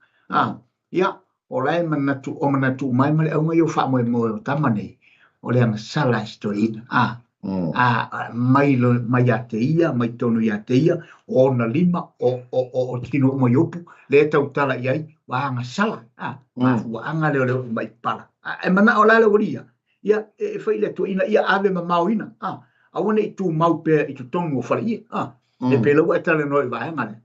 ia o lai manatu mai male au ngai fa mo tamane o le ang sala story mai a te ia mai tonu ia te ia o na lima o tino mo IOPU le tau tala iai wa anga sala wa anga le mai pala e mana o la le woria ia e fai le tu ina ia ave ma mauina a wone tu mau pe i tu tongu o fari e pe lo eta le noi vai ngale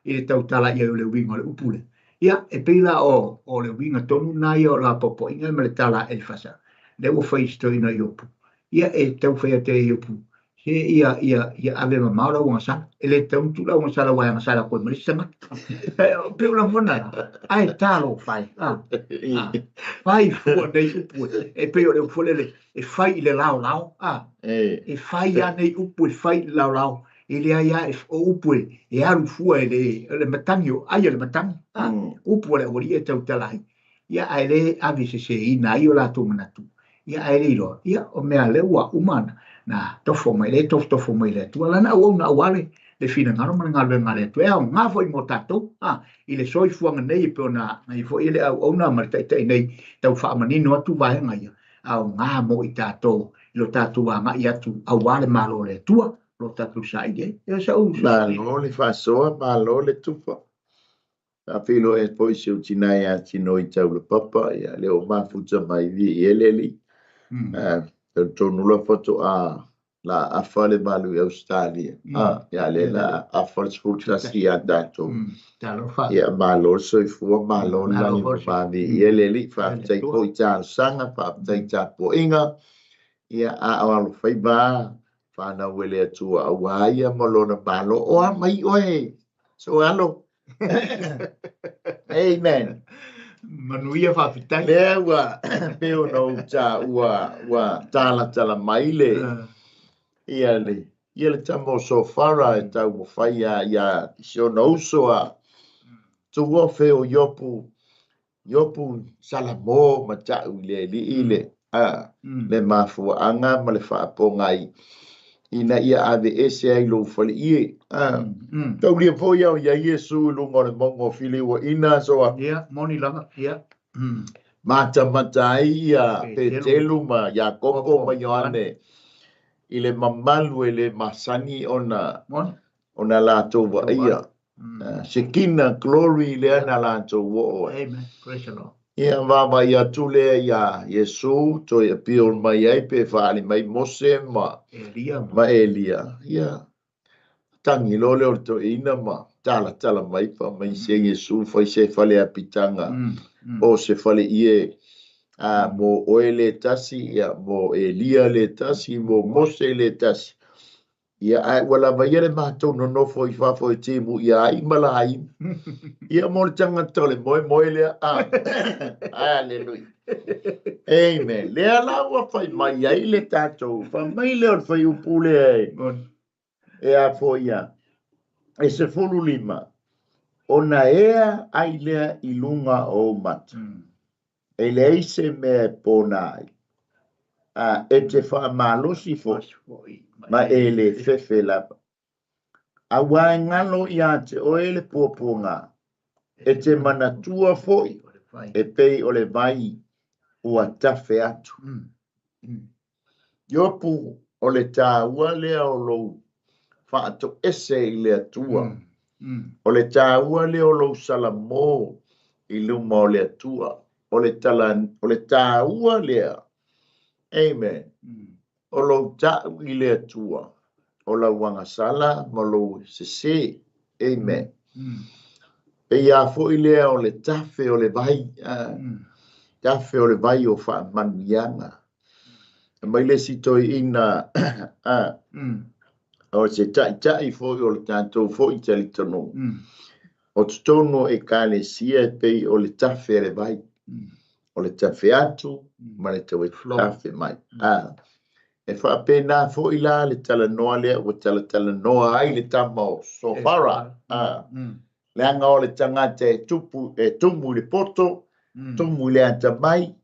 i le tau tala ia le winga le upule ia e pe la o le winga tonu na ia la popo inga me le tala e fasa le o fai sto ina IOPU ia e tau fai te IOPU se ia ave ma maura o ngasa e le tau tu la o ngasa la wai ngasa la ko me sanga pe la mona ai talo fai fai fu dei upu e pe o le folele e fai le lao e fai ane upu e fai lao e le ia e o upu e aru fu e le matangio ai le matang upu le ori e tau talai ia ai le avise se ina io la tu manatu ia ai le ro ia o mea le wa umana na tofo mai le tofo mai le tu ala na o na wale le fina ngaro mana ngalo ngale tu e nga foi mo tato i le soi fuanga nei pe ona mai foi ile au ona ma tai nei tau fa mani no tu vai ngai au nga mo i tato lo tato nga ia tu au wale malo le tua lo tato sai ge e sa u malo le fa so malo le tu fa a filo e poi se utinai a tino i tau le papa ia le o mafuta mai vi eleli tonu la foto la afale Malū e Australia ia le la afale 𝚟𝚒𝚙𝚢𝚛 ia malo so i fu malo la ni fa vi eleli fa tai po i ta sanga fa tai ta po inga ia a alo fai ba fa na wele tu a waia molona malo o mai oe so alo amen manuia fa fitai le wa peo no cha wa tala mai le ia le tamo so fara e tau fai ia so no so tu wo feo IOPU salamo ma cha ile le mafu anga ma le fa pongai ina ia AVS ai lo fali ie tau lia po ia Yesu lu ngore mongo fili wa ina so ia moni lava ia mata ia Petelu ma Yakobo ma Yohane ile mamalu ele masani ona la tova ia Shekina glory le na la tovo amen praise the Lord ia mama ia tule ia Yesu to ia pio mai ai pe fali mai Mose ma Elia ia tangi lo le to ina ma tala mai pa mai se Yesu foi se fale apitanga o se fale ie mo oele tasi ia mo Elia le tasi mo Mose le tasi Ia ai wala vai ele mātou no foi whafo e timu ia ai malai. Ia mo le tangata le moe lea a. Hallelujah. Amen. Lea laua whai mai ai le tātou. Wha mai leo whai upule ai. E a fo ia. E se fulu lima. Ona ea ai lea ilunga o mata. E le eise mea pōna ai. E te wha malosi fo. Ma e le fefe lapa. A wai ngalo ia te oele puapunga. E te manatua foi. E pei o le vai ua tafe atu. Iopu o le tāua lea o lou. Whaato ese i le atua. O le tāua lea o lou salamō i luma o le atua. O le tāua lea. Amen. O lou tāu i le atua. O la wanga sala Malū se. Amen. E ia fo i lea o le tafe o le vai. Tafe o le vai o wha manianga. Mai le sitoi ina o se tai fo i o le tātou fo i tali tono. O tutono e kāle sia e pei o le tafe le vai. O le tafe atu, ma le tau e tafe mai. E wha pēnā fo i la le tala noa lea o tala noa ai le tama o sofara. Le anga o le tangata e tumu le poto, tumu le ata mai,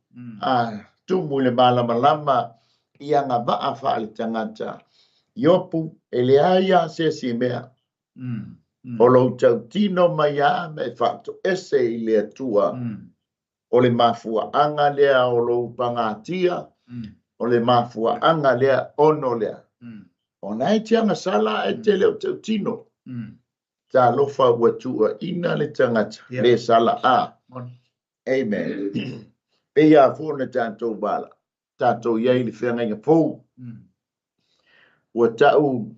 tumu le malama i anga waa wha le tangata. IOPU e le aia se si mea. O lo tau tino mai a me whaato ese i le atua. O le mafua anga lea o lo pangatia. O le mafua anga lea ono lea. O nai tianga sala e te leo tau tino. Ta lofa watua ina le tangata. Le sala a. Amen. Pea fōna tātou bala. Tātou iei le whenga inga fōu. Ua tau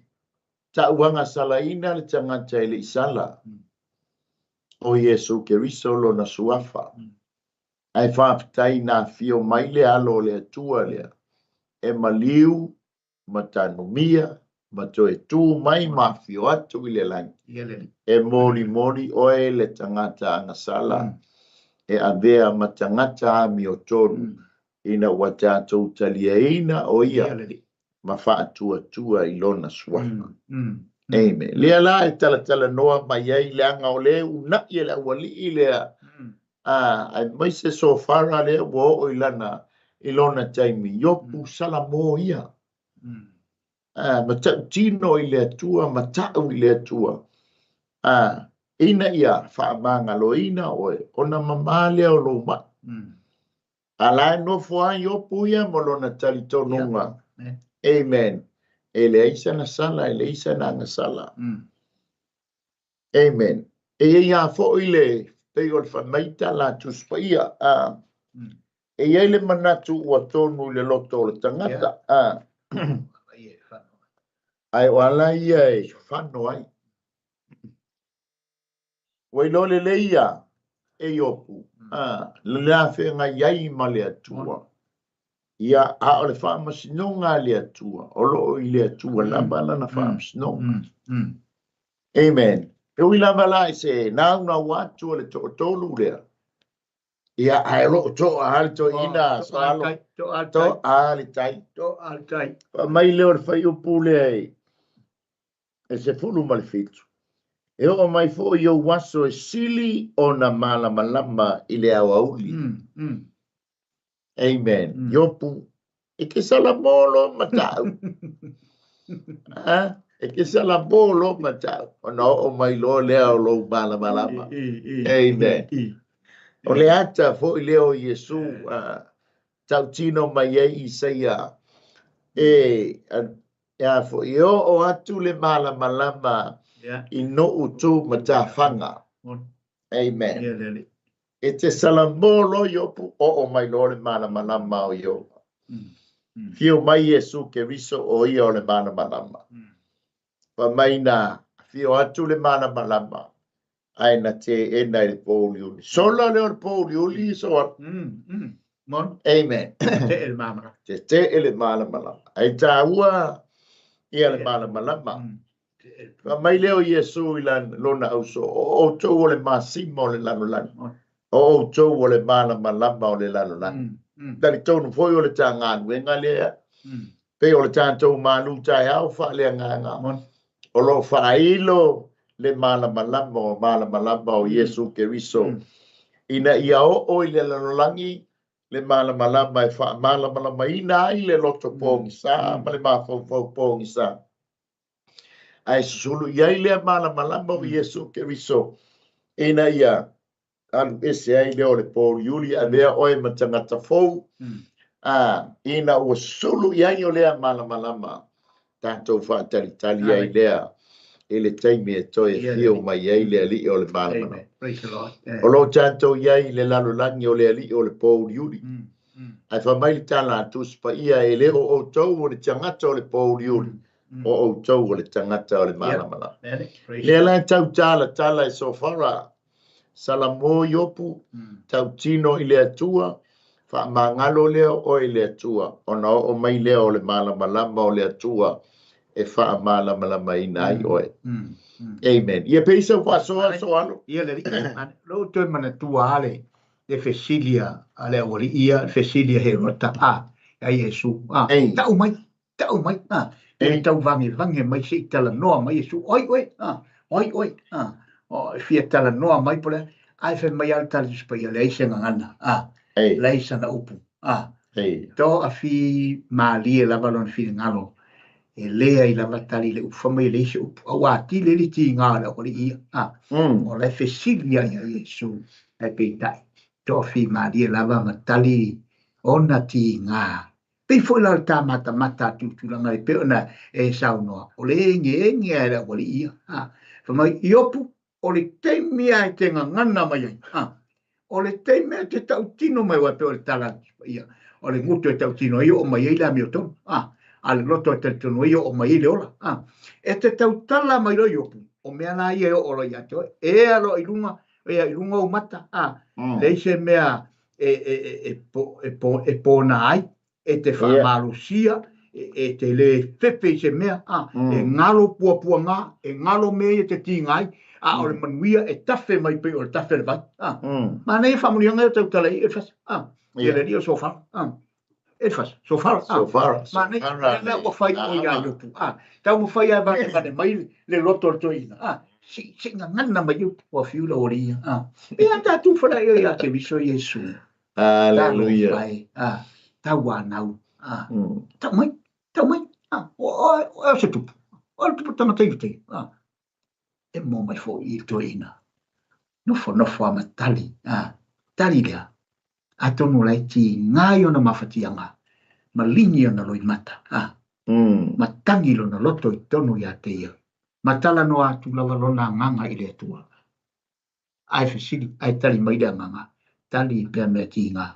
wanga sala ina le tangata e le isala. O Yesu Keriso lo na suafa. Ai whaafitai nā fio mai le alo le atua lea. E Malū, ma tanomia, ma to e tū mai ma fio atu i le langi. E mori oe le tangata anga sala. E avea ma tangata ami o tonu. Ina watatou talia ina o ia. Ma whaatua i lona suafa. Amen. Lea la e tala noa mai ai le anga o le una i le awali i lea. Ai mai se sofara lea wo o ilana i lona taimi. IOPU salamō ia. Ma tau tino i le atua, ma tau i le atua. Ina ia whaamanga lo ina oe. Ona mamale o lo ma. Alai no fua IOPU ia mo lona talitonunga. Amen. E le isa na sala, e le isa na nga sala. Amen. E ia fo i le pei o le whamaita la tuspaia. E ia le manatu ua tonu le loto o le tangata. Ai wala ia e whano ai. Wailo le ia e IOPU. Le la whenga iai ma le atua. Ia a o le whaamasinonga le atua. O lo i le atua lamba lana whaamasinonga. Amen. E ui lamba la i se nauna watu le tolu lea. Ia ai lo to a to ina salo. To ali tai. Mai leo le whai upu lea. E se fulu ma le fitu. E o mai fo i o waso e sili o na malama i le awauli. Amen. IOPU. E ke salamolo matau. E ke salamolo matau. O no o mai lo leo lo malama. Amen. O le ata fo i leo Yesu. Tau tino mai e Isaia. Ya fo i o atu le malama. I no utu matafanga. Amen. E te salamolo IOPU o mai lo le malama o yo. Fio mai Yesu Keriso o ia o le malama. Pa mai na fio atu le malama. Ai na te e nai le pōliuli. Sola leo le pōliuli so. Amen. Te ele malama. Ai tā ua ia le malama. Mai leo Yesu ilan lona auso o tau o le masima o le lalolani. O tau o le malama o le lalolani. Dari tau no foi o le tanganu e ngā lea. Pe o le tātou Malū taeao faaleagaga. O lo whailo le malama o Yesu Keriso. Ina ia o i le lalolangi le malama e wha malama ina ai le loto pōngi sa, ma le mawhau pōngi sa. Ai susulu iai le malama o Yesu Keriso. Ina ia alu ese ai leo le pōri uli a mea oe matangata fau. Ina ua sulu iai o lea malama. Tātou whaatalitali ai lea. Ele taimi e toi e whio mai ai le ali o le malama. O lo tātou iai le lalolangi o le ali o le pōri uli. Ai whamai le tāna atus pa ia e leo o tau o le tangata o le pōri uli. O tau o le tangata o le malama. Lea lai tau tala e sofara. Salamo IOPU, tau tino i le atua. Wha mangalo leo o i le atua. Ona o mai leo o le malama o le atua. E wha malama ina ai oe. Amen. Ia peisa wha soalo. Ia le lo toi mana tua ale le fesilia ale ori ia fesilia he rota ai Yesu. Tau mai. E tau vange mai se tala noa mai Yesu. Oi. O fia tala noa mai pole. Ai fe mai al tala spa ia leisa ngana. Leisa na upu. To a fi malie la valon fi ngalo. E lea i lava tali le ufama i leise upu. Awa ti le li ti ngā la kore ia. O le fesilia ia Yesu. E peitai. To fi malie lava matali ona ti ngā. Pei fo la ta mata tutulanga e peona e saunoa. O le enge e la kore ia. Whamai IOPU. O le teimia e te ngana mai ai. O le teimia te tautino mai wa pe o le tala ia. O le ngutu e tautino ia o mai la mi o tonu. Ale loto e te tono ia o mai le ola. E te tautala mai lo IOPU. O mea la ia o lo ia to. E alo ilunga o mata. Leise mea e pōna ai. E te whamalusia. E te le fefe se mea. E ngalo pua ngā. E ngalo mea e te tingai. O le manuia e tafe mai pe o le tafe le vai. Ma nei whamurianga e tautala i e fas. E le rio so far. E fas. So far. Ma nei la o fai o ia IOPU. Tau mo fai a vane mai le loto o toina. Si ngana mai IOPU o fiula o ria. E anta tu fara e ia ke viso Yesu. Hallelujah. Tau anau. Tau mai. O se tupu. O le tupu tangata i te. E mo mai fo i toina. Nofo ama tali. Tali lea. A tonu lai ti ngai ona mawhatianga. Ma lini ona loi mata. Ma tangi lona loto i tonu ia te ia. Ma tala no atu lava lona nganga i le atua. Ai fesili, ai tali maida nganga. Tali pia mea ti ngā.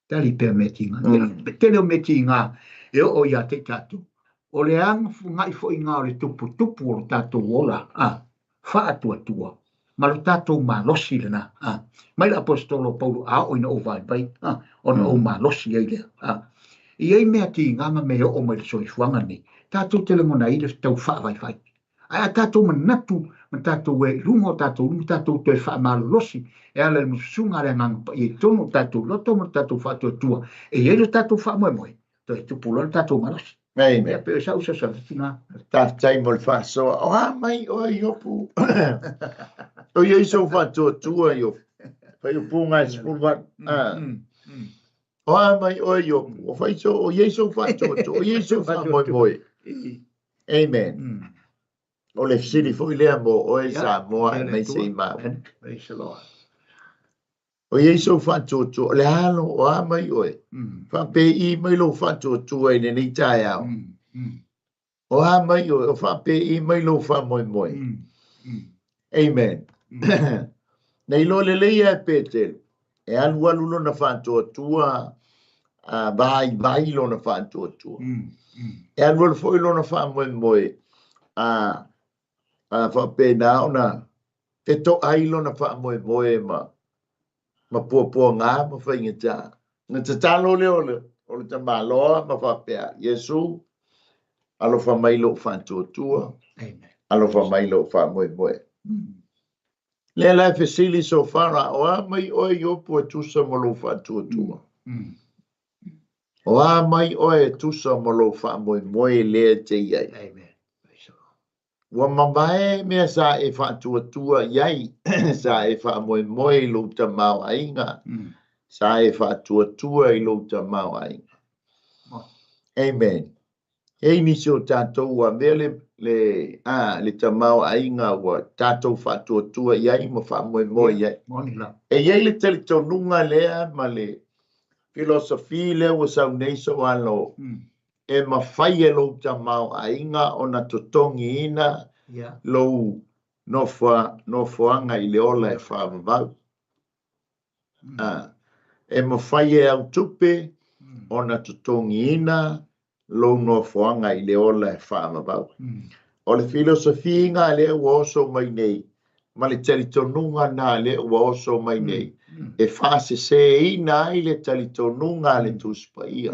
Tali pia mea ti ngā. Tele o mea ti ngā. E o ia te tatu. O le anga ngai fo i ngā o le tupu o le tatu ola. Whaatua. Ma lo tātou mā losi lena. Mai la apostolo Paulu o ina o vai bai. Ona o mā losi ai lea. I ei mea ti ngama mea o mai soi fuanga ni. Tātou te langona i le tau wha vai. Ai tātou manatu. Ma tātou e lungo tātou te wha mā losi. E ala le musunga le nganga. I e tono tātou loto ma tātou whaatua tua. E ei le tātou wha moe. To e tupulo le tātou mā losi. Amen. Pe sa usa tina. Tai mo le whaasoa. O mai o IOPU. O iei so whaatua tua IOPU. Pai o punga e sepulwan. O mai o IOPU. O whaiso o iei so whaatua tua. O iei so whaamoe. Amen. O le fsiri fo i lea mo o e sa moa e mai se i mau. O iei so whaatua tua. Le halo o mai o e. Whape i mai lo whaatua tua i nei taeao. O mai o whape i mai lo whamoe. Amen. Nei lo le leia e pētelu. E alu lo na whaatua tua. Vai lo na whaatua tua. E alu foi lo na whamoe. Whape na ona. Te to ai lo na whamoe ma pua ngā ma whainga tā. Nga te talo leo o le ta maloa ma whapea. Yesu, Alofa mai lo whantua. Amen. Alofa mai lo whamoe. Le la fesili so whara o a mai oe iopu e tusa mo lo whantua. O a mai oe tusa mo lo whamoe lea te iai. Amen. Wa mamae mea sa e whantua iai. Sa e whamoe lo ta mau ainga. Sa e whantua i lo ta mau ainga. Amen. Hei nisi o tātou wa mea le ta mau ainga wa tātou whantua iai ma whamoe iai. E iai le tali tonunga lea ma le filosofi lea wa sau neiso alo. E ma whai e lo ta mau ainga o na totongi ina lo no whaanga i le ola e whaamavau. E ma whai e au tupe o na totongi ina lo no whaanga i le ola e whaamavau. O le filosofi ngā lea ua oso mai nei, ma le talitonunga nā lea ua oso mai nei, e whaase se ina i le talitonunga le tuspa ia.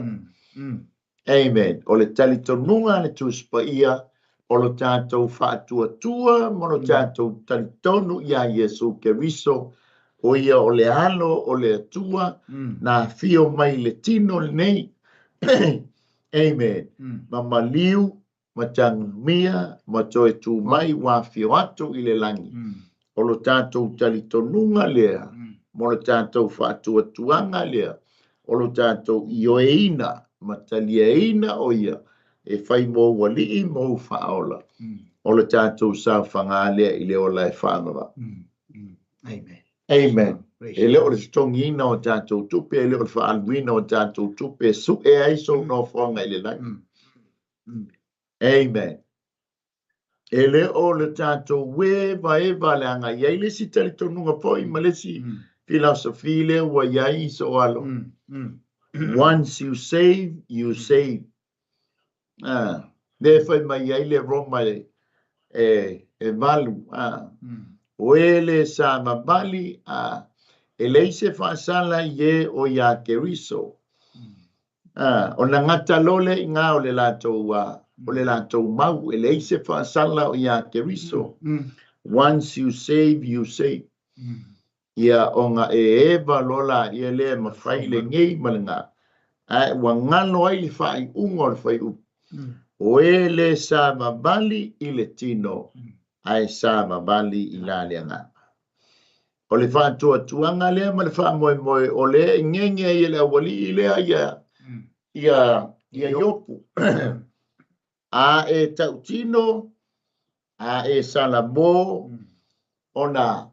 Amen. O le talitonunga le tuspa ia, o lo tātou whātua mo lo tātou talitonu ia Iesu Keriso, o ia o le alo o le atua, nā fio mai le tino le nei. Amen. Ma Malū, ma Tangamia, ma toe tu mai wa fio atu i le langi. O lo tātou talitonunga lea, mo lo tātou whātuatuanga lea, o lo tātou ioeina, ma talieina o ia, e whai mō walii mō whaola. O lo tātou sa whanga lea i leo lai whangava. Amen. Amen. E leo le stongina o tātou tupe, e leo le whaalwina o tātou tupe, su e aiso no whanga i le langi. Amen. E leo le tātou wewa le anga iai le si talitonunga poi, ma le si filosofi le wa iai so alo. Once you save, you save. Le whai mai iai le Roma e Malū. Oele sa mabali e leise whaasala ye o ia Keriso. O na ngata lole i ngā o le lātou mau e leise whaasala o ia Keriso. Once you save, you save. Ia o ngā e ewa lola ia le mawhai le ngei malanga. Wa ngalo ai le whai ungo le whai u. Oele sa mabali i le tino. Ai sa mabali i la leanga. O le whaatuatuanga lea ma le whaamoemoe o le ngenge i le awali i lea ia IOPU. A e tautino, a e salamo, o na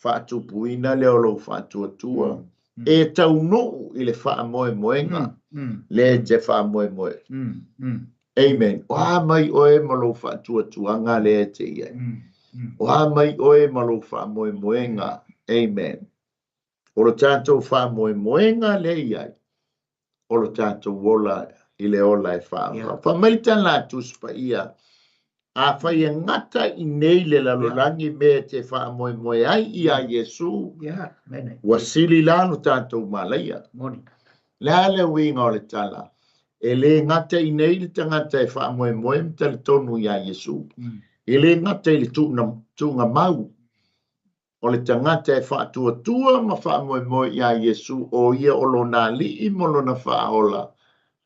whaatupuina leo lo whaatuatua. E taunuu i le whaamoemoenga, le te whaamoemoe. Amen. Oha mai oe malo whaatuatuanga le te ia. Oha mai oe malo whaamoemoenga. Amen. O lo tātou whaamoemoenga le iai. O lo tātou wola i le ola e whaamau. Whamaitan la tuspa ia. A whai ngata i nei le lalolangi me te whaamoemoe ai ia Iesu. Wasili lano tātou malaya. La le winga o le tala. E le ngata i nei le tangata e whaamoemoe mta le tonu ia Iesu. E le ngata i le tunga mau. O le tangata e whaatuatua ma whaamoemoe ia Iesu o ia o lo nā li i molo na whaaola.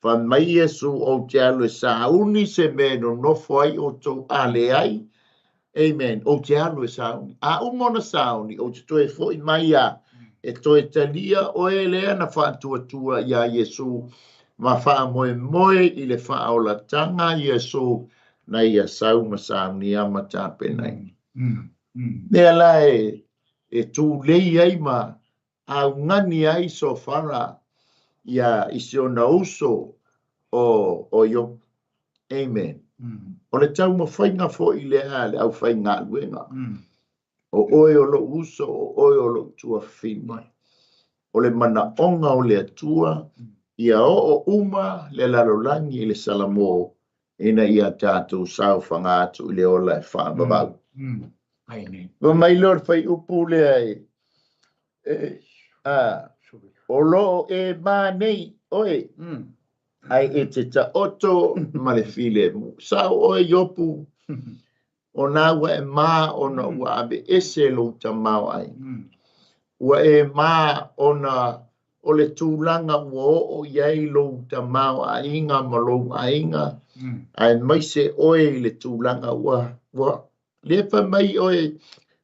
Wha mai Iesu o te alu e sauni se me no nofo ai o tau ale ai. Amen. O te alu e sauni. A umona sauni o te toe fo i mai a. E toe talia o e lea na whaatuatua ia Iesu. Ma whaamoemoe i le whaaola tanga Iesu na ia sau ma sauni a ma tāpenai. Nea la e tū lei ai ma au ngani ai so whara ia isi o na uso o yo. Amen. O le tau ma whainga fo i lea le au whainga luenga. O oe o lo uso, o oe o lo tua whima. O le mana onga o le atua, ia o uma le lalolangi i le salamo, ina ia tātou sau whangātu i le ola e whaambabau. Wa mai lor whai upu lea o lo e mā nei, oe, ai e te ta oto ma le file mu. Sao o e iopu o nā ua e mā ona ua abe ese lo ta mau ai. Ua e mā ona o le tūlanga ua o iai lo ta mau a inga ma lo a inga. Ai mai se oe le tūlanga ua le pa mai oe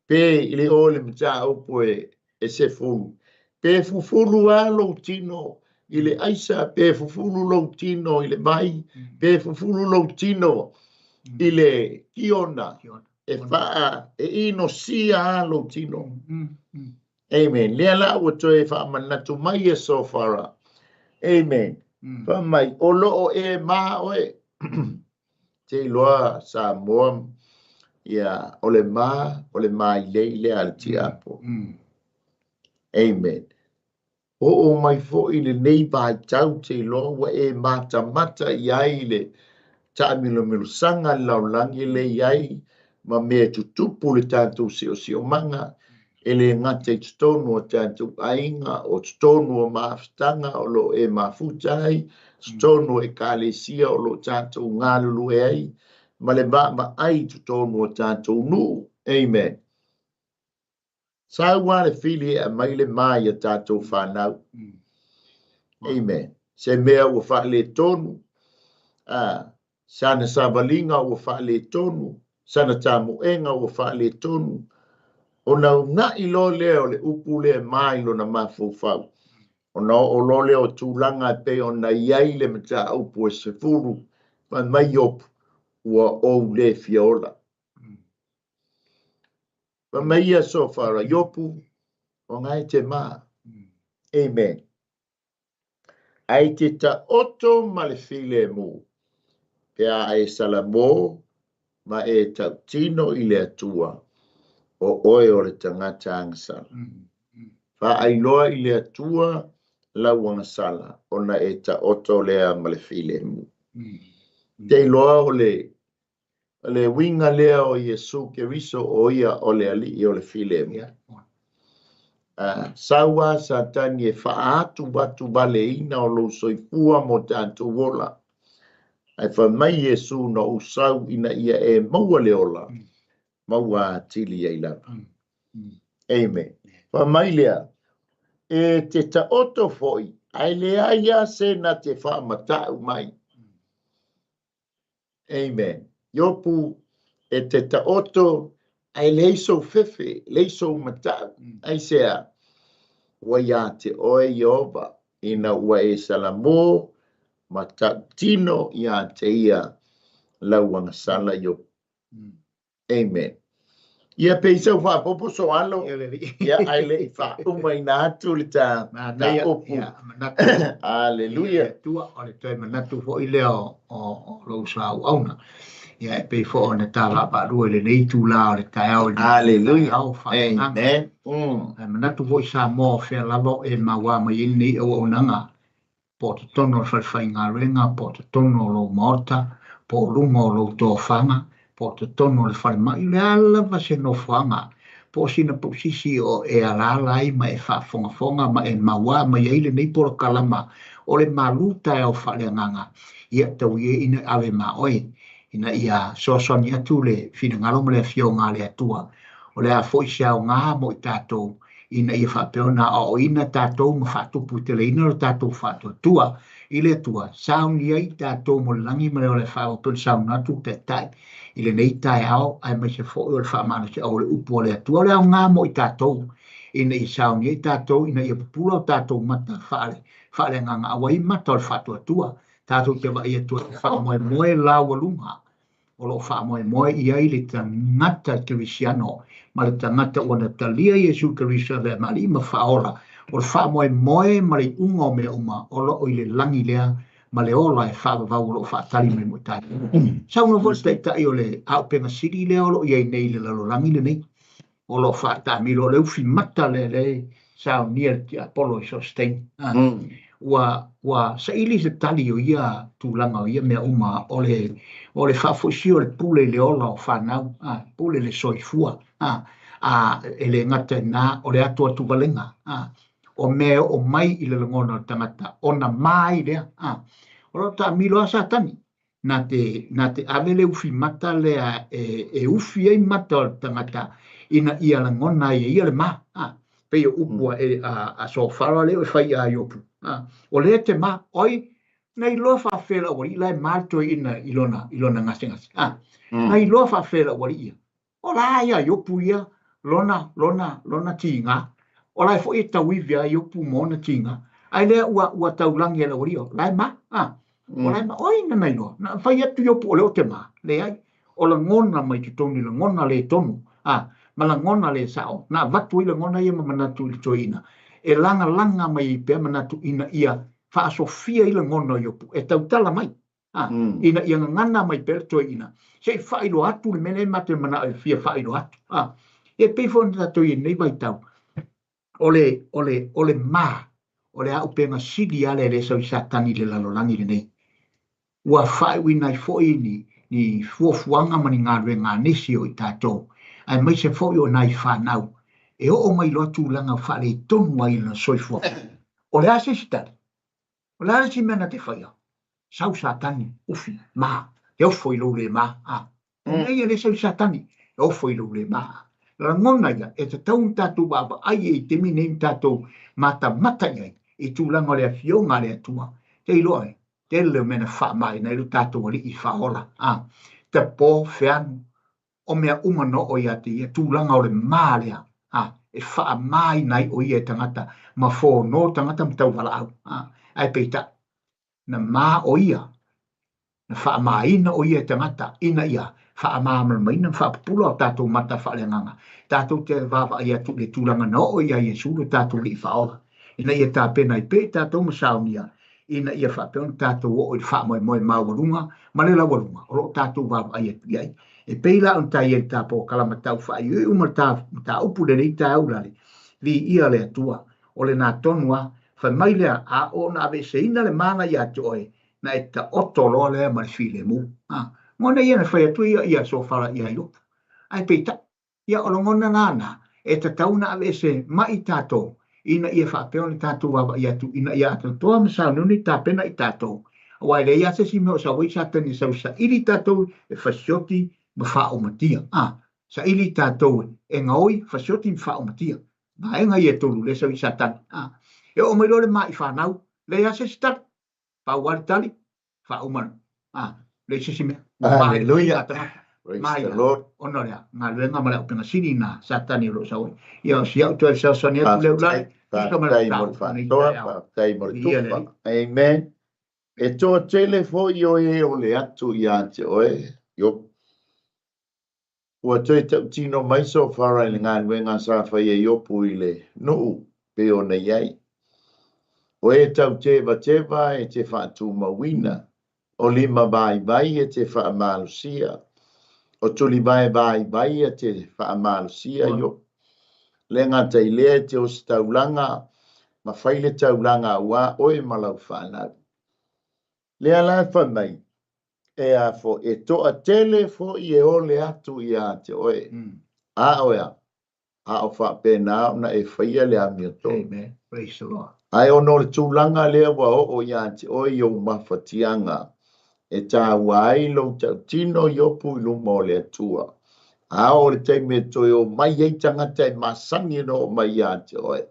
pe le o le mta o poe e se fulu. Pe fufulu a lo tino ile aisa pe fufulu lo tino ile mai pe fufulu lo tino ile kiona e faa e ino sia lo tino. Amen. Lea la ua toe faa manatu mai e sofara. Amen. Fa mai o loo e maa oe te loa sa moa ia ole maa ile al ti apo. Amen. O mai fo ile nei ba tau te loa wa e mata mata iai le ta milo sanga laulangi le iai ma mea tutupu le tātou si o manga ele ngate tonu o tātou ainga o tonu o maafstanga o lo e mafutai tonu e kalesia o lo tātou ngalulu e ai ma le ma ai tonu o tātou nu. Amen. Sa wane fili a maile mai a tātou whanau. Amen. Se mea ua whaale tonu. Sana savalinga ua whaale tonu. Sana tamuenga ua whaale tonu. O nau na ilo leo le upu le mai lo na mafufau. O na o lo leo tūlanga pe o na iai le mata upu e se furu. Ma mai opu ua o le fiola. Ma mai a so fara yopu o ngai te maa. Amen. Ai te ta oto ma le file mu. Pea e salamo ma e ta tino i le atua. O oe o le tangata angsala. Fa ailoa i le atua la wangasala. Ona e ta oto lea ma le file mu. Te iloa o le winga lea o Yesu Keriso o ia o le ali i o le file mu. Sawa sa tani e whaatu batu bale ina o lo soifua mo tātou wola. Ai wha mai Yesu na usau ina ia e maua leola. Maua tili e lapa. Amen. Wha mai lea. E te ta oto foi. Ai lea ia se na te wha matau mai. Amen. Yopu e te ta oto. Ai leiso fefe. Leiso matau. Ai sea. Wa ya te oe Yehova. Ina ua e salamo. Mata tino ya te ia. Lauanga sala yopu. Amen. Ia peisa wha popo so alo. Ia aile wha umai nā atu le tā opu. Hallelujah. Tua o le toi manatu fo i leo o lo sau auna. Ia e pei fo o ne tā rapa rua le nei tū la o le taeao. Hallelujah. Amen. Manatu fo i sa mō whea lalo e mawa mai ini o onanga. Po te tono whai ngā renga, po te tono lo morta, po rungo lo tō whanga. Po te tono le whare mai le ala vase no whanga. Po sina po sisi o e alalai ma e whafonga ma e mawa ma eile nei pora kalama o le Malū taeao faaleagaga. Ia tau ie ina awe ma oe. Ina ia soasoni atu le whina ngalo ma le fio ngā le atua. O le a fo i siao ngā mo i tātou. Ina ia whapeona o ina tātou ma whatupu te le ina o tātou whatu tua. I le tua. Sauni ai tātou mo langi ma le o le whaopun sauna atu te tai. I le nei taeao ai mai se fo o le whaamana se au le upu o le atua. O le au ngā mo i tātou. Ina i sauni ai tātou. Ina ia pupula o tātou mata whaale nganga awai mata o le whatu atua. Tātou te wai atua te whaamoe moe lau alunga. O lo whaamoe moe i ai le tangata Kirisiano. Ma le tangata o na talia Yesu Keriso le mali ma whaola. O le whaamoe moe ma le unga o mea uma. O lo o i le langi lea. Ma le ola e whaavavau lo whaatari me mo tai. Sauna vols te tai o le aupenga siri lea o lo i ei nei le lalo langi le nei. O lo whaatami lo le uwhi mata le sao nia ti Apollo i sustain. Wa sa ili se tali o ia tūlanga o ia mea uma o le whaafoisi o le pule le ola o whanau. Pule le soifua. E le ngata nā o le atua tuvalenga. O mea o mai i le langona o tangata. O na mai lea. Ora ta milo satani. Na te avele ufi mata lea e ufi ei mata tangata ina ia la ngona ia le ma. Pe o upua a so fara leo e fai a IOPU. O le te ma, oi, nei loa whawhera wari, lai mātua ina ilona ngasi. Nei loa whawhera wari ia. O la ia IOPU ia, lona tinga. O lai fo e tawivia IOPU mona tinga. Ai lea ua taulangi ala wari o, lai ma, o lai ma, oi na nei loa. Na whai atu IOPU o leo te ma, le ai. O la ngona mai te tonu, la ngona le tonu. Ma la ngona le sao, na vatu i la ngona ia ma manatu i toina. E langa mai pe manatu ina ia fa sofia i la ngona IOPU. E tautala mai. Ina ia ngana mai pe toina. Se fa ilo atu le mene mate mana e fia fa ilo atu. E pe fo na toi nei vai tau. Ole ma. Ole au pe nga sidi ale le so satani le lalolangi le nei. Ua fa i nai fo ni fuafuanga mani ngā nesi o i tātou. Ai mai se fo i o nai whanau. E o mai loa tūlanga whare tonu ai na soifua. O le ase sitari. O le ase mena te whaia. Sau satani, ufi, maha. E o foi lo le maha. O nei e le sau satani. E o foi lo le maha. La ngona ia, e te taun tātou baba, ai e te mine tātou mata iai. E tūlanga le a fionga le atua. Te iloa e. Te leo mena wha mai, nei lu tātou ali i whaola. Te pō whianu. O mea umano o ia te ia tūlanga o le mālea. E wha mai nei o ia tangata. Ma fō no tangata mtau wala au. Ai peita. Na mā o ia. Na wha mai ina o ia tangata. Ina ia. Wha māmala mai na wha pula o tātou mata whaaleagaga. Tātou te wawa ia tu le tūlanga no o ia Iesu le tātou li whaola. Ina ia tā pena i pe tātou masaunia. Ina ia wha peona tātou o i wha moe māwarunga. Ma le la warunga. O lo tātou wawa ia tu iai. E peila on tai e tapo kalamatau whai e umata upu le nei taeao lari. Li ia le atua o le nā tonua whai mai lea a o na ave se ina le mana ia toe na e ta otoloa lea ma le file mu. Ngona ia na whai atua ia so whara ia IOPU. Ai peita, ia o ngona ngana e ta tauna ave se mai tātou ina ia whapeo le tātou wawa ia tu ina ia atu toa masau nuni tā pena i tātou. Wai le ia se si meo sa wai satani sa usa iri tātou e whasioti ma wha o matia. Sa ili tātou e ngaoi whasioti ma wha o matia. Nga e ngai e tolu le sa i satani. E o mai lore mai whanau, le ia se sitar, pa wari tali, wha o manu. Le se si mea. Hallelujah. Praise the Lord. Ono rea, ngā luenga mara o penga siri nā satani ro sa oi. Ia o si au toi sa sani atu leu lai. Amen. E toa tele fo i o e o le atu i ante oe. Yo. Ua toi tau tino mai so whara i ngā luenga sa whai e IOPU i le nuu pe o nei ai. O e tau tewa e te whaatu mawina. O lima vai e te wha Malū. O tuli vai e te wha Malū yo. Le ngā tei lea te o si taulanga, ma whaile taulanga ua oe malau whanau. Lea la wha mai, e a fo e toa tele fo i e o le atu i a te oe. A oea, a o wha pēnā na e whaia le amioto. Amen. Praise the Lord. Ai ono le tūlanga lea wa o i a te oe i o mawhatianga. E tā wai lo tau tino IOPU i lumo le atua. A o le teime toi o mai ei tangata e masangi no o mai a te oe.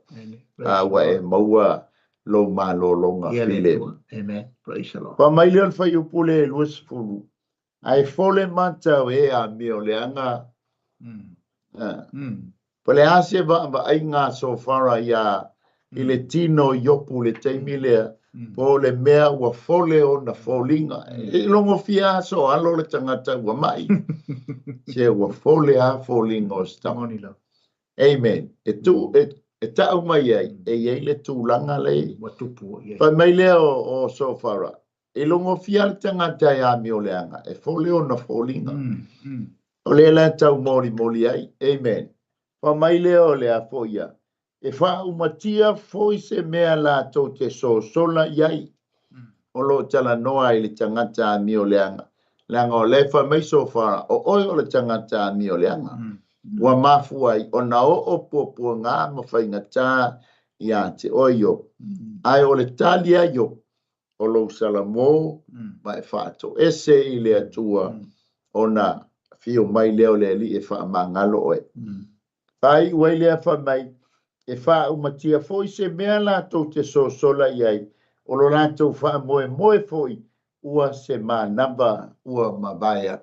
A wa e maua lo malolonga file. Amen. Praise the Lord. Pa mai leon whai upule e luas fulu. Ai fole matau e a mio le anga. Pa le ase va ai ngā so whara ia i le tino IOPU le teime lea. Po le mea ua fole o na folinga. E longo fia so alo le tangata ua mai. Se ua fole a folinga o stamoni. Amen. E tau mai ai. E iei le tūlanga lei. Pa mai lea o so whara. E longo fia le tangata e a mio leanga. E fole o na folinga. O le la tau mori ai. Amen. Pa mai lea o le a foia. E wha umatia foi se mea la tau te so sola iai. O lo tala noa i le tangata a mio leanga. Leanga o le wha mai so whara. O oi o le tangata a mio leanga. Ua mafu ai. O na o pua ngā mawhainga tā i a te oio. Ai o le talia yo. o lo salamo mai fato ese i le atua ona fio mai leo le li e fa mangalo oe pai wai le fa mai e fa umatia foi se mea la to te so sola iai o lo la to fa moe foi ua se ma namba ua mabaya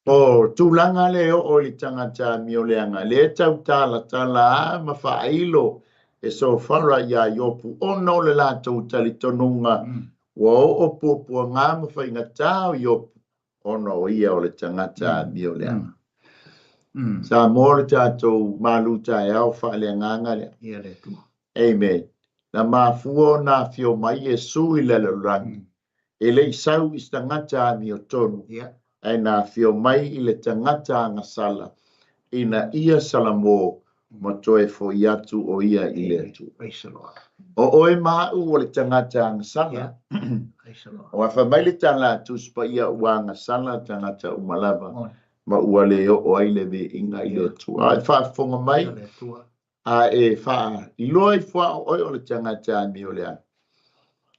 o tulanga leo o li tangata mi o leanga le tau tala ma fa ilo e so fara ya IOPU ono le la tau tali tonunga wa o popo ngā ma fa inga tau IOPU ono ia o le tangata mi o leanga sa mo le tātou Malū taeao faaleagaga lea ia le tu amen na mafuo na fio mai Iesu i le lalolagi e le isau i se tagata mi o tonu ia ai na fio mai i le tangata agasala ina ia salamo ma toe foi atu o ia i le atu praise the Lord o oe maʻu o le tagata agasala praise the Lord o afa mai le tala atu spa ia ua agasala tagata umalava on ma ua le o ai le veinga i le atu ai faafofoga mai ia le tu a e fa iloi fa oi o le tagata mi o le ana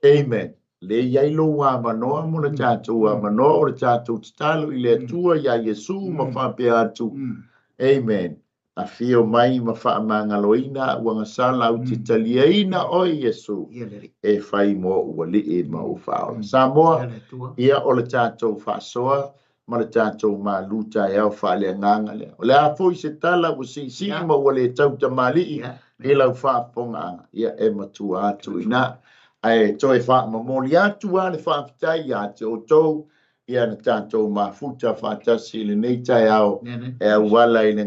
amen le iai lo wa manoa mo le tātou wa manoa o le tātou tatalo i le atua ia Iesu ma faapea atu amen a fio mai ma faamagaloina ua gasala au te taliaina o Iesu ia le e fai mo ua lii ma u faaola sa moa ia le tu ia o le tātou faasoa ma le tātou Malū taeao faaleagaga lea o le a foi se tala ua siʻisiʻi ma ua lē tautamaliʻi i lau faafogaga ia e matua atu ina ae toe faamamoli atu a le faafetai iā te outou ia na tātou mafuta faatasi i lenei taeao e auala i le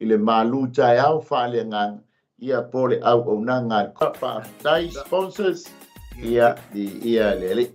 i le Malū taeao faaleagaga ia po le auaunaga faafetai sponsors ia ia le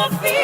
feel